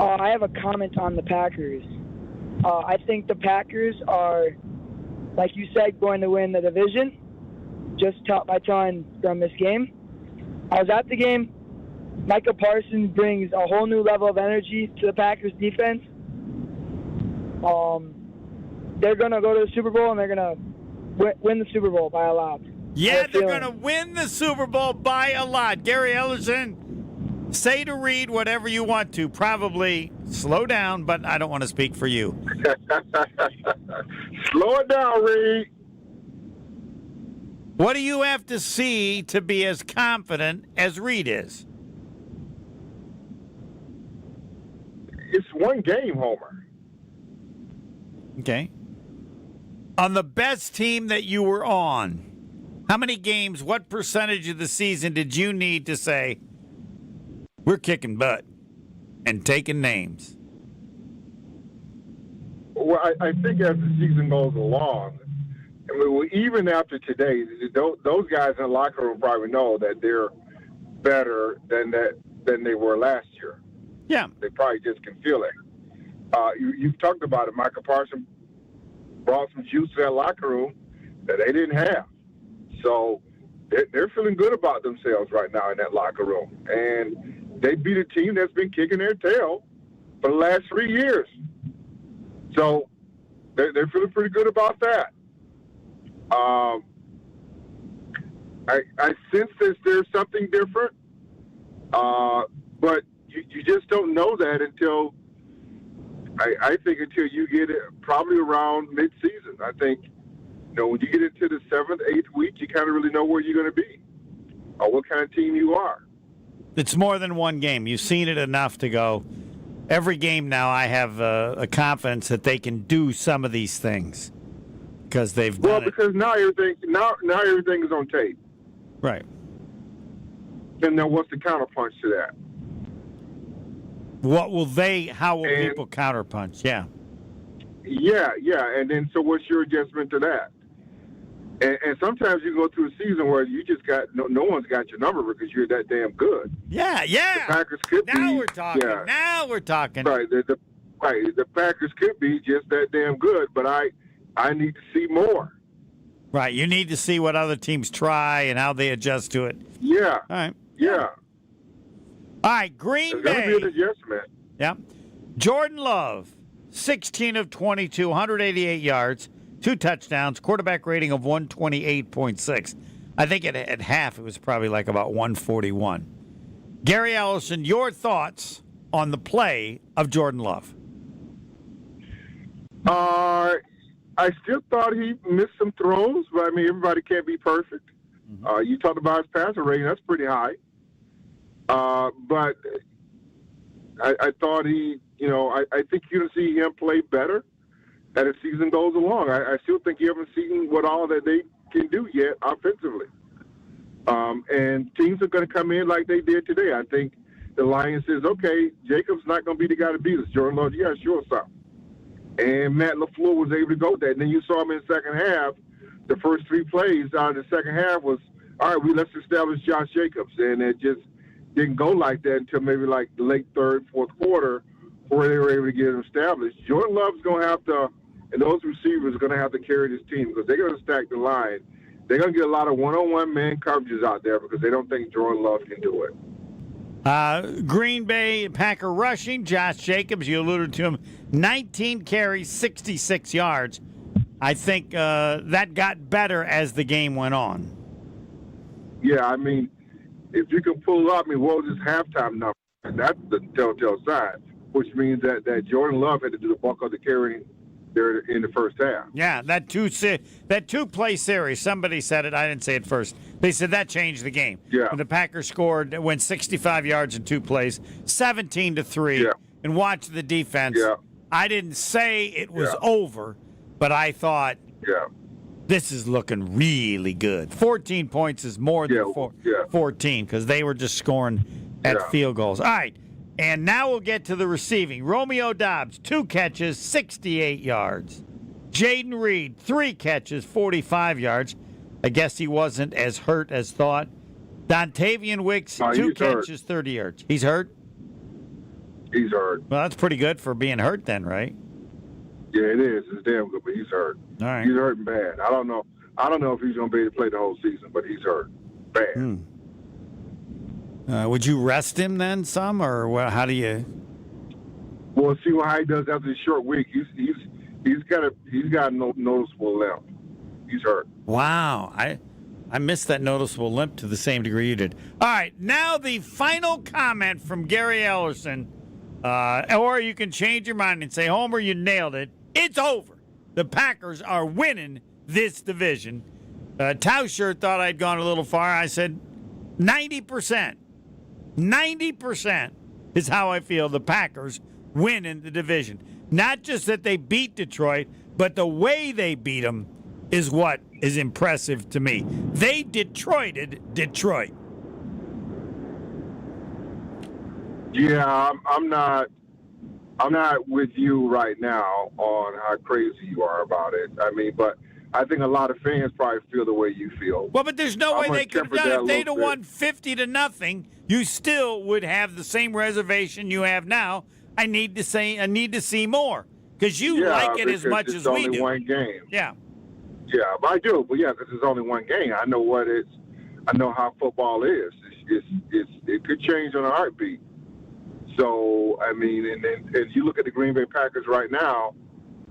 I have a comment on the Packers. I think the Packers are, like you said, going to win the division. Just taught my son from this game. I was at the game. Micah Parsons brings a whole new level of energy to the Packers defense. They're going to go to the Super Bowl, and they're going to win the Super Bowl by a lot. Yeah, they're going to win the Super Bowl by a lot. Gary Ellerson, say to Reed whatever you want to. Probably slow down, but I don't want to speak for you. Slow it down, Reed. What do you have to see to be as confident as Reed is? It's one game, Homer. Okay. On the best team that you were on, how many games, what percentage of the season did you need to say, we're kicking butt and taking names? Well, I think as the season goes along, I mean, well, even after today, those guys in the locker room probably know that they're better than they were last year. Yeah. They probably just can feel it. You've talked about it. Micah Parsons brought some juice to that locker room that they didn't have. So they're feeling good about themselves right now in that locker room. And they beat a team that's been kicking their tail for the last 3 years. So they're feeling pretty good about that. I sense that there's something different, but you just don't know that until I think until you get it probably around mid-season. I think when you get into the 7th, 8th week, you kind of really know where you're going to be or what kind of team you are. It's more than one game. You've seen it enough to go. Every game now, I have a confidence that they can do some of these things because they've done it. Because now everything is on tape. Right. And then what's the counterpunch to that? How will people counterpunch? Yeah. Yeah. And then so what's your adjustment to that? And sometimes you go through a season where you just got no one's got your number because you're that damn good. Yeah. The Packers could be. Now we're talking. Yeah. Now we're talking. Right. The Packers could be just that damn good, but I need to see more. Right. You need to see what other teams try and how they adjust to it. Yeah. All right. Yeah. All right. Green Bay. There's going to be an adjustment. Yeah. Jordan Love, 16 of 22, 188 yards, 2 touchdowns, quarterback rating of 128.6. I think at half it was probably like about 141. Gary Ellerson, your thoughts on the play of Jordan Love? I still thought he missed some throws, but I mean, everybody can't be perfect. Mm-hmm. You talked about his passer rating; that's pretty high. But I thought I think you're going to see him play better as the season goes along. I still think you haven't seen what all that they can do yet offensively. And teams are going to come in like they did today. I think the Lions says, okay, Jacobs not going to be the guy to beat us. Jordan Love, you got to show us something. And Matt LaFleur was able to go with that. And then you saw him in the second half. The first 3 plays out of the second half was, all right, let's establish Josh Jacobs. And it just didn't go like that until maybe like the late third, fourth quarter where they were able to get him established. Jordan Love's going to have to, and those receivers are going to have to carry this team because they're going to stack the line. They're going to get a lot of one-on-one man coverages out there because they don't think Jordan Love can do it. Green Bay Packer rushing, Josh Jacobs, you alluded to him, 19 carries, 66 yards. I think that got better as the game went on. Yeah, I mean, if you can pull up, what was his halftime number? That's the telltale sign, which means that Jordan Love had to do the bulk of the carrying there in the first half. Yeah, that two-play series, somebody said it, I didn't say it first. They said that changed the game. Yeah. When the Packers went 65 yards in 2 plays, 17-3, and watch the defense. Yeah. I didn't say it was over, but I thought this is looking really good. 14 points is more than 14 because they were just scoring at field goals. All right. And now we'll get to the receiving. Romeo Doubs, 2 catches, 68 yards. Jaden Reed, 3 catches, 45 yards. I guess he wasn't as hurt as thought. Dontavian Wicks, 2 catches, 30 yards. He's hurt? He's hurt. Well, that's pretty good for being hurt then, right? Yeah, it is. It's damn good, but he's hurt. All right. He's hurting bad. I don't know if he's going to be able to play the whole season, but he's hurt bad. Would you rest him then some, or how do you? Well, see how he does after the short week. He's got a noticeable limp. He's hurt. Wow, I missed that noticeable limp to the same degree you did. All right, now the final comment from Gary Ellerson, or you can change your mind and say, Homer, you nailed it. It's over. The Packers are winning this division. Tausher thought I'd gone a little far. I said 90%. 90% is how I feel the Packers win in the division. Not just that they beat Detroit, but the way they beat them is what is impressive to me. They Detroited Detroit. Yeah, I'm not with you right now on how crazy you are about it. I mean, but I think a lot of fans probably feel the way you feel. Well, but there's no way they could have done it. If they'd have won 50-0, you still would have the same reservation you have now. I need to see more because you like it as much as we do. It's only one game. Yeah. Yeah, but I do. But yeah, because it's only one game. I know what it's. I know how football is. It could change on a heartbeat. So I mean, and you look at the Green Bay Packers right now.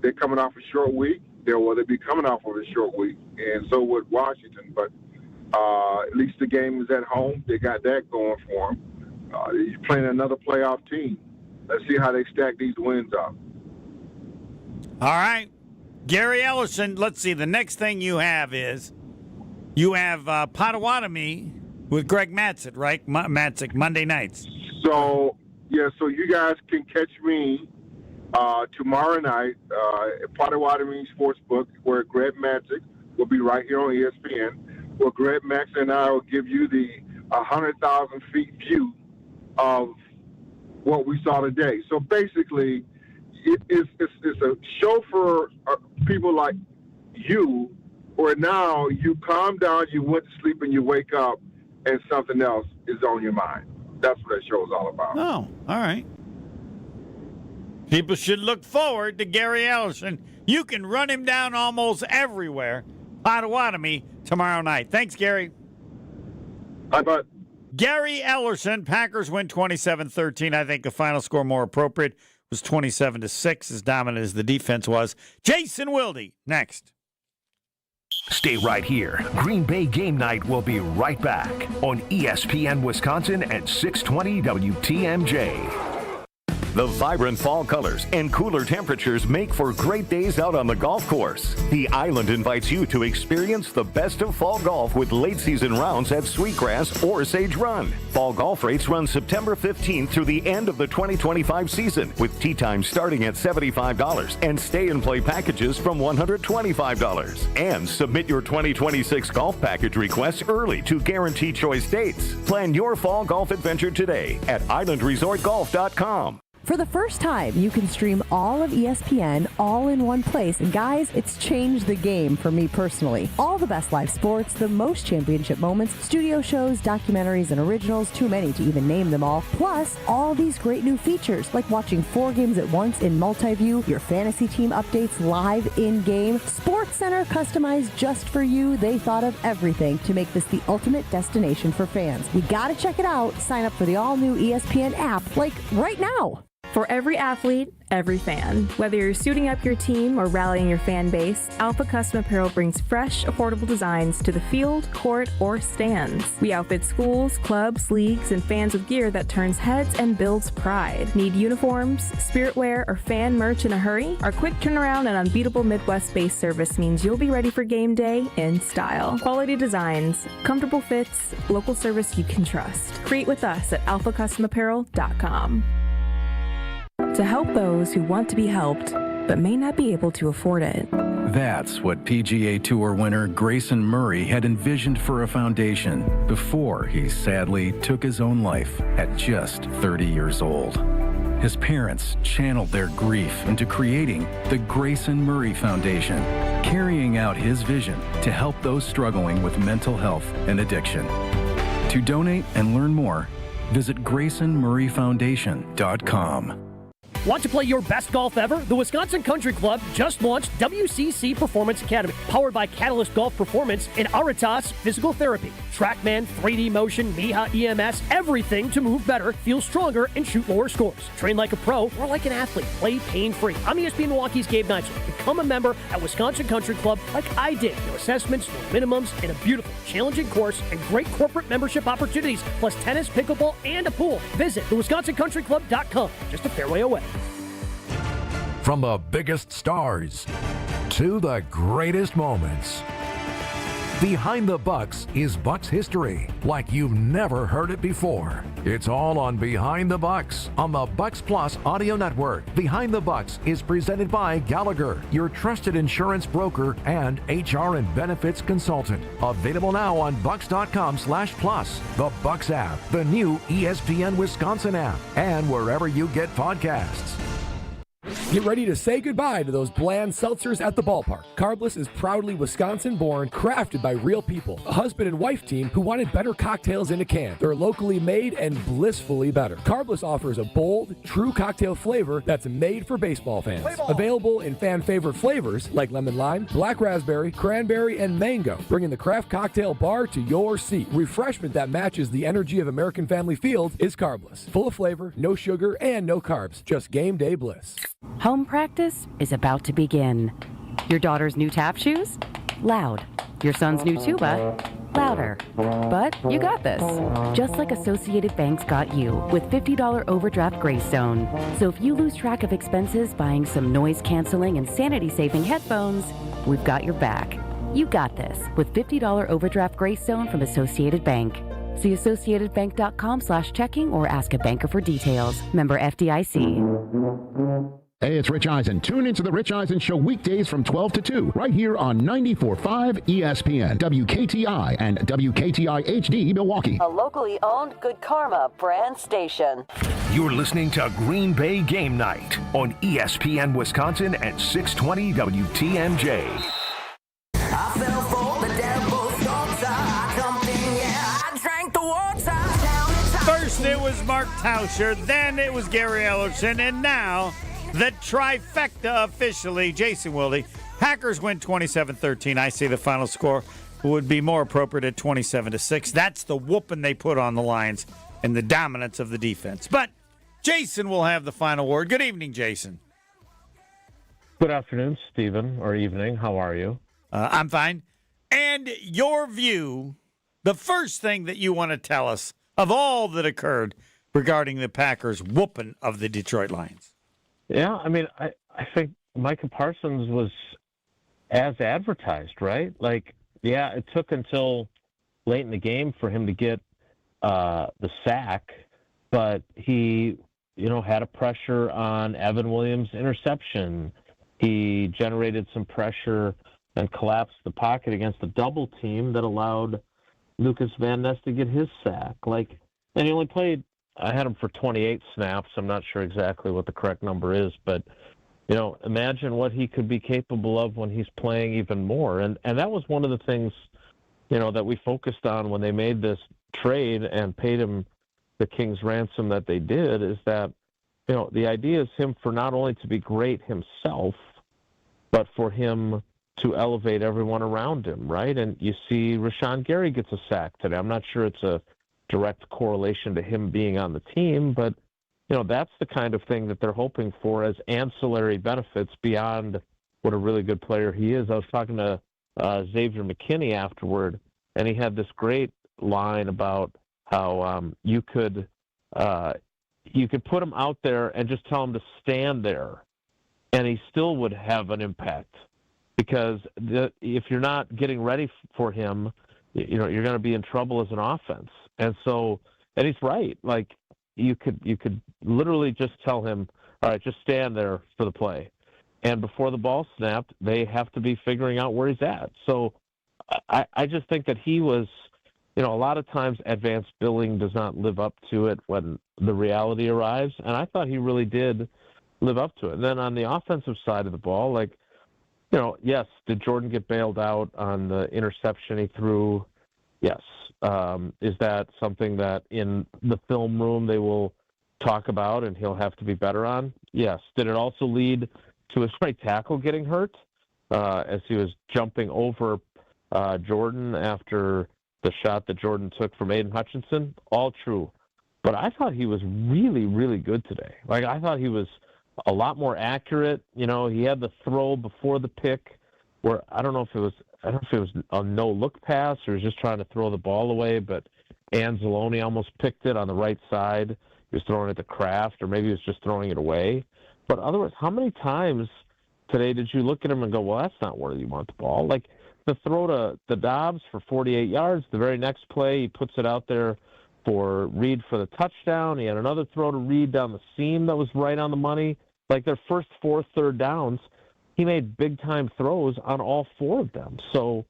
They're coming off a short week. They'll be coming off of a short week, and so would Washington. But at least the game is at home. They got that going for them. He's playing another playoff team. Let's see how they stack these wins up. All right. Gary Ellerson, let's see. The next thing you have is you have Potawatomi with Greg Matzek, right? Matzek, Monday nights. So, yeah, so you guys can catch me tomorrow night at Potawatomi Sportsbook, where Greg Matzek will be right here on ESPN, where Greg Matzek and I will give you the 100,000 feet view of what we saw today. So basically, it's a show for people like you, where now you calm down, you went to sleep, and you wake up, and something else is on your mind. That's what that show is all about. Oh, all right. People should look forward to Gary Ellerson. You can run him down almost everywhere. Potawatomi tomorrow night. Thanks, Gary. Bye, bud. Gary Ellerson, Packers win 27-13. I think the final score more appropriate was 27-6, as dominant as the defense was. Jason Wilde, next. Stay right here. Green Bay Game Night will be right back on ESPN Wisconsin at 620 WTMJ. The vibrant fall colors and cooler temperatures make for great days out on the golf course. The Island invites you to experience the best of fall golf with late season rounds at Sweetgrass or Sage Run. Fall golf rates run September 15th through the end of the 2025 season, with tee times starting at $75 and stay and play packages from $125. And submit your 2026 golf package requests early to guarantee choice dates. Plan your fall golf adventure today at islandresortgolf.com. For the first time, you can stream all of ESPN all in one place. And guys, it's changed the game for me personally. All the best live sports, the most championship moments, studio shows, documentaries, and originals, too many to even name them all. Plus, all these great new features, like watching 4 games at once in multi-view, your fantasy team updates live in-game, Sports Center customized just for you. They thought of everything to make this the ultimate destination for fans. You gotta check it out. Sign up for the all-new ESPN app, like right now. For every athlete, every fan. Whether you're suiting up your team or rallying your fan base, Alpha Custom Apparel brings fresh, affordable designs to the field, court, or stands. We outfit schools, clubs, leagues, and fans with gear that turns heads and builds pride. Need uniforms, spirit wear, or fan merch in a hurry? Our quick turnaround and unbeatable Midwest-based service means you'll be ready for game day in style. Quality designs, comfortable fits, local service you can trust. Create with us at alphacustomapparel.com. To help those who want to be helped, but may not be able to afford it. That's what PGA Tour winner Grayson Murray had envisioned for a foundation before he sadly took his own life at just 30 years old. His parents channeled their grief into creating the Grayson Murray Foundation, carrying out his vision to help those struggling with mental health and addiction. To donate and learn more, visit GraysonMurrayFoundation.com. Want to play your best golf ever? The Wisconsin Country Club just launched WCC Performance Academy, powered by Catalyst Golf Performance and Aritas Physical Therapy. TrackMan, 3D Motion, Miha EMS, everything to move better, feel stronger, and shoot lower scores. Train like a pro or like an athlete. Play pain-free. I'm ESPN Milwaukee's Gabe Neitzel. Become a member at Wisconsin Country Club like I did. No assessments, no minimums, and a beautiful, challenging course and great corporate membership opportunities, plus tennis, pickleball, and a pool. Visit thewisconsincountryclub.com. Just a fairway away. From the biggest stars to the greatest moments. Behind the Bucks is Bucks history like you've never heard it before. It's all on Behind the Bucks on the Bucks Plus audio network. Behind the Bucks is presented by Gallagher, your trusted insurance broker and HR and benefits consultant. Available now on bucks.com/plus, the Bucks app, the new ESPN Wisconsin app, and wherever you get podcasts. Get ready to say goodbye to those bland seltzers at the ballpark. Carbless is proudly Wisconsin-born, crafted by real people. A husband and wife team who wanted better cocktails in a can. They're locally made and blissfully better. Carbless offers a bold, true cocktail flavor that's made for baseball fans. Available in fan-favorite flavors like lemon lime, black raspberry, cranberry, and mango, bringing the craft cocktail bar to your seat. Refreshment that matches the energy of American Family Field is Carbless. Full of flavor, no sugar, and no carbs. Just game day bliss. Home practice is about to begin. Your daughter's new tap shoes? Loud. Your son's new tuba? Louder. But you got this. Just like Associated Bank's got you with $50 overdraft Greystone. So if you lose track of expenses buying some noise-canceling and sanity-saving headphones, we've got your back. You got this with $50 overdraft Greystone from Associated Bank. See AssociatedBank.com/checking or ask a banker for details. Member FDIC. Hey, it's Rich Eisen. Tune into the Rich Eisen Show weekdays from 12 to 2, right here on 94.5 ESPN, WKTI, and WKTI HD Milwaukee. A locally owned Good Karma brand station. You're listening to Green Bay Game Night on ESPN Wisconsin at 620 WTMJ. I fell for the devil's daughter. I jumped in, yeah, I drank the water. First it was Mark Tausher, then it was Gary Ellerson, and now the trifecta officially. Jason Wilde. Packers win 27-13. I say the final score would be more appropriate at 27-6. That's the whooping they put on the Lions and the dominance of the defense. But Jason will have the final word. Good evening, Jason. Good afternoon, Stephen, or evening. How are you? I'm fine. And your view, the first thing that you want to tell us of all that occurred regarding the Packers' whooping of the Detroit Lions. Yeah, I mean, I think Micah Parsons was as advertised, right? Like, yeah, it took until late in the game for him to get the sack, but he, had a pressure on Evan Williams' interception. He generated some pressure and collapsed the pocket against a double team that allowed Lucas Van Ness to get his sack. And he only played, I had him for 28 snaps. I'm not sure exactly what the correct number is, but, imagine what he could be capable of when he's playing even more. And that was one of the things, that we focused on when they made this trade and paid him the king's ransom that they did, is that, the idea is him for not only to be great himself, but for him to elevate everyone around him, right? And you see Rashawn Gary gets a sack today. I'm not sure it's a direct correlation to him being on the team, but that's the kind of thing that they're hoping for as ancillary benefits beyond what a really good player he is. I was talking to Xavier McKinney afterward, and he had this great line about how you could put him out there and just tell him to stand there, and he still would have an impact, because if you're not getting ready for him, you're going to be in trouble as an offense. And he's right. Like, you could literally just tell him, all right, just stand there for the play. And before the ball snapped, they have to be figuring out where he's at. So I just think that he was, a lot of times advanced billing does not live up to it when the reality arrives. And I thought he really did live up to it. And then on the offensive side of the ball, yes, did Jordan get bailed out on the interception he threw? Yes. Is that something that in the film room they will talk about and he'll have to be better on? Yes. Did it also lead to his right tackle getting hurt as he was jumping over Jordan after the shot that Jordan took from Aiden Hutchinson? All true. But I thought he was really, really good today. Like, I thought he was a lot more accurate. You know, he had the throw before the pick where I don't know if it was a no-look pass or he was just trying to throw the ball away, but Anzalone almost picked it on the right side. He was throwing it to Kraft, or maybe he was just throwing it away. But otherwise, how many times today did you look at him and go, well, that's not where you want the ball? Like the throw to the Dobbs for 48 yards, the very next play, he puts it out there for Reed for the touchdown. He had another throw to Reed down the seam that was right on the money. Like their first 4 third downs, he made big-time throws on all 4 of them. So,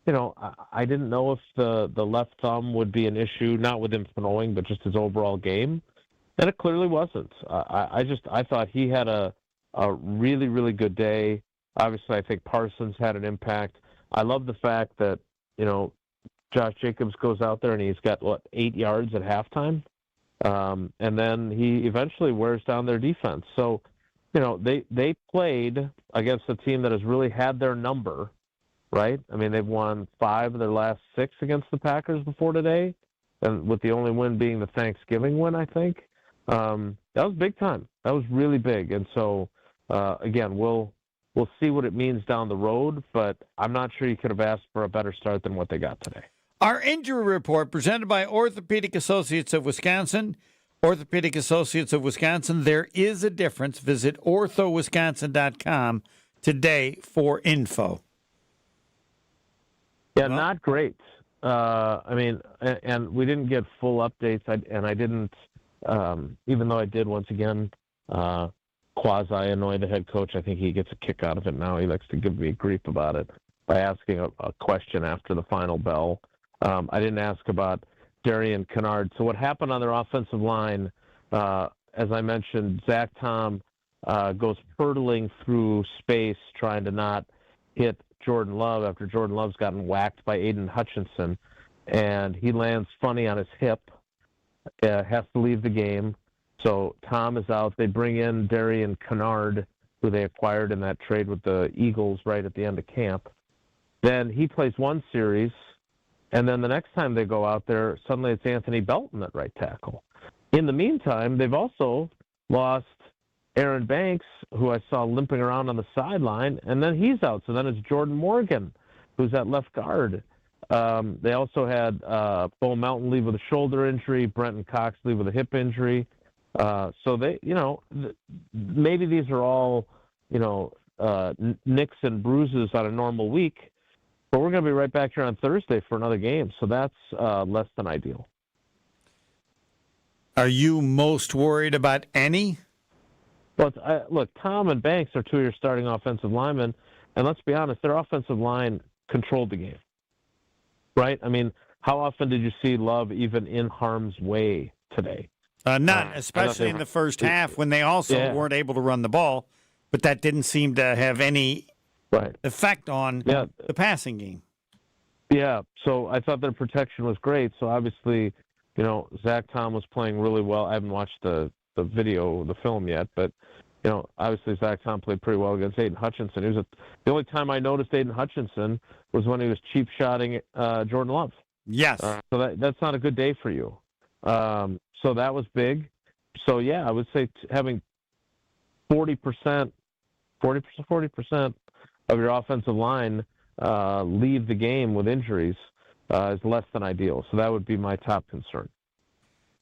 you know, I didn't know if the left thumb would be an issue, not with him throwing, but just his overall game. And it clearly wasn't. I thought he had a really, really good day. Obviously, I think Parsons had an impact. I love the fact that, you know, Josh Jacobs goes out there and he's got, 8 yards at halftime? And then he eventually wears down their defense. So, you know, they played against a team that has really had their number, right? I mean, they've won 5 of their last 6 against the Packers before today, and with the only win being the Thanksgiving win, I think. That was big time. That was really big. And so, again, we'll see what it means down the road, but I'm not sure you could have asked for a better start than what they got today. Our injury report presented by Orthopedic Associates of Wisconsin. Orthopedic Associates of Wisconsin, there is a difference. Visit orthowisconsin.com today for info. Yeah, not great. I mean, and we didn't get full updates, and I didn't, even though I did once again, quasi-annoy the head coach. I think he gets a kick out of it now. He likes to give me grief about it by asking a question after the final bell. I didn't ask about Darian Kennard. So what happened on their offensive line, as I mentioned, Zach Tom goes hurtling through space trying to not hit Jordan Love after Jordan Love's gotten whacked by Aiden Hutchinson, and he lands funny on his hip, has to leave the game. So Tom is out. They bring in Darian Kennard, who they acquired in that trade with the Eagles right at the end of camp. Then he plays one series, and then the next time they go out there, suddenly it's Anthony Belton at right tackle. In the meantime, they've also lost Aaron Banks, who I saw limping around on the sideline, and then he's out. So then it's Jordan Morgan, who's at left guard. They also had Bo Melton leave with a shoulder injury, Brenton Cox leave with a hip injury. So they, you know, maybe these are all, you know, nicks and bruises on a normal week, but we're going to be right back here on Thursday for another game. So that's less than ideal. Are you most worried about any? Well, look, Tom and Banks are 2 of your starting offensive linemen, and let's be honest, their offensive line controlled the game, right? I mean, how often did you see Love even in harm's way today? None, especially in the first half when they also weren't able to run the ball, but that didn't seem to have any effect on the passing game. Yeah, so I thought their protection was great. So obviously, you know, Zach Tom was playing really well. I haven't watched the video, the film yet, but, you know, obviously Zach Tom played pretty well against Aiden Hutchinson. The only time I noticed Aiden Hutchinson was when he was cheap-shotting Jordan Love. Yes. So that's not a good day for you. So that was big. So, yeah, I would say having 40% of your offensive line leave the game with injuries is less than ideal. So that would be my top concern.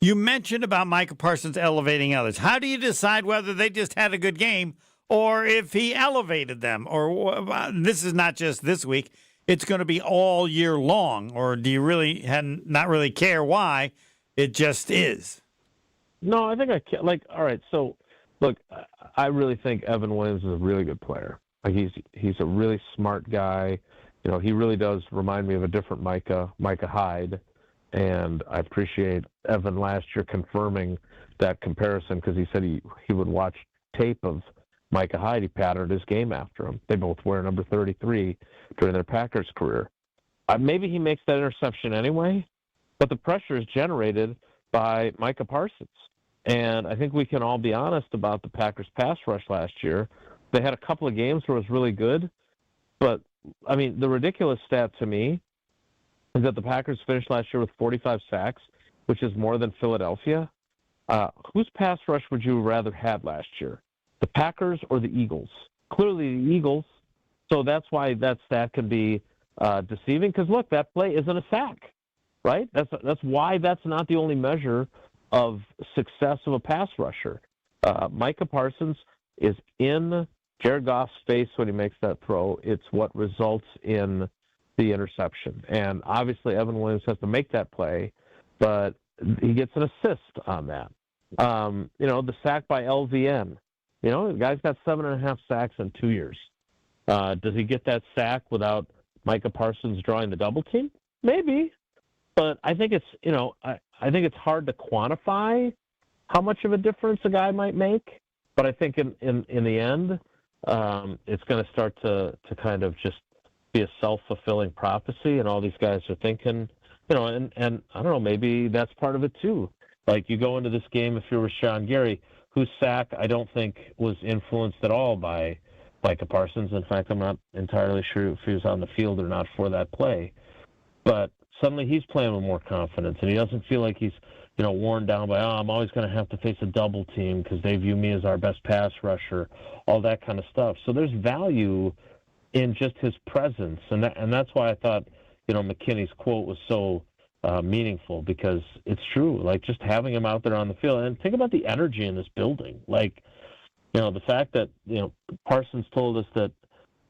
You mentioned about Micah Parsons elevating others. How do you decide whether they just had a good game or if he elevated them? Or this is not just this week. It's going to be all year long. Or do you really not really care why? It just is. No, I think I can. Like, all right, so, look, I really think Evan Williams is a really good player. Like, he's a really smart guy. You know, he really does remind me of a different Micah Hyde. And I appreciate Evan last year confirming that comparison because he said he would watch tape of Micah Hyde. He patterned his game after him. They both wear number 33 during their Packers career. Maybe he makes that interception anyway, but the pressure is generated by Micah Parsons. And I think we can all be honest about the Packers' pass rush last year. They had a couple of games where it was really good, but, I mean, the ridiculous stat to me is that the Packers finished last year with 45 sacks, which is more than Philadelphia. Whose pass rush would you rather had last year, the Packers or the Eagles? Clearly the Eagles, so that's why that stat can be deceiving, because, look, that play isn't a sack, right? That's why that's not the only measure of success of a pass rusher. Micah Parsons is in Jared Goff's face when he makes that throw. It's what results in the interception. And obviously Evan Williams has to make that play, but he gets an assist on that. The sack by LVN. The guy's got 7.5 sacks in 2 years. Does he get that sack without Micah Parsons drawing the double team? Maybe. But I think it's, I think it's hard to quantify how much of a difference a guy might make. But I think in the end, it's going to start to kind of just be a self-fulfilling prophecy, and all these guys are thinking, and I don't know, maybe that's part of it too. Like, you go into this game, if you're Rashawn Gary, whose sack I don't think was influenced at all by Micah Parsons. In fact, I'm not entirely sure if he was on the field or not for that play. But suddenly he's playing with more confidence, and he doesn't feel like he's, worn down by, I'm always going to have to face a double team because they view me as our best pass rusher, all that kind of stuff. So there's value in just his presence, and that's why I thought, McKinney's quote was so meaningful, because it's true. Like, just having him out there on the field, and think about the energy in this building. Like, the fact that Parsons told us that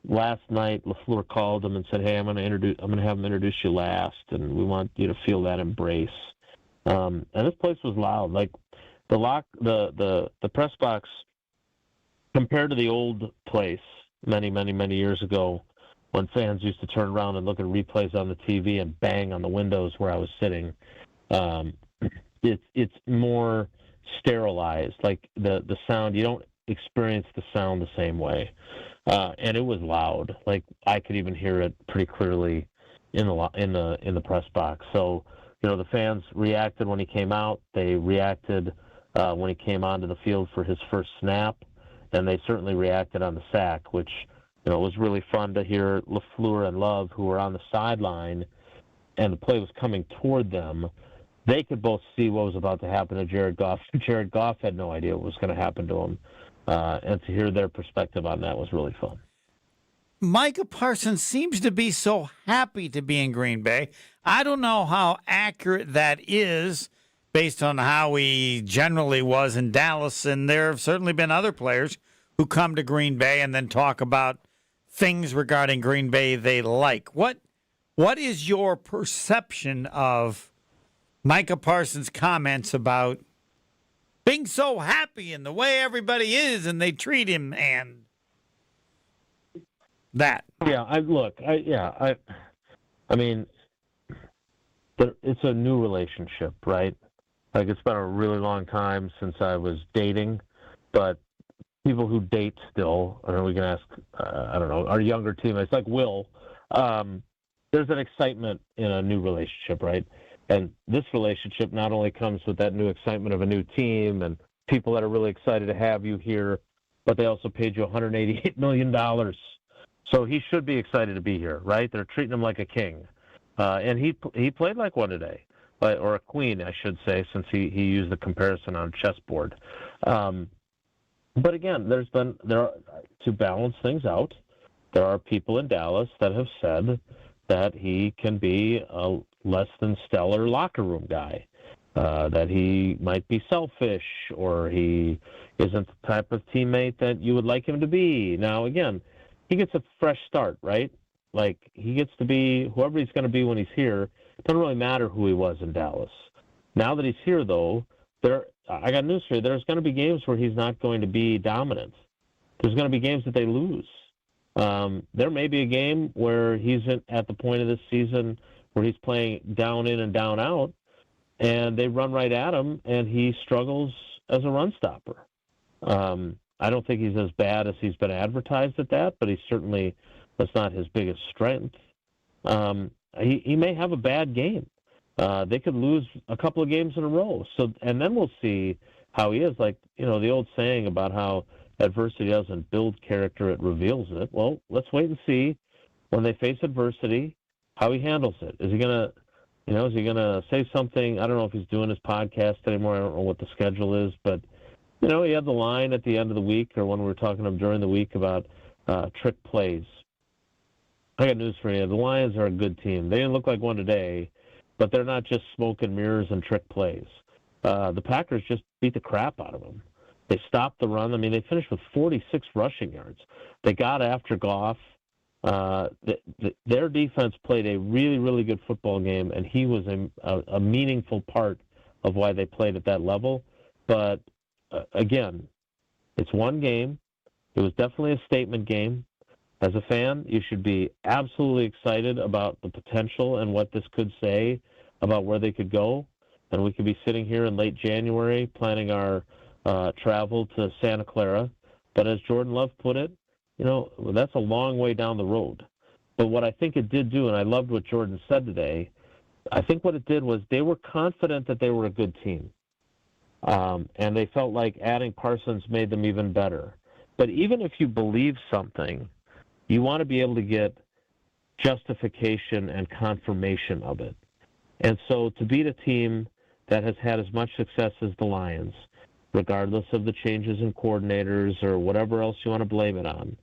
last night LaFleur called him and said, "Hey, I'm going to have him introduce you last, and we want you to feel that embrace." And this place was loud. Like, the press box, compared to the old place many, many, many years ago, when fans used to turn around and look at replays on the TV and bang on the windows where I was sitting, it's more sterilized. Like, the sound, you don't experience the sound the same way. And it was loud. Like, I could even hear it pretty clearly in the press box. So, the fans reacted when he came out. They reacted when he came onto the field for his first snap, and they certainly reacted on the sack, which, it was really fun to hear LaFleur and Love, who were on the sideline, and the play was coming toward them. They could both see what was about to happen to Jared Goff. Jared Goff had no idea what was going to happen to him. And to hear their perspective on that was really fun. Micah Parsons seems to be so happy to be in Green Bay. I don't know how accurate that is based on how he generally was in Dallas, and there have certainly been other players who come to Green Bay and then talk about things regarding Green Bay they like. What is your perception of Micah Parsons' comments about being so happy and the way everybody is and they treat him and that? Yeah, I mean, it's a new relationship, right? Like, it's been a really long time since I was dating, but people who date still, I don't know, we can ask, I don't know, our younger teammates, like Will, there's an excitement in a new relationship, right? And this relationship not only comes with that new excitement of a new team and people that are really excited to have you here, but they also paid you $188 million. So he should be excited to be here, right? They're treating him like a king. And he played like one today, or a queen, I should say, since he used the comparison on a chessboard. But again, to balance things out, there are people in Dallas that have said that he can be a less than stellar locker room guy, that he might be selfish, or he isn't the type of teammate that you would like him to be. Now, again, he gets a fresh start, right? Like, he gets to be whoever he's going to be when he's here. It doesn't really matter who he was in Dallas. Now that he's here, though, I got news for you. There's going to be games where he's not going to be dominant. There's going to be games that they lose. There may be a game where he's at the point of this season where he's playing down in and down out, and they run right at him, and he struggles as a run stopper. I don't think he's as bad as he's been advertised at that, but that's not his biggest strength. He may have a bad game. they could lose a couple of games in a row. So, and then we'll see how he is. Like, the old saying about how adversity doesn't build character, it reveals it. Well, let's wait and see when they face adversity how he handles it. Is he gonna say something? I don't know if he's doing his podcast anymore. I don't know what the schedule is, but he had the line at the end of the week or when we were talking to him during the week about trick plays. I got news for you. The Lions are a good team. They didn't look like one today, but they're not just smoke and mirrors and trick plays. The Packers just beat the crap out of them. They stopped the run. I mean, they finished with 46 rushing yards. They got after Goff. Their defense played a really, really good football game, and he was a meaningful part of why they played at that level. But, again, it's one game. It was definitely a statement game. As a fan, you should be absolutely excited about the potential and what this could say about where they could go. And we could be sitting here in late January planning our travel to Santa Clara. But as Jordan Love put it, that's a long way down the road. But what I think it did do, and I loved what Jordan said today, I think what it did was they were confident that they were a good team. And they felt like adding Parsons made them even better. But even if you believe something, you want to be able to get justification and confirmation of it. And so to beat a team that has had as much success as the Lions, regardless of the changes in coordinators or whatever else you want to blame it on,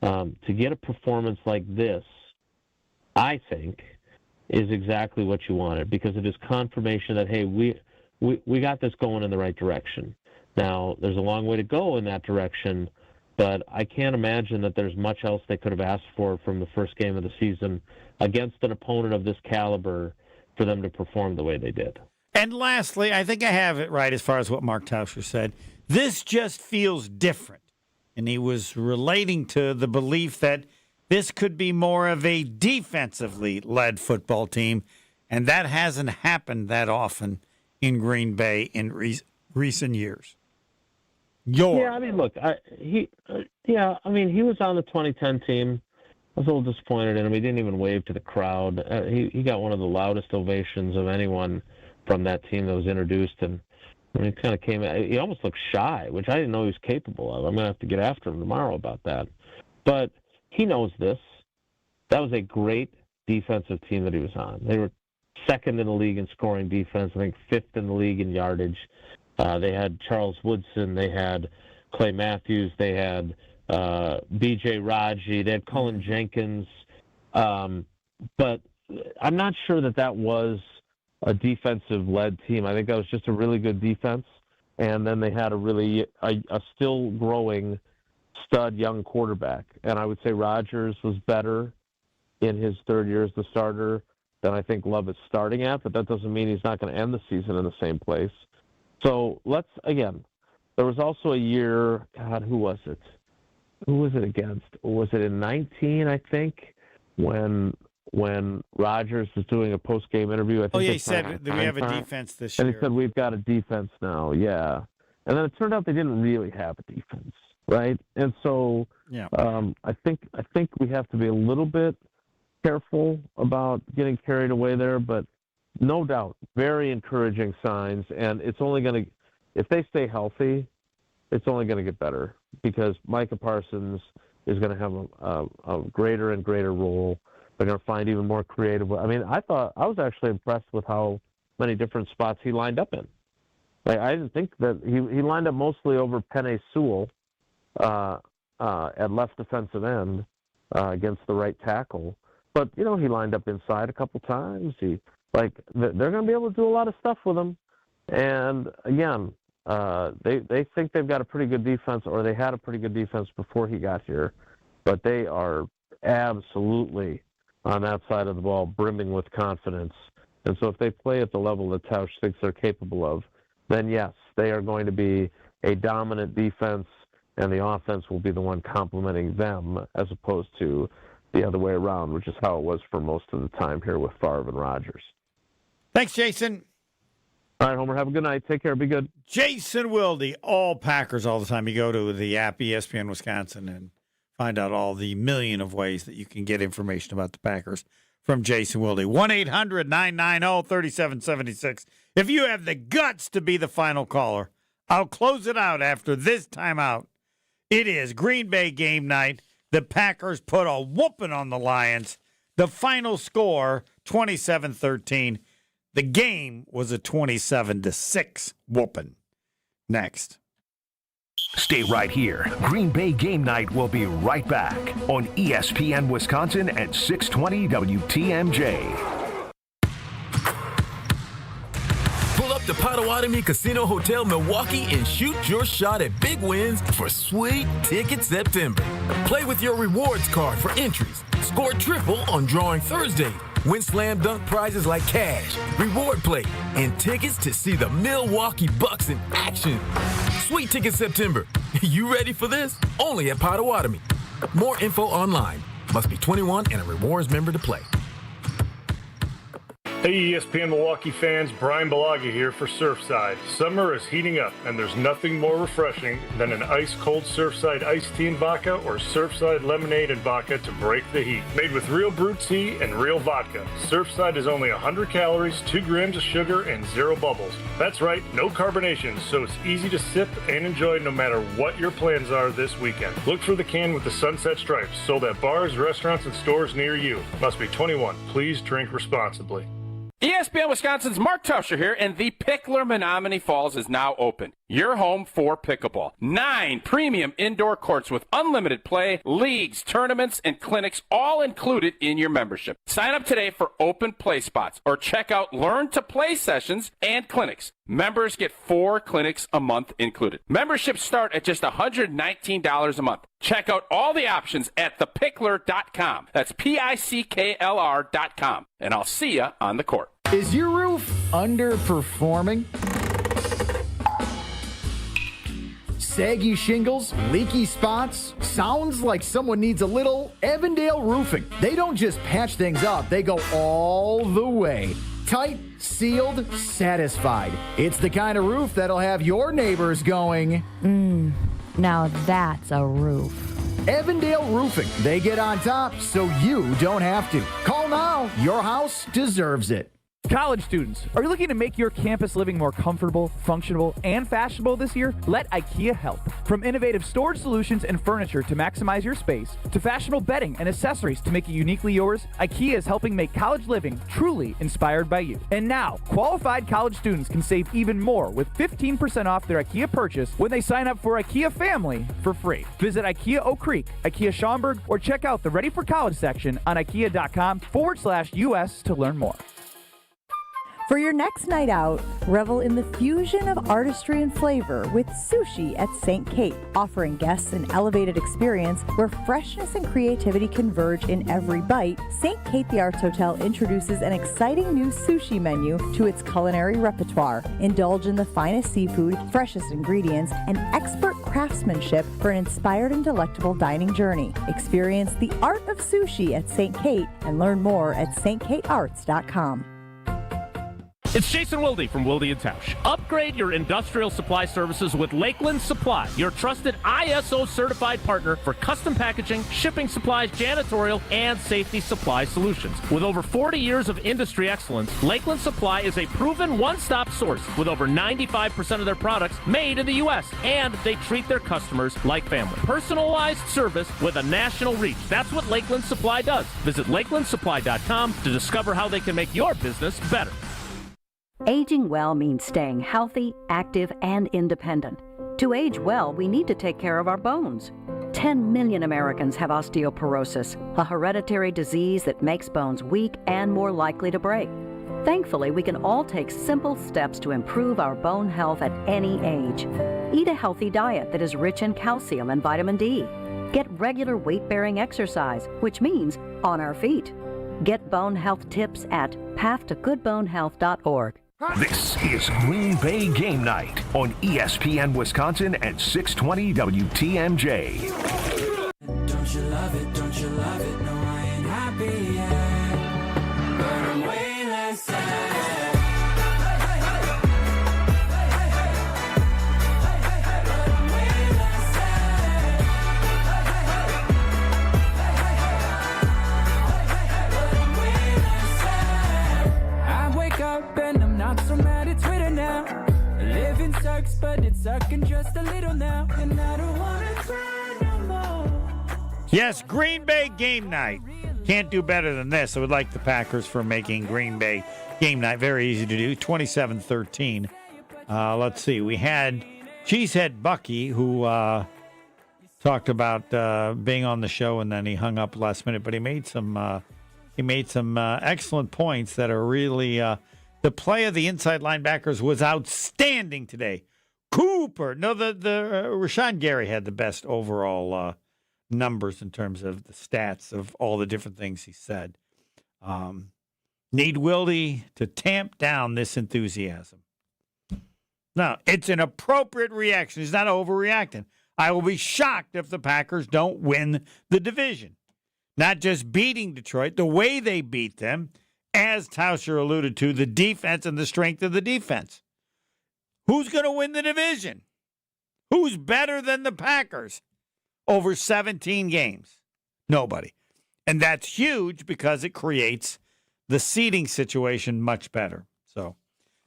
to get a performance like this, I think, is exactly what you wanted, because it is confirmation that, hey, we got this going in the right direction. Now, there's a long way to go in that direction, but I can't imagine that there's much else they could have asked for from the first game of the season against an opponent of this caliber for them to perform the way they did. And lastly, I think I have it right as far as what Mark Tausher said. This just feels different. And he was relating to the belief that this could be more of a defensively led football team, and that hasn't happened that often in Green Bay in recent years. Yeah, I mean, look, he was on the 2010 team. I was a little disappointed in him. He didn't even wave to the crowd. He got one of the loudest ovations of anyone from that team that was introduced, and when he kind of came out, he almost looked shy, which I didn't know he was capable of. I'm going to have to get after him tomorrow about that. But he knows this. That was a great defensive team that he was on. They were second in the league in scoring defense, I think fifth in the league in yardage. They had Charles Woodson, they had Clay Matthews, they had B.J. Raji, they had Cullen Jenkins. But I'm not sure that was a defensive-led team. I think that was just a really good defense. And then they had a still growing stud young quarterback. And I would say Rodgers was better in his third year as the starter than I think Love is starting at, but that doesn't mean he's not going to end the season in the same place. So there was also a year, God, who was it? Who was it against? Was it in 19, I think, when Rodgers was doing a post-game interview? I think he said that we have a defense this year. And he said, we've got a defense now, yeah. And then it turned out they didn't really have a defense, right? And so I think we have to be a little bit careful about getting carried away there, but no doubt, very encouraging signs, and it's only going to, if they stay healthy, it's only going to get better, because Micah Parsons is going to have a greater and greater role. They're going to find even more creative. I mean, I was actually impressed with how many different spots he lined up in. Like, I didn't think that he lined up mostly over Penei Sewell at left defensive end against the right tackle. But, he lined up inside a couple times. They're going to be able to do a lot of stuff with him. And, again, they think they've got a pretty good defense, or they had a pretty good defense before he got here. But they are absolutely on that side of the ball brimming with confidence. And so if they play at the level that Tausch thinks they're capable of, then, yes, they are going to be a dominant defense, and the offense will be the one complementing them as opposed to the other way around, which is how it was for most of the time here with Favre and Rodgers. Thanks, Jason. All right, Homer, have a good night. Take care. Be good. Jason Wilde, all Packers all the time. You go to the app ESPN Wisconsin and find out all the million of ways that you can get information about the Packers. from Jason Wilde. 1-800-990-3776. If you have the guts to be the final caller, I'll close it out after this timeout. It is Green Bay game night. The Packers put a whooping on the Lions. The final score, 27-13. The game was a 27-6 whooping. Next. Stay right here. Green Bay Game Night will be right back on ESPN Wisconsin at 620 WTMJ. Pull up to Potawatomi Casino Hotel Milwaukee and shoot your shot at big wins for Sweet Ticket September. Play with your rewards card for entries. Score triple on drawing Thursday. Win slam dunk prizes like cash, reward plate, and tickets to see the Milwaukee Bucks in action. Sweet Ticket September. You ready for this? Only at Potawatomi. More info online. Must be 21 and a rewards member to play. Hey ESPN Milwaukee fans, Brian Balaga here for Surfside. Summer is heating up and there's nothing more refreshing than an ice-cold Surfside iced tea and vodka or Surfside lemonade and vodka to break the heat. Made with real brewed tea and real vodka. Surfside is only 100 calories, 2 grams of sugar, and 0 bubbles. That's right, no carbonation, so it's easy to sip and enjoy no matter what your plans are this weekend. Look for the can with the sunset stripes, sold at bars, restaurants, and stores near you. Must be 21. Please drink responsibly. ESPN Wisconsin's Mark Tausher here, and the Pickler Menominee Falls is now open. Your home for pickleball. 9 premium indoor courts with unlimited play, leagues, tournaments, and clinics all included in your membership. Sign up today for open play spots or check out Learn to Play sessions and clinics. Members get 4 clinics a month included. Memberships start at just $119 a month. Check out all the options at thepickler.com. That's PICKLR.com. And I'll see you on the court. Is your roof underperforming? Saggy shingles, leaky spots? Sounds like someone needs a little Avondale roofing. They don't just patch things up, they go all the way. Tight, sealed, satisfied. It's the kind of roof that'll have your neighbors going, now that's a roof. Avondale Roofing. They get on top so you don't have to. Call now. Your house deserves it. College students, are you looking to make your campus living more comfortable, functional, and fashionable this year? Let IKEA help. From innovative storage solutions and furniture to maximize your space, to fashionable bedding and accessories to make it uniquely yours, IKEA is helping make college living truly inspired by you. And now, qualified college students can save even more with 15% off their IKEA purchase when they sign up for IKEA Family for free. Visit IKEA Oak Creek, IKEA Schaumburg, or check out the Ready for College section on IKEA.com/US to learn more. For your next night out, revel in the fusion of artistry and flavor with Sushi at St. Kate, offering guests an elevated experience where freshness and creativity converge in every bite. St. Kate the Arts Hotel introduces an exciting new sushi menu to its culinary repertoire. Indulge in the finest seafood, freshest ingredients, and expert craftsmanship for an inspired and delectable dining journey. Experience the art of sushi at St. Kate and learn more at stkatearts.com. It's Jason Wilde from Wilde & Tausch. Upgrade your industrial supply services with Lakeland Supply, your trusted ISO certified partner for custom packaging, shipping supplies, janitorial, and safety supply solutions. With over 40 years of industry excellence, Lakeland Supply is a proven one-stop source with over 95% of their products made in the U.S. And they treat their customers like family. Personalized service with a national reach. That's what Lakeland Supply does. Visit lakelandsupply.com to discover how they can make your business better. Aging well means staying healthy, active, and independent. To age well, we need to take care of our bones. 10 million Americans have osteoporosis, a hereditary disease that makes bones weak and more likely to break. Thankfully, we can all take simple steps to improve our bone health at any age. Eat a healthy diet that is rich in calcium and vitamin D. Get regular weight-bearing exercise, which means on our feet. Get bone health tips at pathtogoodbonehealth.org. This is Green Bay Game Night on ESPN Wisconsin at 620 WTMJ. Don't you love it? Don't you love it? No, I ain't happy yet, but I'm way less sad. now. Living sucks, but it's sucking just a little now. And I don't want to cry no more. Yes, Green Bay game night. Can't do better than this. I would like the Packers for making Green Bay game night very easy to do. 27-13. Let's see. We had Cheesehead Bucky, who talked about being on the show, and then he hung up last minute. But he made some excellent points that are really the play of the inside linebackers was outstanding today. Cooper, no, the Rashawn Gary had the best overall numbers in terms of the stats of all the different things he said. Need Wilde to tamp down this enthusiasm. No, it's an appropriate reaction. He's not overreacting. I will be shocked if the Packers don't win the division. Not just beating Detroit, the way they beat them, as Tausher alluded to, the defense and the strength of the defense. Who's going to win the division? Who's better than the Packers over 17 games? Nobody. And that's huge because it creates the seeding situation much better. So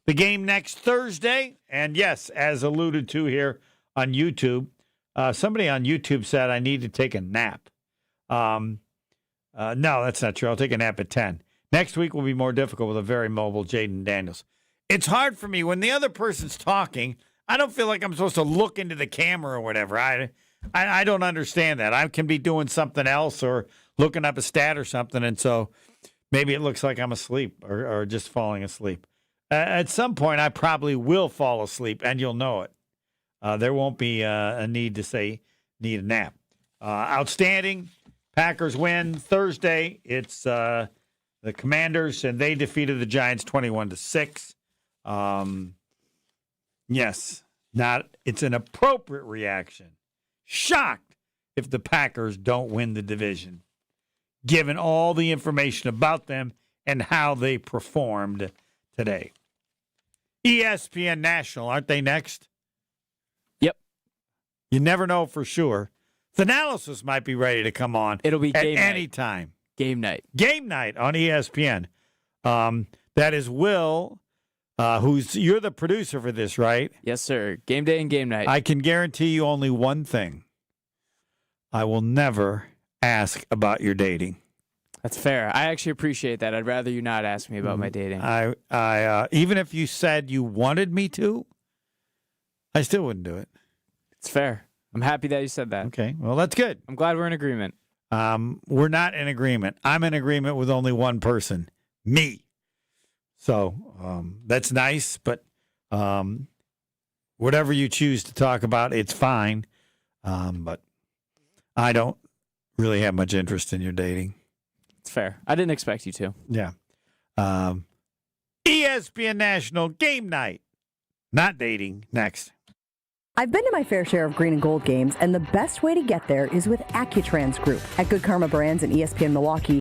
the game next Thursday, and yes, as alluded to here on YouTube, somebody on YouTube said I need to take a nap. No, that's not true. I'll take a nap at 10. Next week will be more difficult with a very mobile Jaden Daniels. It's hard for me when the other person's talking. I don't feel like I'm supposed to look into the camera or whatever. I don't understand that. I can be doing something else or looking up a stat or something, and so maybe it looks like I'm asleep or just falling asleep. At some point, I probably will fall asleep, and you'll know it. There won't be a need to say need a nap. Outstanding. Packers win Thursday. It's the Commanders, and they defeated the Giants 21-6. Yes, it's an appropriate reaction. Shocked if the Packers don't win the division, given all the information about them and how they performed today. ESPN National, aren't they next? Yep. You never know for sure. The analysis might be ready to come on. It'll be game at night. any time. Game night. Game night on ESPN. That is Will, you're the producer for this, right? Yes, sir. Game day and game night. I can guarantee you only one thing. I will never ask about your dating. That's fair. I actually appreciate that. I'd rather you not ask me about my dating. I even if you said you wanted me to, I still wouldn't do it. It's fair. I'm happy that you said that. Okay. Well, that's good. I'm glad we're in agreement. We're not in agreement. I'm in agreement with only one person, me. So that's nice, but whatever you choose to talk about, it's fine. But I don't really have much interest in your dating. It's fair. I didn't expect you to. Yeah. ESPN National Game Night. Not dating. Next. I've been to my fair share of green and gold games, and the best way to get there is with Accutrans Group. At Good Karma Brands and ESPN Milwaukee,